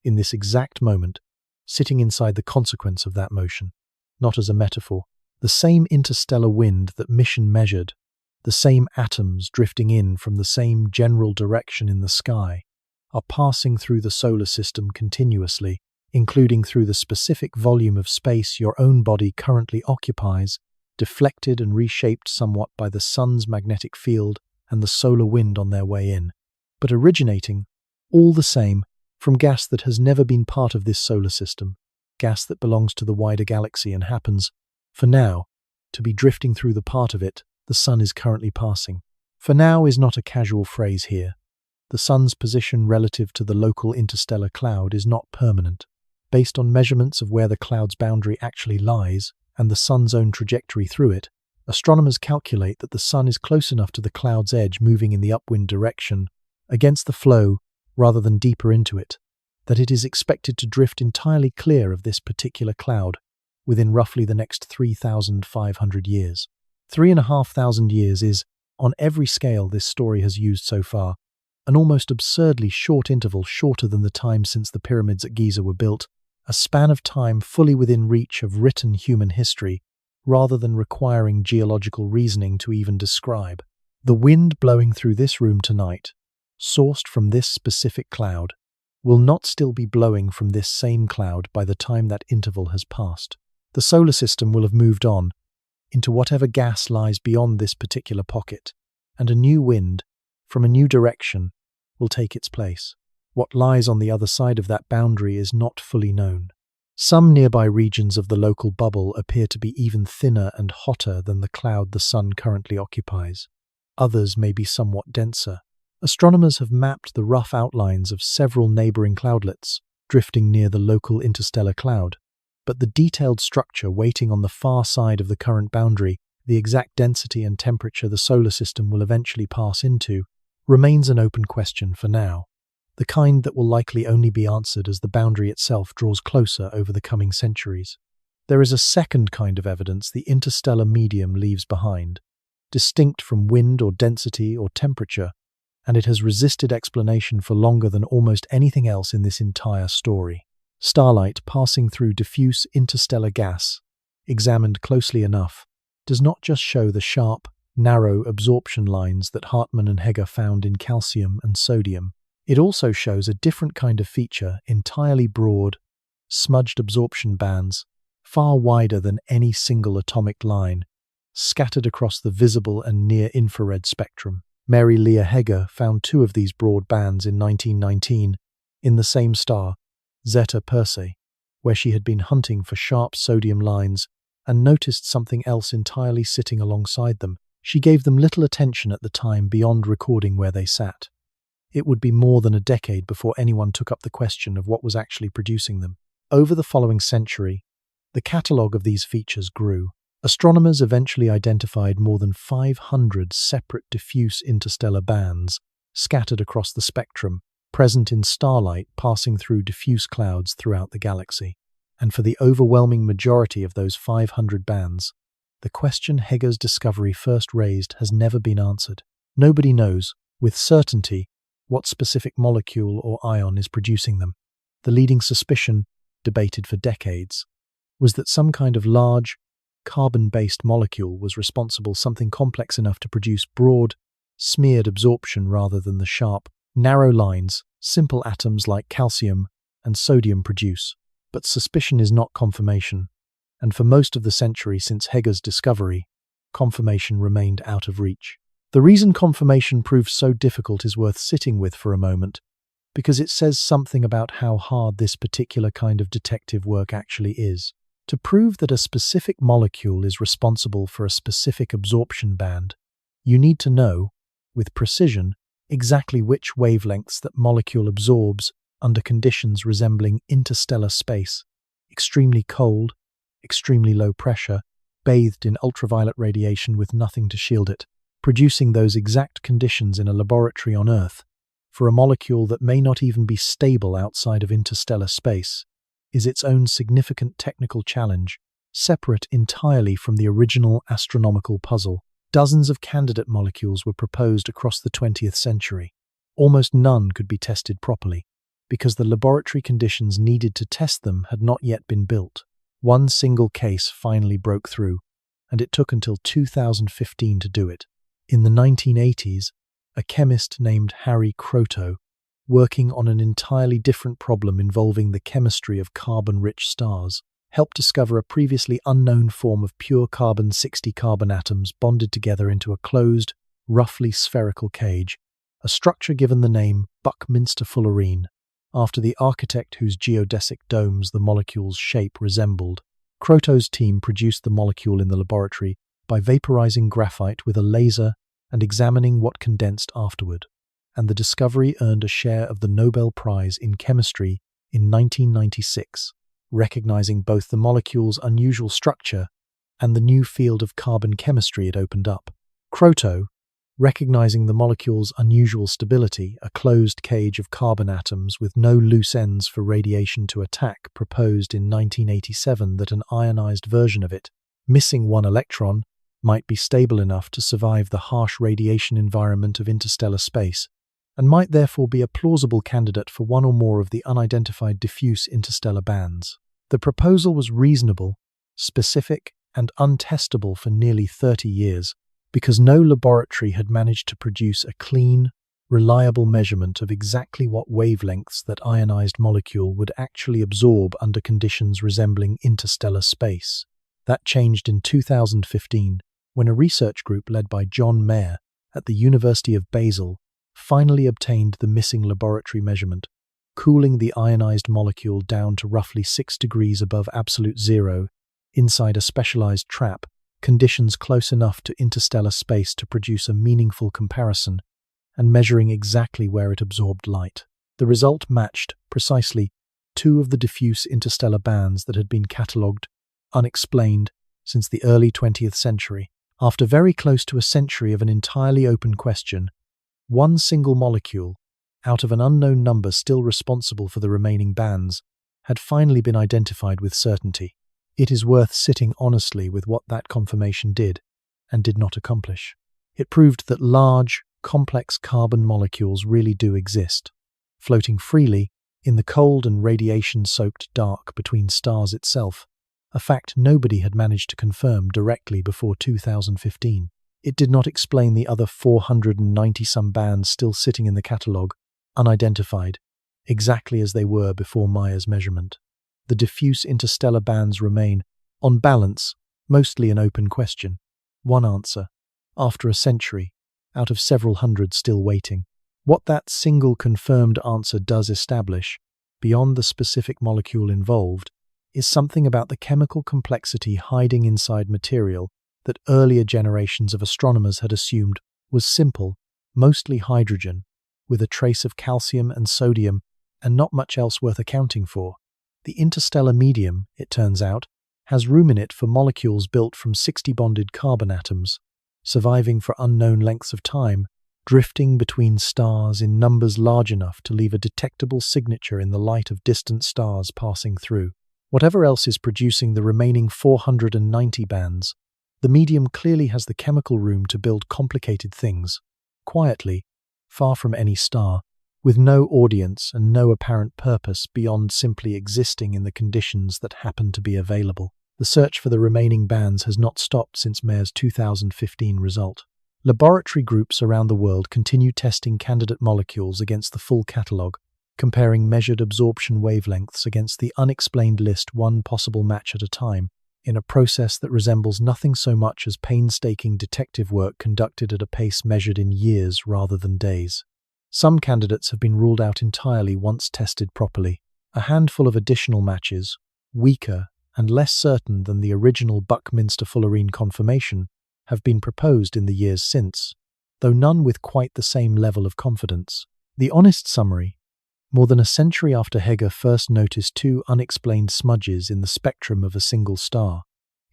in this exact moment, sitting inside the consequence of that motion, not as a metaphor. The same interstellar wind that mission measured, the same atoms drifting in from the same general direction in the sky, are passing through the solar system continuously, including through the specific volume of space your own body currently occupies, deflected and reshaped somewhat by the sun's magnetic field and the solar wind on their way in, but originating, all the same, from gas that has never been part of this solar system, gas that belongs to the wider galaxy and happens, for now, to be drifting through the part of it the sun is currently passing. For now is not a casual phrase here. The sun's position relative to the local interstellar cloud is not permanent. Based on measurements of where the cloud's boundary actually lies and the sun's own trajectory through it, astronomers calculate that the sun is close enough to the cloud's edge moving in the upwind direction, against the flow rather than deeper into it, that it is expected to drift entirely clear of this particular cloud within roughly the next 3,500 years. 3,500 years is, on every scale this story has used so far, an almost absurdly short interval, shorter than the time since the pyramids at Giza were built, a span of time fully within reach of written human history, rather than requiring geological reasoning to even describe. The wind blowing through this room tonight, sourced from this specific cloud, will not still be blowing from this same cloud by the time that interval has passed. The solar system will have moved on into whatever gas lies beyond this particular pocket, and a new wind, from a new direction, will take its place. What lies on the other side of that boundary is not fully known. Some nearby regions of the local bubble appear to be even thinner and hotter than the cloud the sun currently occupies. Others may be somewhat denser. Astronomers have mapped the rough outlines of several neighboring cloudlets drifting near the local interstellar cloud, but the detailed structure waiting on the far side of the current boundary, the exact density and temperature the solar system will eventually pass into, remains an open question for now, the kind that will likely only be answered as the boundary itself draws closer over the coming centuries. There is a second kind of evidence the interstellar medium leaves behind, distinct from wind or density or temperature, and it has resisted explanation for longer than almost anything else in this entire story. Starlight passing through diffuse interstellar gas, examined closely enough, does not just show the sharp, narrow absorption lines that Hartmann and Heger found in calcium and sodium. It also shows a different kind of feature, entirely broad, smudged absorption bands, far wider than any single atomic line, scattered across the visible and near-infrared spectrum. Mary Leah Heger found 2 of these broad bands in 1919 in the same star, Zeta Persei, where she had been hunting for sharp sodium lines and noticed something else entirely sitting alongside them. She gave them little attention at the time beyond recording where they sat. It would be more than a decade before anyone took up the question of what was actually producing them. Over the following century, the catalogue of these features grew. Astronomers eventually identified more than 500 separate diffuse interstellar bands scattered across the spectrum, present in starlight passing through diffuse clouds throughout the galaxy. And for the overwhelming majority of those 500 bands, the question Heger's discovery first raised has never been answered. Nobody knows, with certainty, what specific molecule or ion is producing them. The leading suspicion, debated for decades, was that some kind of large, carbon-based molecule was responsible, something complex enough to produce broad, smeared absorption rather than the sharp, narrow lines simple atoms like calcium and sodium produce. But suspicion is not confirmation, and for most of the century since Heger's discovery, confirmation remained out of reach. The reason confirmation proves so difficult is worth sitting with for a moment, because it says something about how hard this particular kind of detective work actually is. To prove that a specific molecule is responsible for a specific absorption band, you need to know, with precision, exactly which wavelengths that molecule absorbs under conditions resembling interstellar space, extremely cold, extremely low pressure, bathed in ultraviolet radiation with nothing to shield it. Producing those exact conditions in a laboratory on Earth, for a molecule that may not even be stable outside of interstellar space, is its own significant technical challenge, separate entirely from the original astronomical puzzle. Dozens of candidate molecules were proposed across the 20th century. Almost none could be tested properly, because the laboratory conditions needed to test them had not yet been built. One single case finally broke through, and it took until 2015 to do it. In the 1980s, a chemist named Harry Kroto, working on an entirely different problem involving the chemistry of carbon-rich stars, helped discover a previously unknown form of pure carbon-60 carbon atoms bonded together into a closed, roughly spherical cage, a structure given the name Buckminster fullerene, after the architect whose geodesic domes the molecule's shape resembled. Kroto's team produced the molecule in the laboratory by vaporizing graphite with a laser and examining what condensed afterward, and the discovery earned a share of the Nobel Prize in Chemistry in 1996, recognizing both the molecule's unusual structure and the new field of carbon chemistry it opened up. Kroto, recognizing the molecule's unusual stability, a closed cage of carbon atoms with no loose ends for radiation to attack, proposed in 1987 that an ionized version of it, missing one electron, might be stable enough to survive the harsh radiation environment of interstellar space, and might therefore be a plausible candidate for one or more of the unidentified diffuse interstellar bands. The proposal was reasonable, specific, and untestable for nearly 30 years, because no laboratory had managed to produce a clean, reliable measurement of exactly what wavelengths that ionized molecule would actually absorb under conditions resembling interstellar space. That changed in 2015, when a research group led by John Mayer at the University of Basel finally obtained the missing laboratory measurement, cooling the ionized molecule down to roughly 6 degrees above absolute zero inside a specialized trap, conditions close enough to interstellar space to produce a meaningful comparison, and measuring exactly where it absorbed light. The result matched, precisely, two of the diffuse interstellar bands that had been catalogued unexplained since the early 20th century. After very close to a century of an entirely open question, one single molecule, out of an unknown number still responsible for the remaining bands, had finally been identified with certainty. It is worth sitting honestly with what that confirmation did and did not accomplish. It proved that large, complex carbon molecules really do exist, floating freely in the cold and radiation-soaked dark between stars itself, a fact nobody had managed to confirm directly before 2015. It did not explain the other 490-some bands still sitting in the catalogue, unidentified, exactly as they were before Mayer's measurement. The diffuse interstellar bands remain, on balance, mostly an open question. One answer, after a century, out of several hundred still waiting. What that single confirmed answer does establish, beyond the specific molecule involved, is something about the chemical complexity hiding inside material that earlier generations of astronomers had assumed was simple, mostly hydrogen, with a trace of calcium and sodium, and not much else worth accounting for. The interstellar medium, it turns out, has room in it for molecules built from 60 bonded carbon atoms, surviving for unknown lengths of time, drifting between stars in numbers large enough to leave a detectable signature in the light of distant stars passing through. Whatever else is producing the remaining 490 bands, the medium clearly has the chemical room to build complicated things, quietly, far from any star, with no audience and no apparent purpose beyond simply existing in the conditions that happen to be available. The search for the remaining bands has not stopped since Mayer's 2015 result. Laboratory groups around the world continue testing candidate molecules against the full catalogue, comparing measured absorption wavelengths against the unexplained list, one possible match at a time, in a process that resembles nothing so much as painstaking detective work conducted at a pace measured in years rather than days. Some candidates have been ruled out entirely once tested properly. A handful of additional matches, weaker and less certain than the original Buckminster-Fullerene confirmation, have been proposed in the years since, though none with quite the same level of confidence. The honest summary, more than a century after Heger first noticed two unexplained smudges in the spectrum of a single star,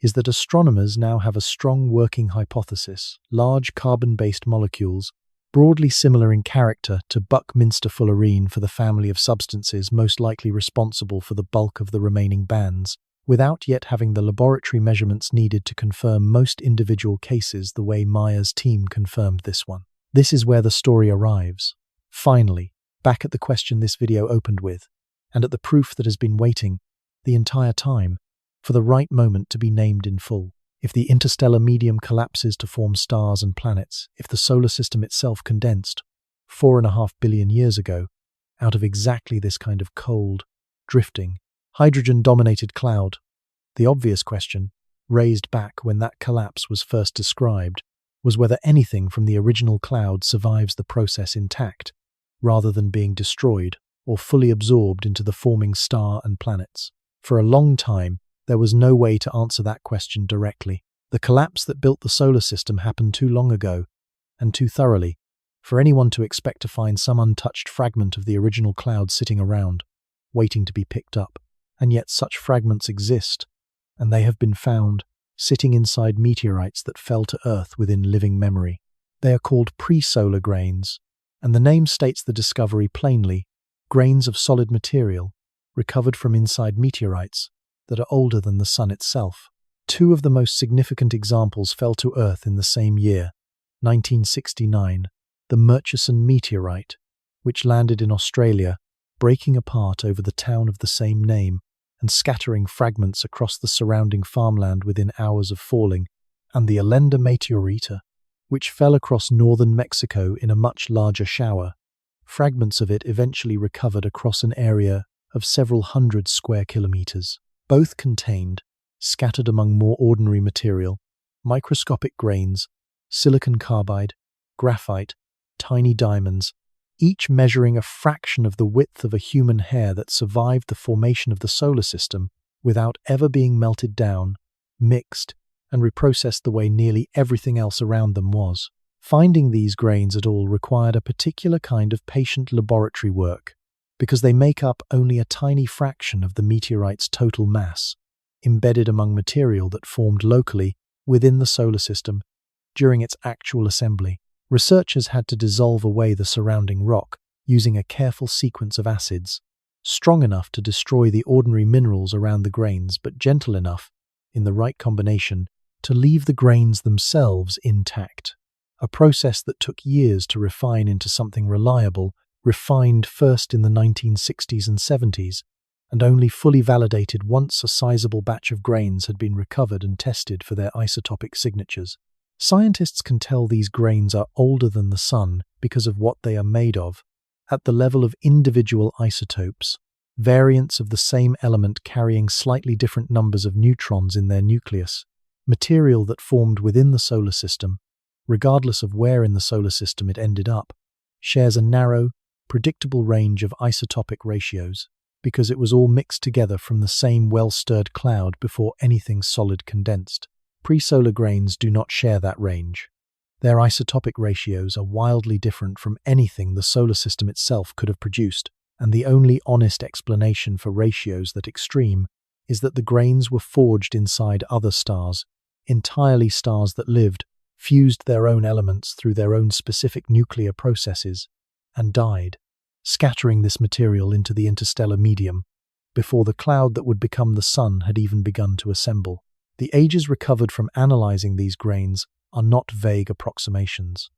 is that astronomers now have a strong working hypothesis: large carbon-based molecules, broadly similar in character to Buckminster-Fullerene for the family of substances most likely responsible for the bulk of the remaining bands, without yet having the laboratory measurements needed to confirm most individual cases the way Mayer's team confirmed this one. This is where the story arrives. Finally, back at the question this video opened with, and at the proof that has been waiting the entire time for the right moment to be named in full. If the interstellar medium collapses to form stars and planets, if the solar system itself condensed 4.5 billion years ago out of exactly this kind of cold, drifting, hydrogen-dominated cloud, the obvious question, raised back when that collapse was first described, was whether anything from the original cloud survives the process intact, rather than being destroyed or fully absorbed into the forming star and planets. For a long time, there was no way to answer that question directly. The collapse that built the solar system happened too long ago, and too thoroughly, for anyone to expect to find some untouched fragment of the original cloud sitting around, waiting to be picked up. And yet such fragments exist, and they have been found, sitting inside meteorites that fell to Earth within living memory. They are called pre-solar grains, and the name states the discovery plainly: grains of solid material, recovered from inside meteorites, that are older than the Sun itself. Two of the most significant examples fell to Earth in the same year, 1969, the Murchison meteorite, which landed in Australia, breaking apart over the town of the same name and scattering fragments across the surrounding farmland within hours of falling, and the Allende meteorita, which fell across northern Mexico in a much larger shower. Fragments of it eventually recovered across an area of several hundred square kilometers. Both contained, scattered among more ordinary material, microscopic grains, silicon carbide, graphite, tiny diamonds, each measuring a fraction of the width of a human hair that survived the formation of the solar system without ever being melted down, mixed, and reprocessed the way nearly everything else around them was. Finding these grains at all required a particular kind of patient laboratory work, because they make up only a tiny fraction of the meteorite's total mass, embedded among material that formed locally within the solar system during its actual assembly. Researchers had to dissolve away the surrounding rock using a careful sequence of acids, strong enough to destroy the ordinary minerals around the grains, but gentle enough, in the right combination, to leave the grains themselves intact. A process that took years to refine into something reliable, refined first in the 1960s and 70s, and only fully validated once a sizable batch of grains had been recovered and tested for their isotopic signatures. Scientists can tell these grains are older than the Sun because of what they are made of, at the level of individual isotopes, variants of the same element carrying slightly different numbers of neutrons in their nucleus, material that formed within the solar system, regardless of where in the solar system it ended up, shares a narrow, predictable range of isotopic ratios, because it was all mixed together from the same well-stirred cloud before anything solid condensed. Pre-solar grains do not share that range. Their isotopic ratios are wildly different from anything the solar system itself could have produced, and the only honest explanation for ratios that extreme is that the grains were forged inside other stars, entirely stars that lived, fused their own elements through their own specific nuclear processes, and died, scattering this material into the interstellar medium before the cloud that would become the Sun had even begun to assemble. The ages recovered from analyzing these grains are not vague approximations.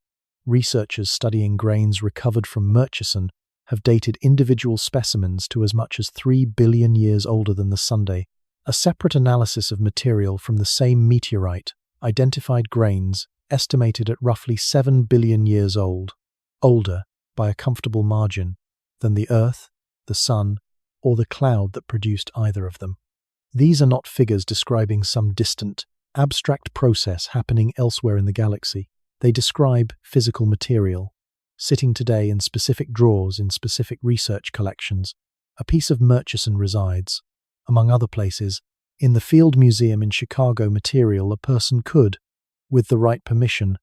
Researchers studying grains recovered from Murchison have dated individual specimens to as much as 3 billion years older than the Sunday. A separate analysis of material from the same meteorite identified grains estimated at roughly 7 billion years old, older by a comfortable margin than the Earth, the Sun, or the cloud that produced either of them. These are not figures describing some distant, abstract process happening elsewhere in the galaxy. They describe physical material, sitting today in specific drawers in specific research collections. A piece of Murchison resides, among other places, in the Field Museum in Chicago. Material a person could, with the right permission,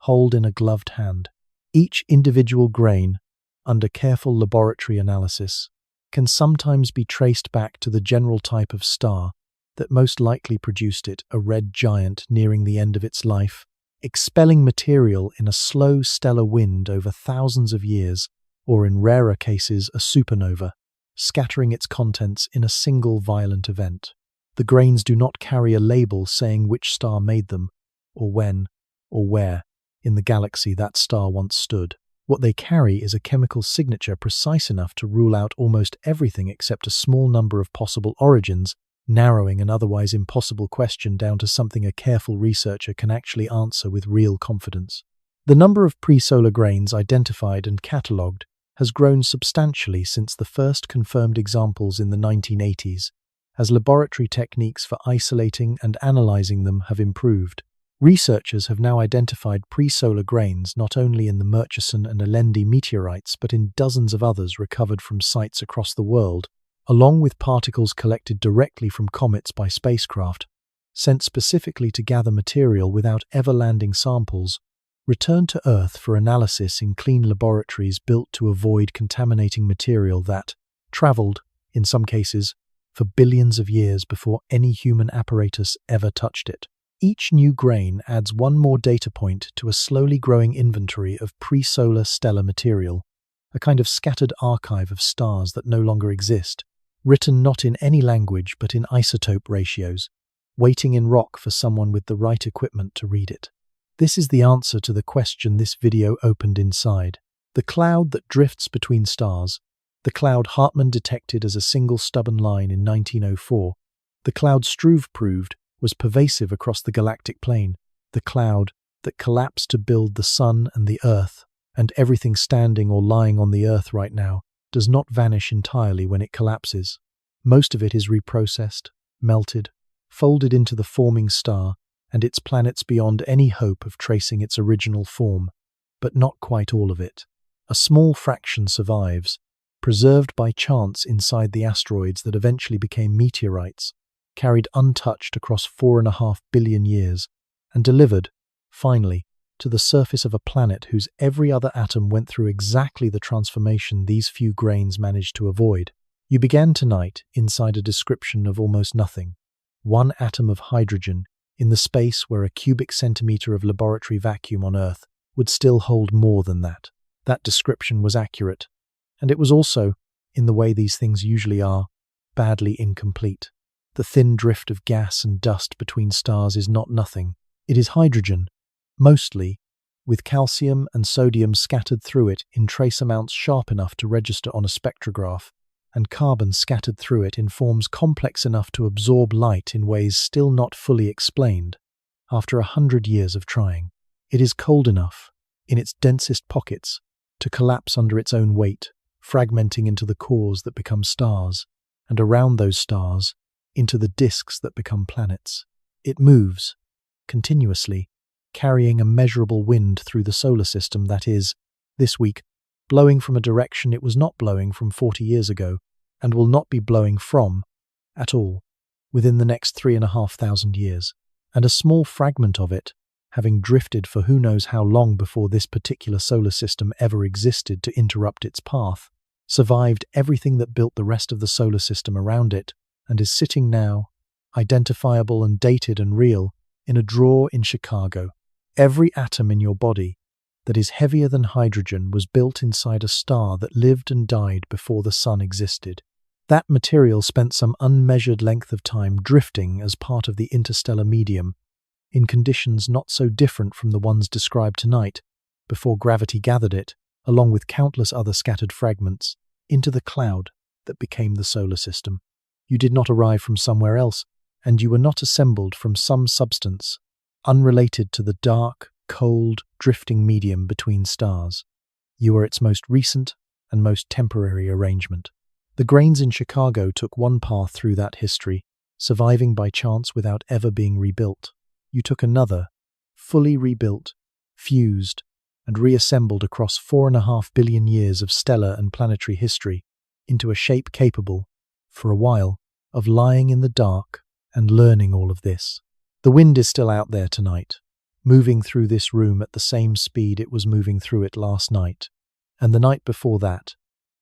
hold in a gloved hand. Each individual grain, under careful laboratory analysis, can sometimes be traced back to the general type of star that most likely produced it, a red giant nearing the end of its life, expelling material in a slow stellar wind over thousands of years, or in rarer cases a supernova, scattering its contents in a single violent event. The grains do not carry a label saying which star made them, or when, or where, in the galaxy that star once stood. What they carry is a chemical signature precise enough to rule out almost everything except a small number of possible origins, narrowing an otherwise impossible question down to something a careful researcher can actually answer with real confidence. The number of pre-solar grains identified and catalogued has grown substantially since the first confirmed examples in the 1980s, as laboratory techniques for isolating and analyzing them have improved. Researchers have now identified pre-solar grains not only in the Murchison and Alendi meteorites but in dozens of others recovered from sites across the world, along with particles collected directly from comets by spacecraft, sent specifically to gather material without ever landing samples, returned to Earth for analysis in clean laboratories built to avoid contaminating material that traveled, in some cases, for billions of years before any human apparatus ever touched it. Each new grain adds one more data point to a slowly growing inventory of pre-solar stellar material, a kind of scattered archive of stars that no longer exist, written not in any language but in isotope ratios, waiting in rock for someone with the right equipment to read it. This is the answer to the question this video opened inside. The cloud that drifts between stars, the cloud Hartmann detected as a single stubborn line in 1904, the cloud Struve proved was pervasive across the galactic plane, the cloud that collapsed to build the Sun and the Earth, and everything standing or lying on the Earth right now, does not vanish entirely when it collapses. Most of it is reprocessed, melted, folded into the forming star and its planets beyond any hope of tracing its original form, but not quite all of it. A small fraction survives, preserved by chance inside the asteroids that eventually became meteorites, carried untouched across 4.5 billion years, and delivered, finally, to the surface of a planet whose every other atom went through exactly the transformation these few grains managed to avoid. You began tonight inside a description of almost nothing. One atom of hydrogen in the space where a cubic centimeter of laboratory vacuum on Earth would still hold more than that. That description was accurate, and it was also, in the way these things usually are, badly incomplete. The thin drift of gas and dust between stars is not nothing. It is hydrogen, mostly, with calcium and sodium scattered through it in trace amounts sharp enough to register on a spectrograph, and carbon scattered through it in forms complex enough to absorb light in ways still not fully explained, after 100 years of trying. It is cold enough, in its densest pockets, to collapse under its own weight, fragmenting into the cores that become stars, and around those stars, into the disks that become planets. It moves, continuously, carrying a measurable wind through the solar system that is, this week, blowing from a direction it was not blowing from 40 years ago, and will not be blowing from, at all, within the next 3,500 years. And a small fragment of it, having drifted for who knows how long before this particular solar system ever existed to interrupt its path, survived everything that built the rest of the solar system around it, and is sitting now, identifiable and dated and real, in a drawer in Chicago. Every atom in your body that is heavier than hydrogen was built inside a star that lived and died before the sun existed. That material spent some unmeasured length of time drifting as part of the interstellar medium, in conditions not so different from the ones described tonight, before gravity gathered it, along with countless other scattered fragments, into the cloud that became the solar system. You did not arrive from somewhere else, and you were not assembled from some substance unrelated to the dark, cold, drifting medium between stars. You are its most recent and most temporary arrangement. The grains in Chicago took one path through that history, surviving by chance without ever being rebuilt. You took another, fully rebuilt, fused, and reassembled across 4.5 billion years of stellar and planetary history into a shape capable, for a while, of lying in the dark and learning all of this. The wind is still out there tonight, moving through this room at the same speed it was moving through it last night, and the night before that,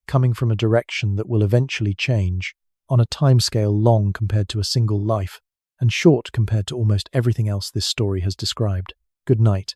coming from a direction that will eventually change, on a timescale long compared to a single life, and short compared to almost everything else this story has described. Good night.